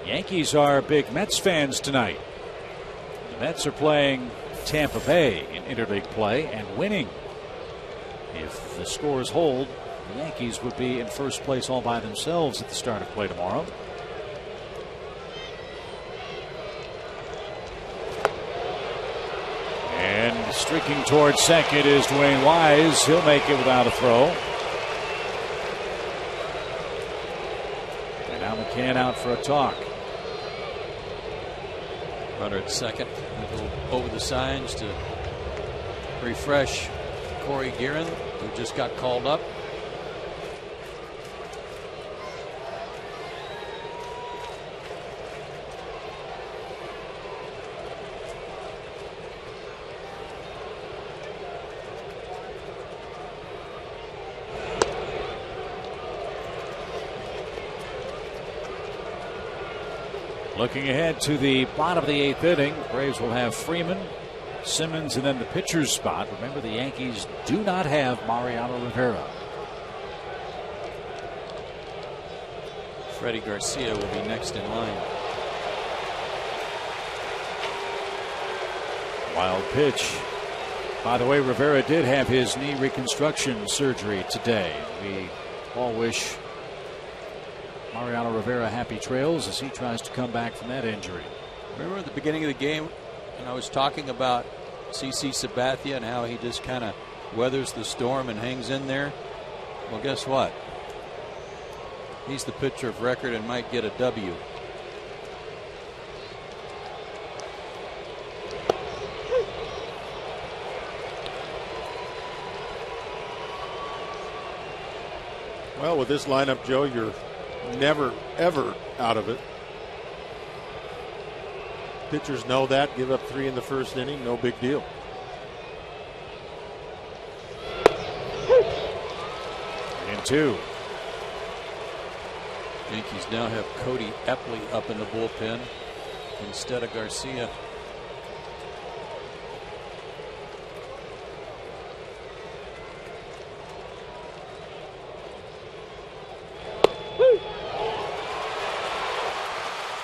Yankees are big Mets fans tonight. The Mets are playing Tampa Bay in interleague play and winning. If the scores hold, the Yankees would be in first place all by themselves at the start of play tomorrow. And streaking towards second is Dwayne Wise. He'll make it without a throw. And now McCann out for a talk. Runner at second. We'll go over the signs to refresh Corey Guerin, who just got called up. Looking ahead to the bottom of the 8th inning, Braves will have Freeman, Simmons, and then the pitcher's spot. Remember, the Yankees do not have Mariano Rivera. Freddie Garcia will be next in line. Wild pitch. By the way, Rivera did have his knee reconstruction surgery today. We all wish Mariano Rivera happy trails as he tries to come back from that injury. Remember at the beginning of the game when I was talking about CC Sabathia and how he just kind of weathers the storm and hangs in there? Well, guess what? He's the pitcher of record and might get a W. Well, with this lineup, Joe, you're never, ever out of it. Pitchers know that. Give up 3 in the first inning, no big deal. And 2. Yankees now have Cody Epley up in the bullpen instead of Garcia.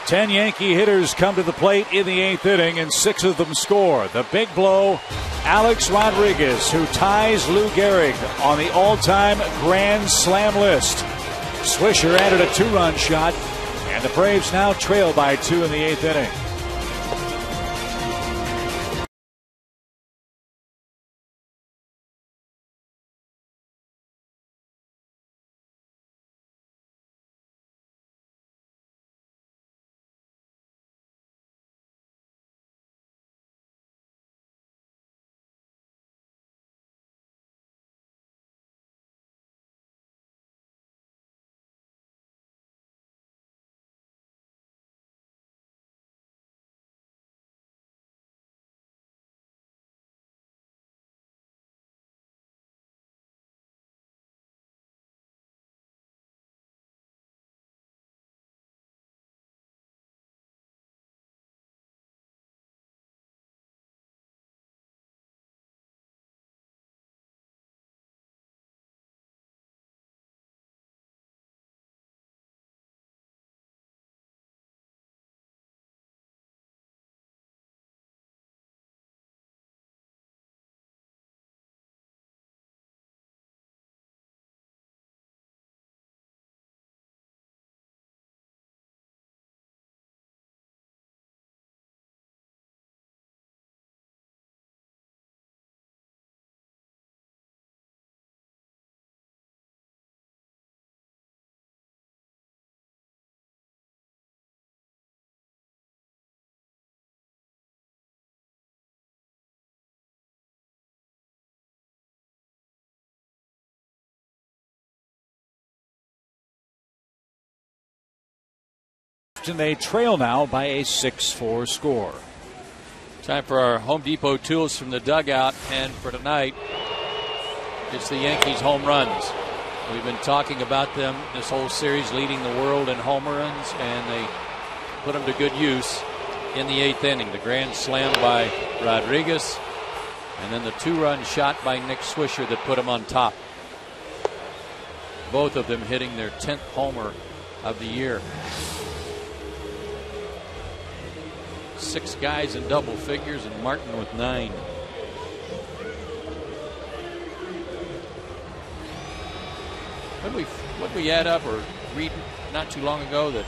Ten Yankee hitters come to the plate in the 8th inning, and 6 of them score. The big blow, Alex Rodriguez, who ties Lou Gehrig on the all-time Grand Slam list. Swisher added a 2-run shot, and the Braves now trail by 2 in the 8th inning. Houston. They trail now by a 6-4 score. Time for our Home Depot tools from the dugout, and for tonight, it's the Yankees home runs. We've been talking about them this whole series, leading the world in home runs, and they put them to good use in the 8th inning. The grand slam by Rodriguez, and then the 2-run shot by Nick Swisher that put him on top. Both of them hitting their 10th homer of the year. 6 guys in double figures, and Martin with 9. What we add up or read not too long ago that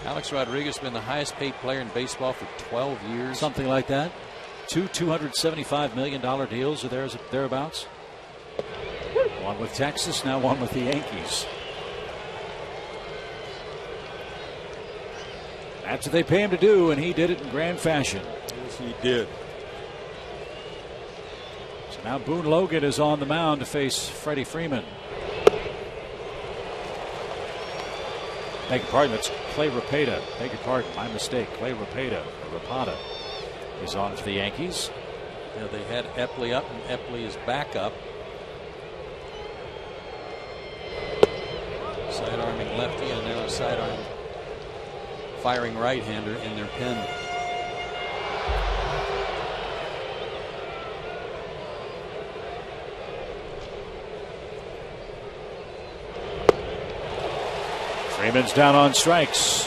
Alex Rodriguez has been the highest paid player in baseball for 12 years? Something like that. 2 $275 million deals are thereabouts. One with Texas, now one with the Yankees. That's what they pay him to do, and he did it in grand fashion. Yes, he did. So now Boone Logan is on the mound to face Freddie Freeman. Beg your pardon, that's Clay Rapeda. Beg your pardon, my mistake. Clay Rapeda is on for the Yankees. Yeah, they had Epley up, and Epley is back up. Side-arming lefty, and now a side-arm firing right-hander in their pen. Freeman's down on strikes.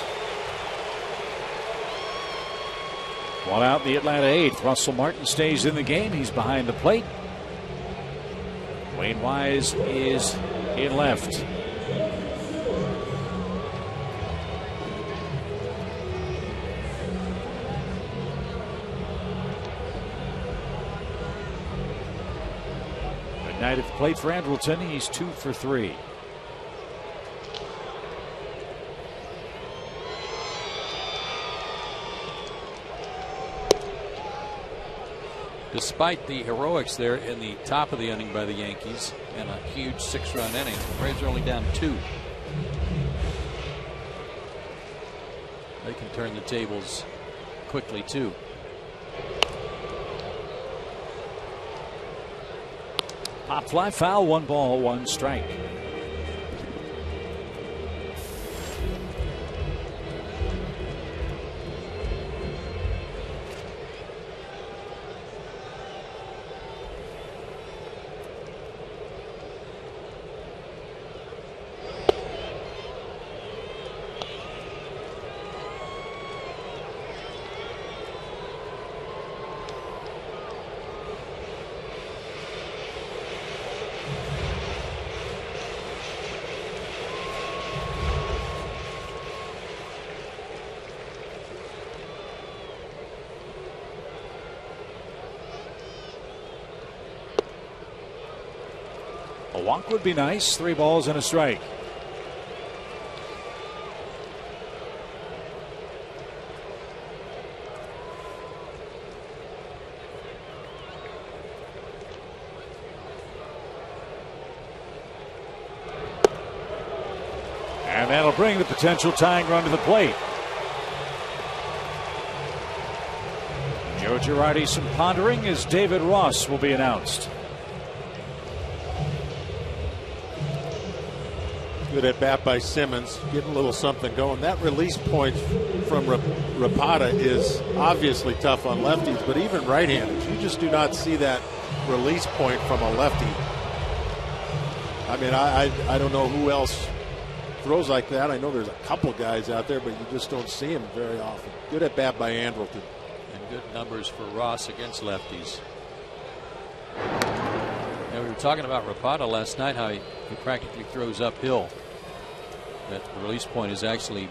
One out in the Atlanta 8th. Russell Martin stays in the game. He's behind the plate. Wayne Wise is in left. Good night at the plate for Andrelton. He's 2 for 3. Despite the heroics there in the top of the inning by the Yankees and a huge 6-run inning, the Braves are only down 2. They can turn the tables quickly too. Pop fly foul, 1 ball, 1 strike. A walk would be nice. 3 balls and a strike. And that'll bring the potential tying run to the plate. Joe Girardi some pondering as David Ross will be announced. Good at bat by Simmons, getting a little something going. That release point from Rapata is obviously tough on lefties, but even right-handers, you just do not see that release point from a lefty. I mean, I don't know who else throws like that. I know there's a couple guys out there, but you just don't see them very often. Good at bat by Andrelton. And good numbers for Ross against lefties. And we were talking about Rapata last night, how he practically throws uphill. That release point is actually,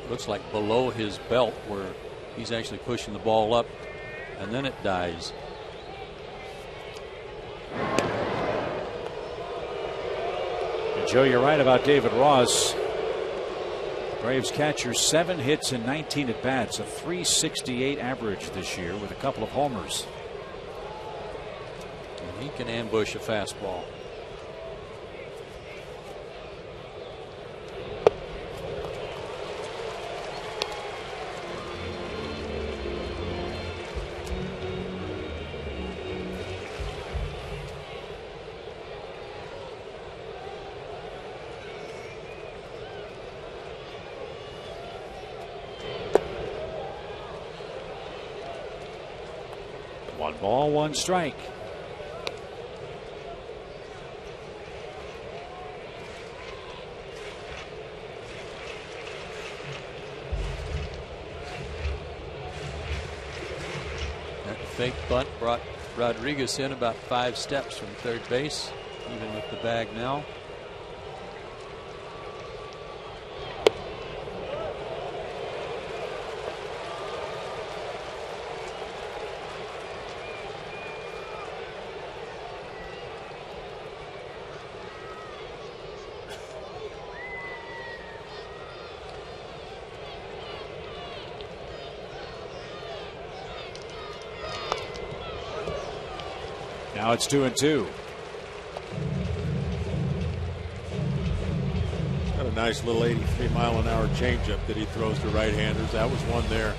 looks like below his belt, where he's actually pushing the ball up, and then it dies. And Joe, you're right about David Ross. Braves catcher, 7 hits and 19 at bats, a .368 average this year with a couple of homers. And he can ambush a fastball. 1 ball, 1 strike. That fake bunt brought Rodriguez in about 5 steps from third base, even with the bag now. Now it's 2-2. Got a nice little 83-mile-an-hour changeup that he throws to right-handers. That was one there.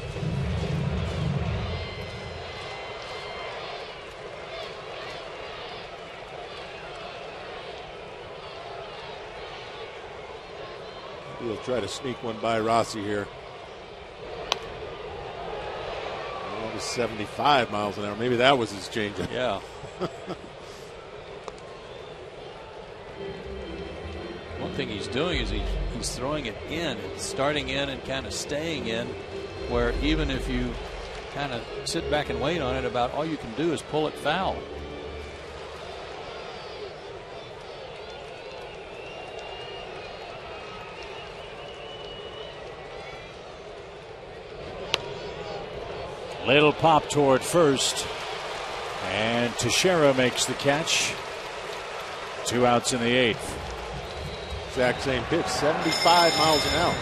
He'll try to sneak one by Rossi here. 75 miles an hour. Maybe that was his changeup. Yeah. One thing he's doing is he's throwing it in, starting in and kind of staying in, where even if you kind of sit back and wait on it, about all you can do is pull it foul. Little pop toward first, and Teixeira makes the catch. 2 outs in the 8th. Exact same pitch, 75 miles an hour.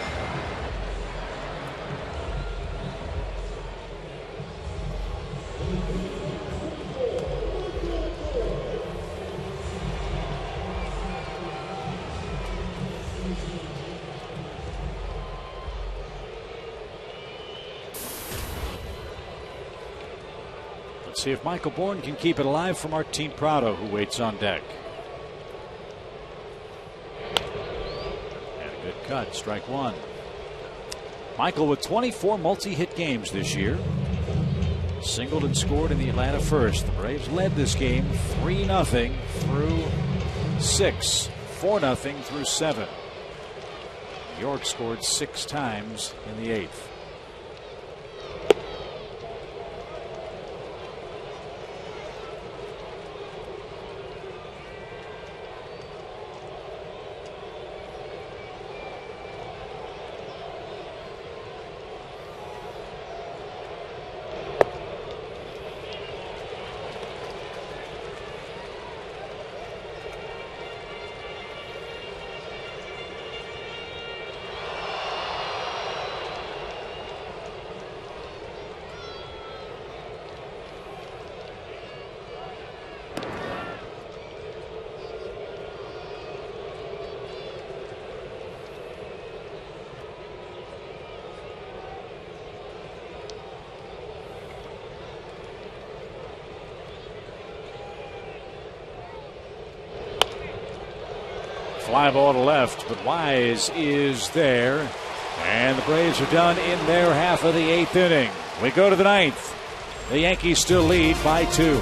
See if Michael Bourne can keep it alive for Martin Prado, who waits on deck. And a good cut, strike 1. Michael with 24 multi-hit games this year. Singled and scored in the Atlanta first. The Braves led this game 3-0 through 6, 4-0 through 7. New York scored 6 times in the 8th. Fly ball to left, but Wise is there. And the Braves are done in their half of the 8th inning. We go to the 9th. The Yankees still lead by 2.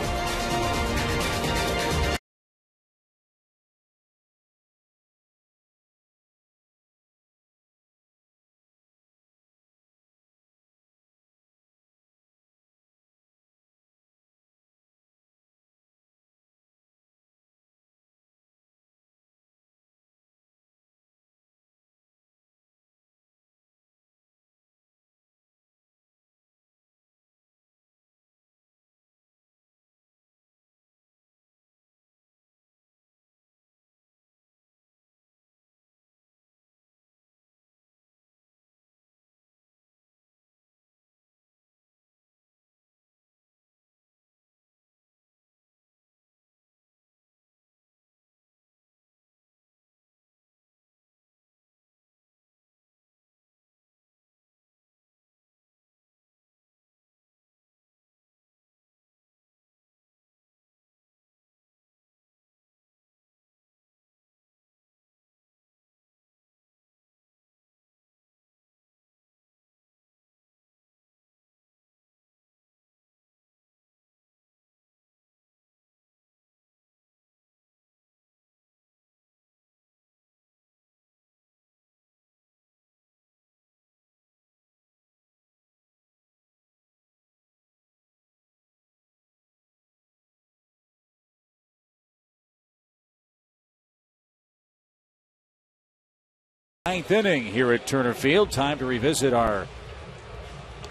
Ninth inning here at Turner Field. Time to revisit our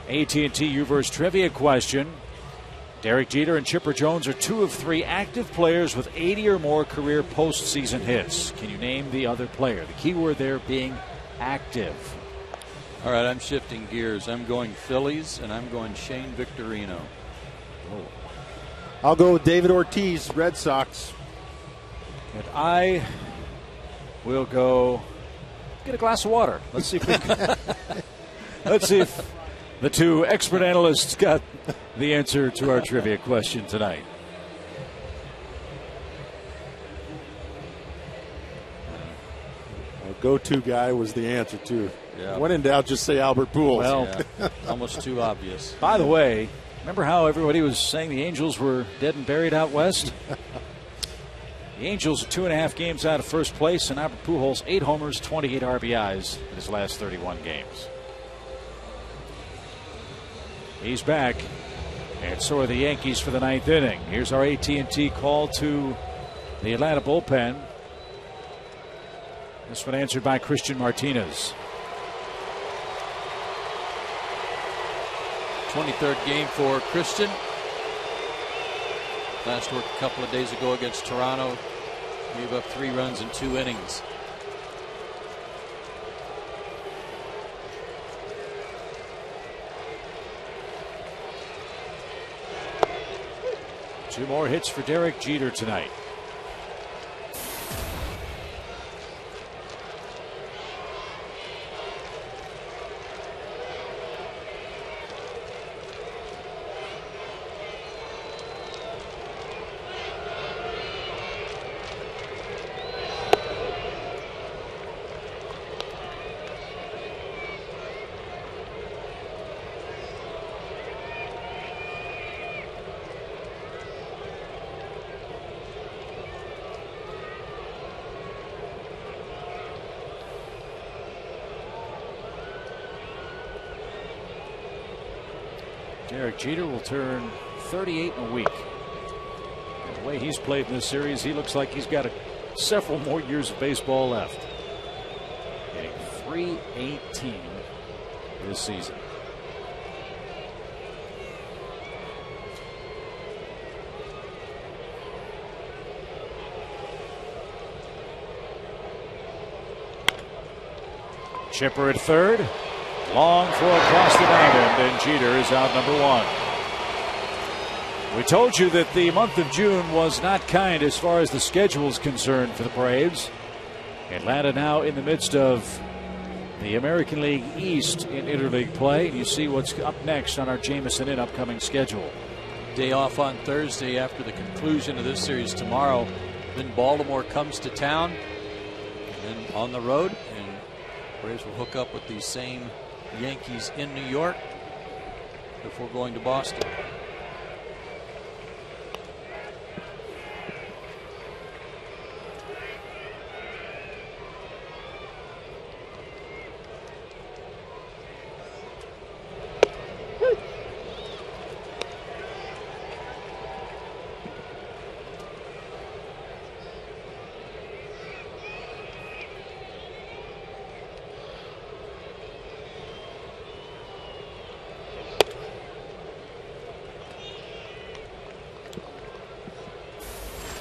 AT&T U-verse trivia question. Derek Jeter and Chipper Jones are 2 of 3 active players with 80 or more career postseason hits. Can you name the other player? The key word there being active. All right, I'm shifting gears. I'm going Phillies, and I'm going Shane Victorino. Oh. I'll go with David Ortiz, Red Sox. And I will go get a glass of water. Let's see if we can. Let's see if the 2 expert analysts got the answer to our trivia question tonight. Our go-to guy was the answer, too. Yeah. When in doubt, just say Albert Pujols. Well, almost too obvious. By the way, remember how everybody was saying the Angels were dead and buried out west? The Angels are 2.5 games out of first place, and Albert Pujols 8 homers, 28 RBIs in his last 31 games. He's back, and so are the Yankees for the 9th inning. Here's our AT&T call to the Atlanta bullpen. This one answered by Christian Martinez. 23rd game for Christian. Last work a couple of days ago against Toronto. Gave up 3 runs in 2 innings. Two more hits for Derek Jeter tonight. Derek Jeter will turn 38 in a week. And the way he's played in this series, he looks like he's got several more years of baseball left. Hitting .318 this season. Chipper at third. Long throw across the diamond, and Jeter is out number 1. We told you that the month of June was not kind as far as the schedule is concerned for the Braves. Atlanta now in the midst of the American League East in interleague play. You see what's up next on our Jameson Inn upcoming schedule. Day off on Thursday after the conclusion of this series tomorrow. Then Baltimore comes to town, and then on the road, and Braves will hook up with these same Yankees in New York before going to Boston.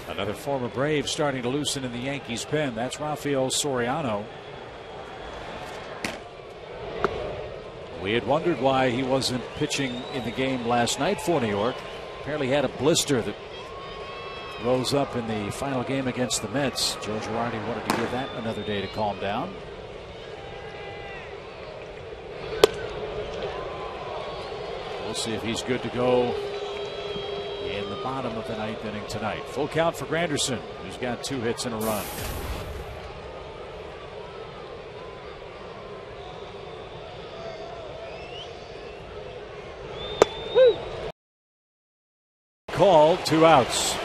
Another former Brave starting to loosen in the Yankees pen. That's Rafael Soriano. We had wondered why he wasn't pitching in the game last night for New York. Apparently had a blister that rose up in the final game against the Mets. Joe Girardi wanted to give that another day to calm down. We'll see if he's good to go in the bottom of the 9th inning tonight. Full count for Granderson, who's got 2 hits and a run. Called, 2 outs.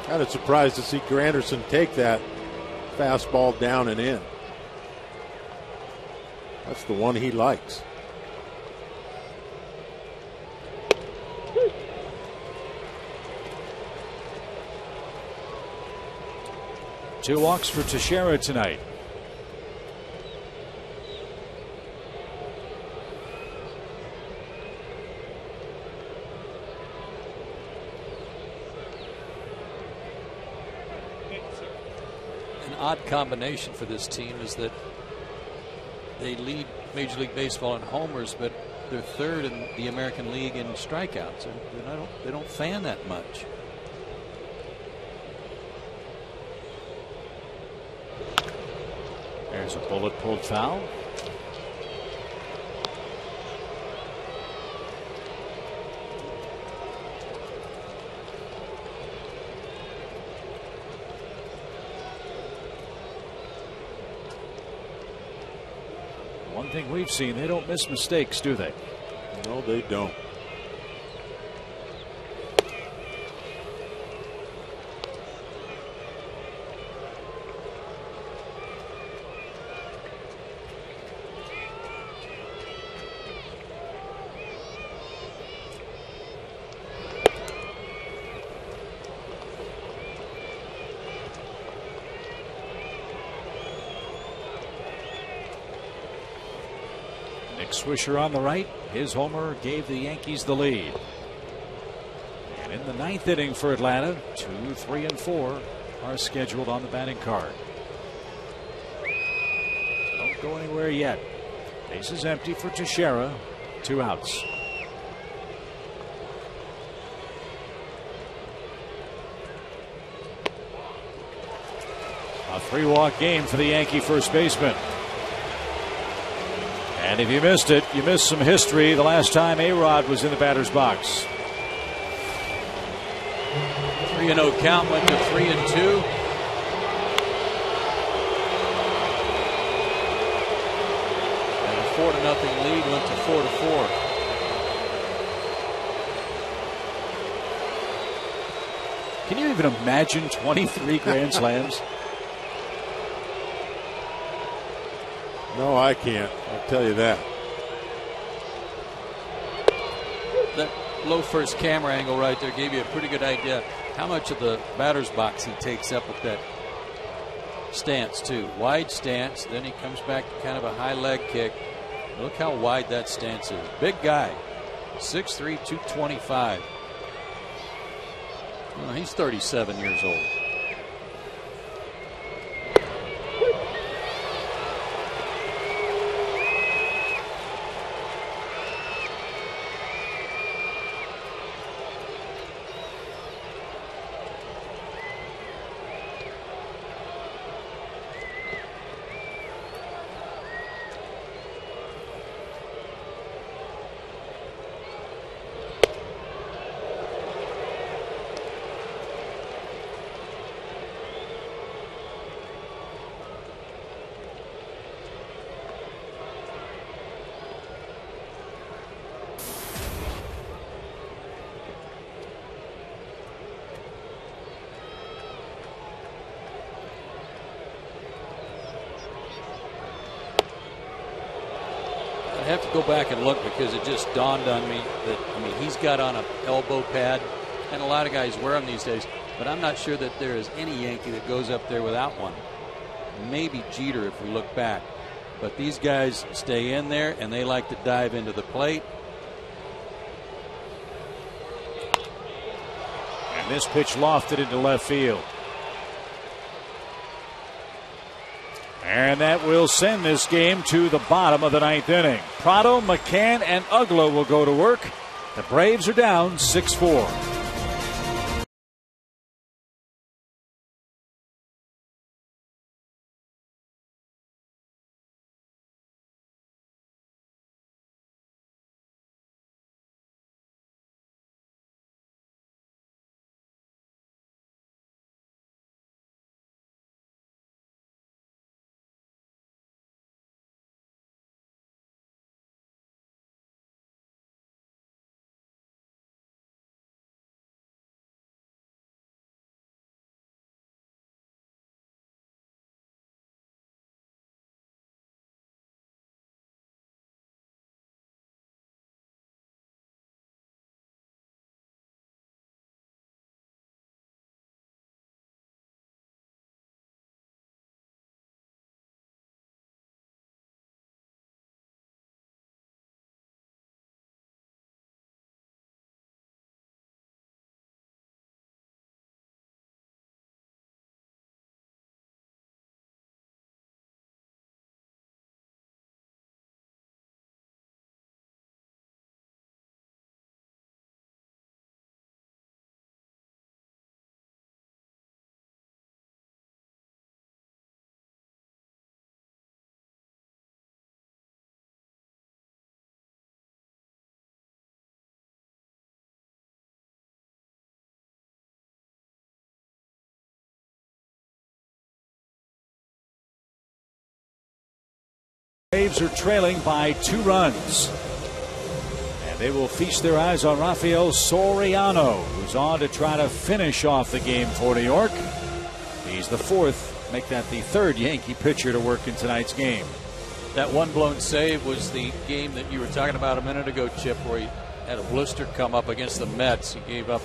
Kind of surprised to see Granderson take that fastball down and in. That's the one he likes. Two walks for Teixeira tonight. An odd combination for this team is that they lead Major League Baseball in homers, but they're third in the American League in strikeouts. And they don't fan that much. There's a bullet pulled foul. One thing we've seen, they don't miss mistakes, do they? No, they don't. Swisher on the right. His homer gave the Yankees the lead. And in the ninth inning for Atlanta, 2, 3, and 4 are scheduled on the batting card. Don't go anywhere yet. Base is empty for Teixeira. 2 outs. A 3-walk game for the Yankee first baseman. And if you missed it, you missed some history the last time A-Rod was in the batter's box. 3-0 count went to 3-2. And a 4-0 lead went to 4-4. Can you even imagine 23 grand slams? No, I can't. I'll tell you that. That low first camera angle right there gave you a pretty good idea how much of the batter's box he takes up with that stance too. Wide stance, then he comes back to kind of a high leg kick. Look how wide that stance is. Big guy, 6'3", 225. Well, he's 37 years old. I have to go back and look because it just dawned on me that, I mean, he's got on an elbow pad, and a lot of guys wear them these days, but I'm not sure that there is any Yankee that goes up there without one. Maybe Jeter if we look back, but these guys stay in there and they like to dive into the plate. And this pitch lofted into left field. And that will send this game to the bottom of the ninth inning. Prado, McCann, and Ugla will go to work. The Braves are down 6-4. Braves are trailing by 2 runs. And they will feast their eyes on Rafael Soriano, who's on to try to finish off the game for New York. He's the 4th, make that the 3rd Yankee pitcher to work in tonight's game. That one blown save was the game that you were talking about a minute ago, Chip, where he had a blister come up against the Mets. He gave up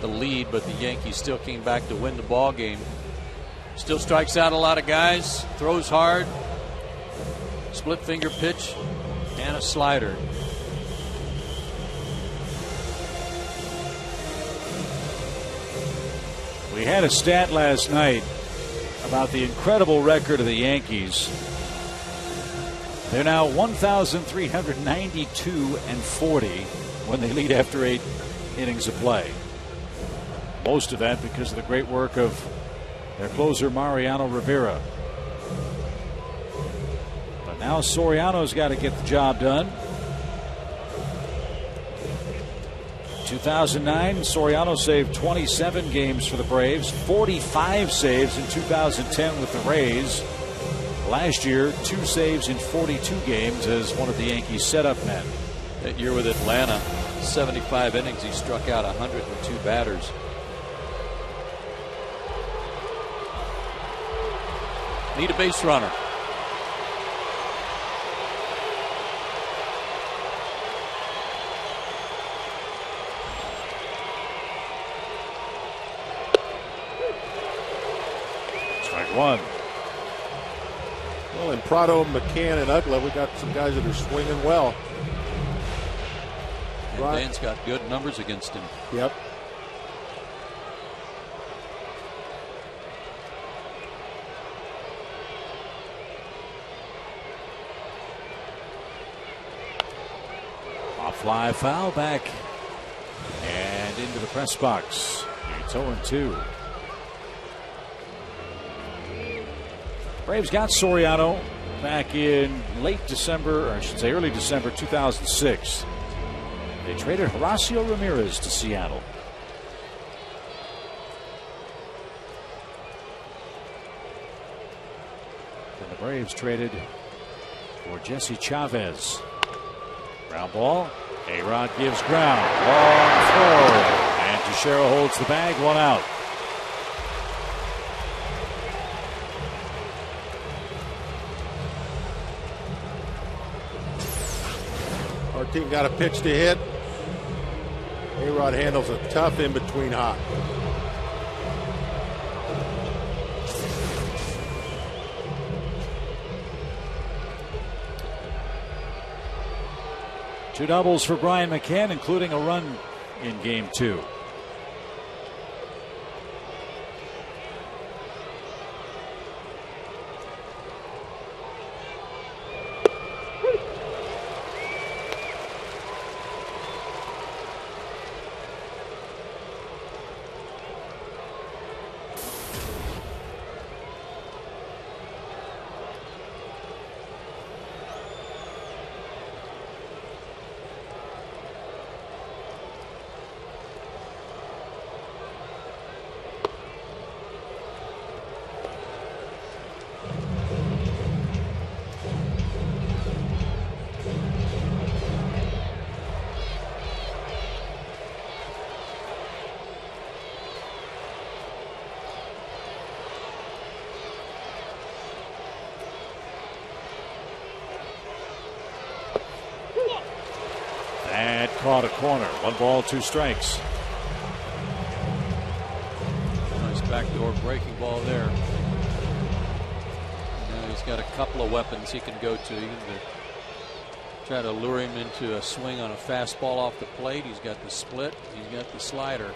the lead, but the Yankees still came back to win the ball game. Still strikes out a lot of guys, throws hard, split finger pitch, and a slider. We had a stat last night about the incredible record of the Yankees. They're now 1,392-40 when they lead after 8 innings of play. Most of that because of the great work of their closer Mariano Rivera. But now Soriano's got to get the job done. 2009, Soriano saved 27 games for the Braves, 45 saves in 2010 with the Rays. Last year, 2 saves in 42 games as one of the Yankees' setup men. That year with Atlanta, 75 innings, he struck out 102 batters. Need a base runner. Strike 1. Well, in Prado, McCann, and Ugla, we got some guys that are swinging well. And Dan's got good numbers against him. Yep. A fly foul back and into the press box. It's 0-2. Braves got Soriano back in late December, or I should say early December 2006. They traded Horacio Ramirez to Seattle. And the Braves traded for Jesse Chavez. Ground ball. A-Rod gives ground. Long throw. And Teixeira holds the bag. 1 out. Our team got a pitch to hit. A-Rod handles a tough in-between hop. Two doubles for Brian McCann, including a run in Game 2. And caught a corner. 1 ball, 2 strikes. Nice backdoor breaking ball there. Now he's got a couple of weapons he can go to. He can try to lure him into a swing on a fastball off the plate. He's got the split. He's got the slider.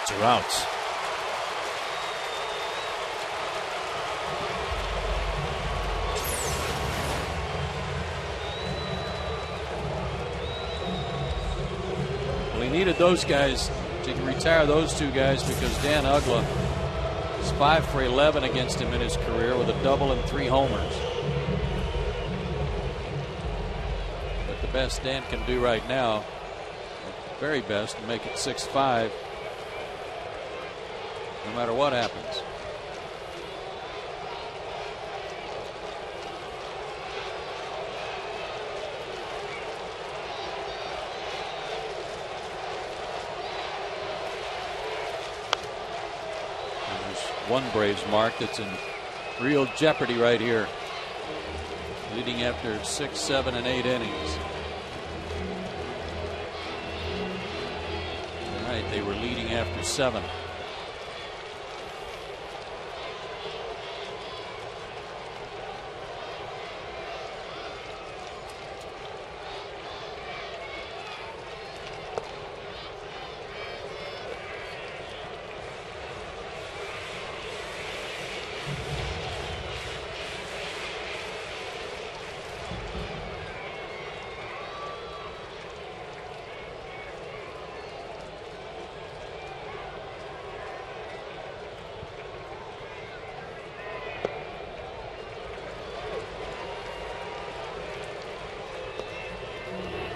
Two outs. Needed those guys to retire those 2 guys because Dan Ugla is 5 for 11 against him in his career with a double and 3 homers. But the best Dan can do right now, the very best, to make it 6-5 no matter what happens. There's one Braves mark that's in real jeopardy right here. Leading after 6, 7, and 8 innings. All right, they were leading after 7.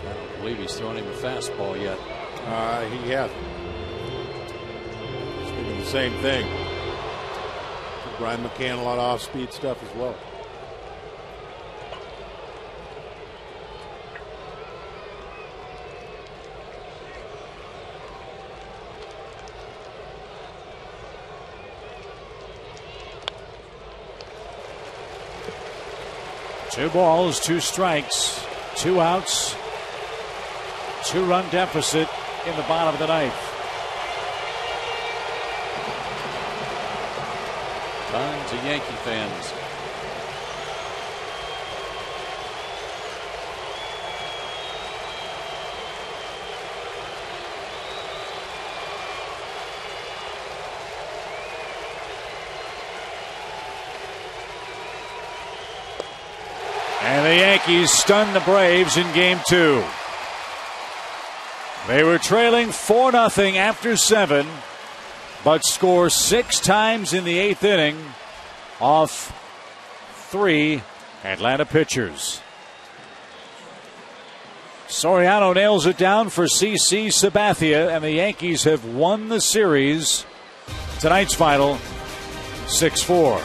I believe he's thrown him a fastball yet. He hasn't. He's doing the same thing. Brian McCann, a lot of off-speed stuff as well. Two balls, 2 strikes, 2 outs, 2-run deficit in the bottom of the 9th. Tons of Yankee fans. And the Yankees stunned the Braves in Game 2. They were trailing 4-0 after 7, but score 6 times in the 8th inning off 3 Atlanta pitchers. Soriano nails it down for CC Sabathia, and the Yankees have won the series. Tonight's final 6-4.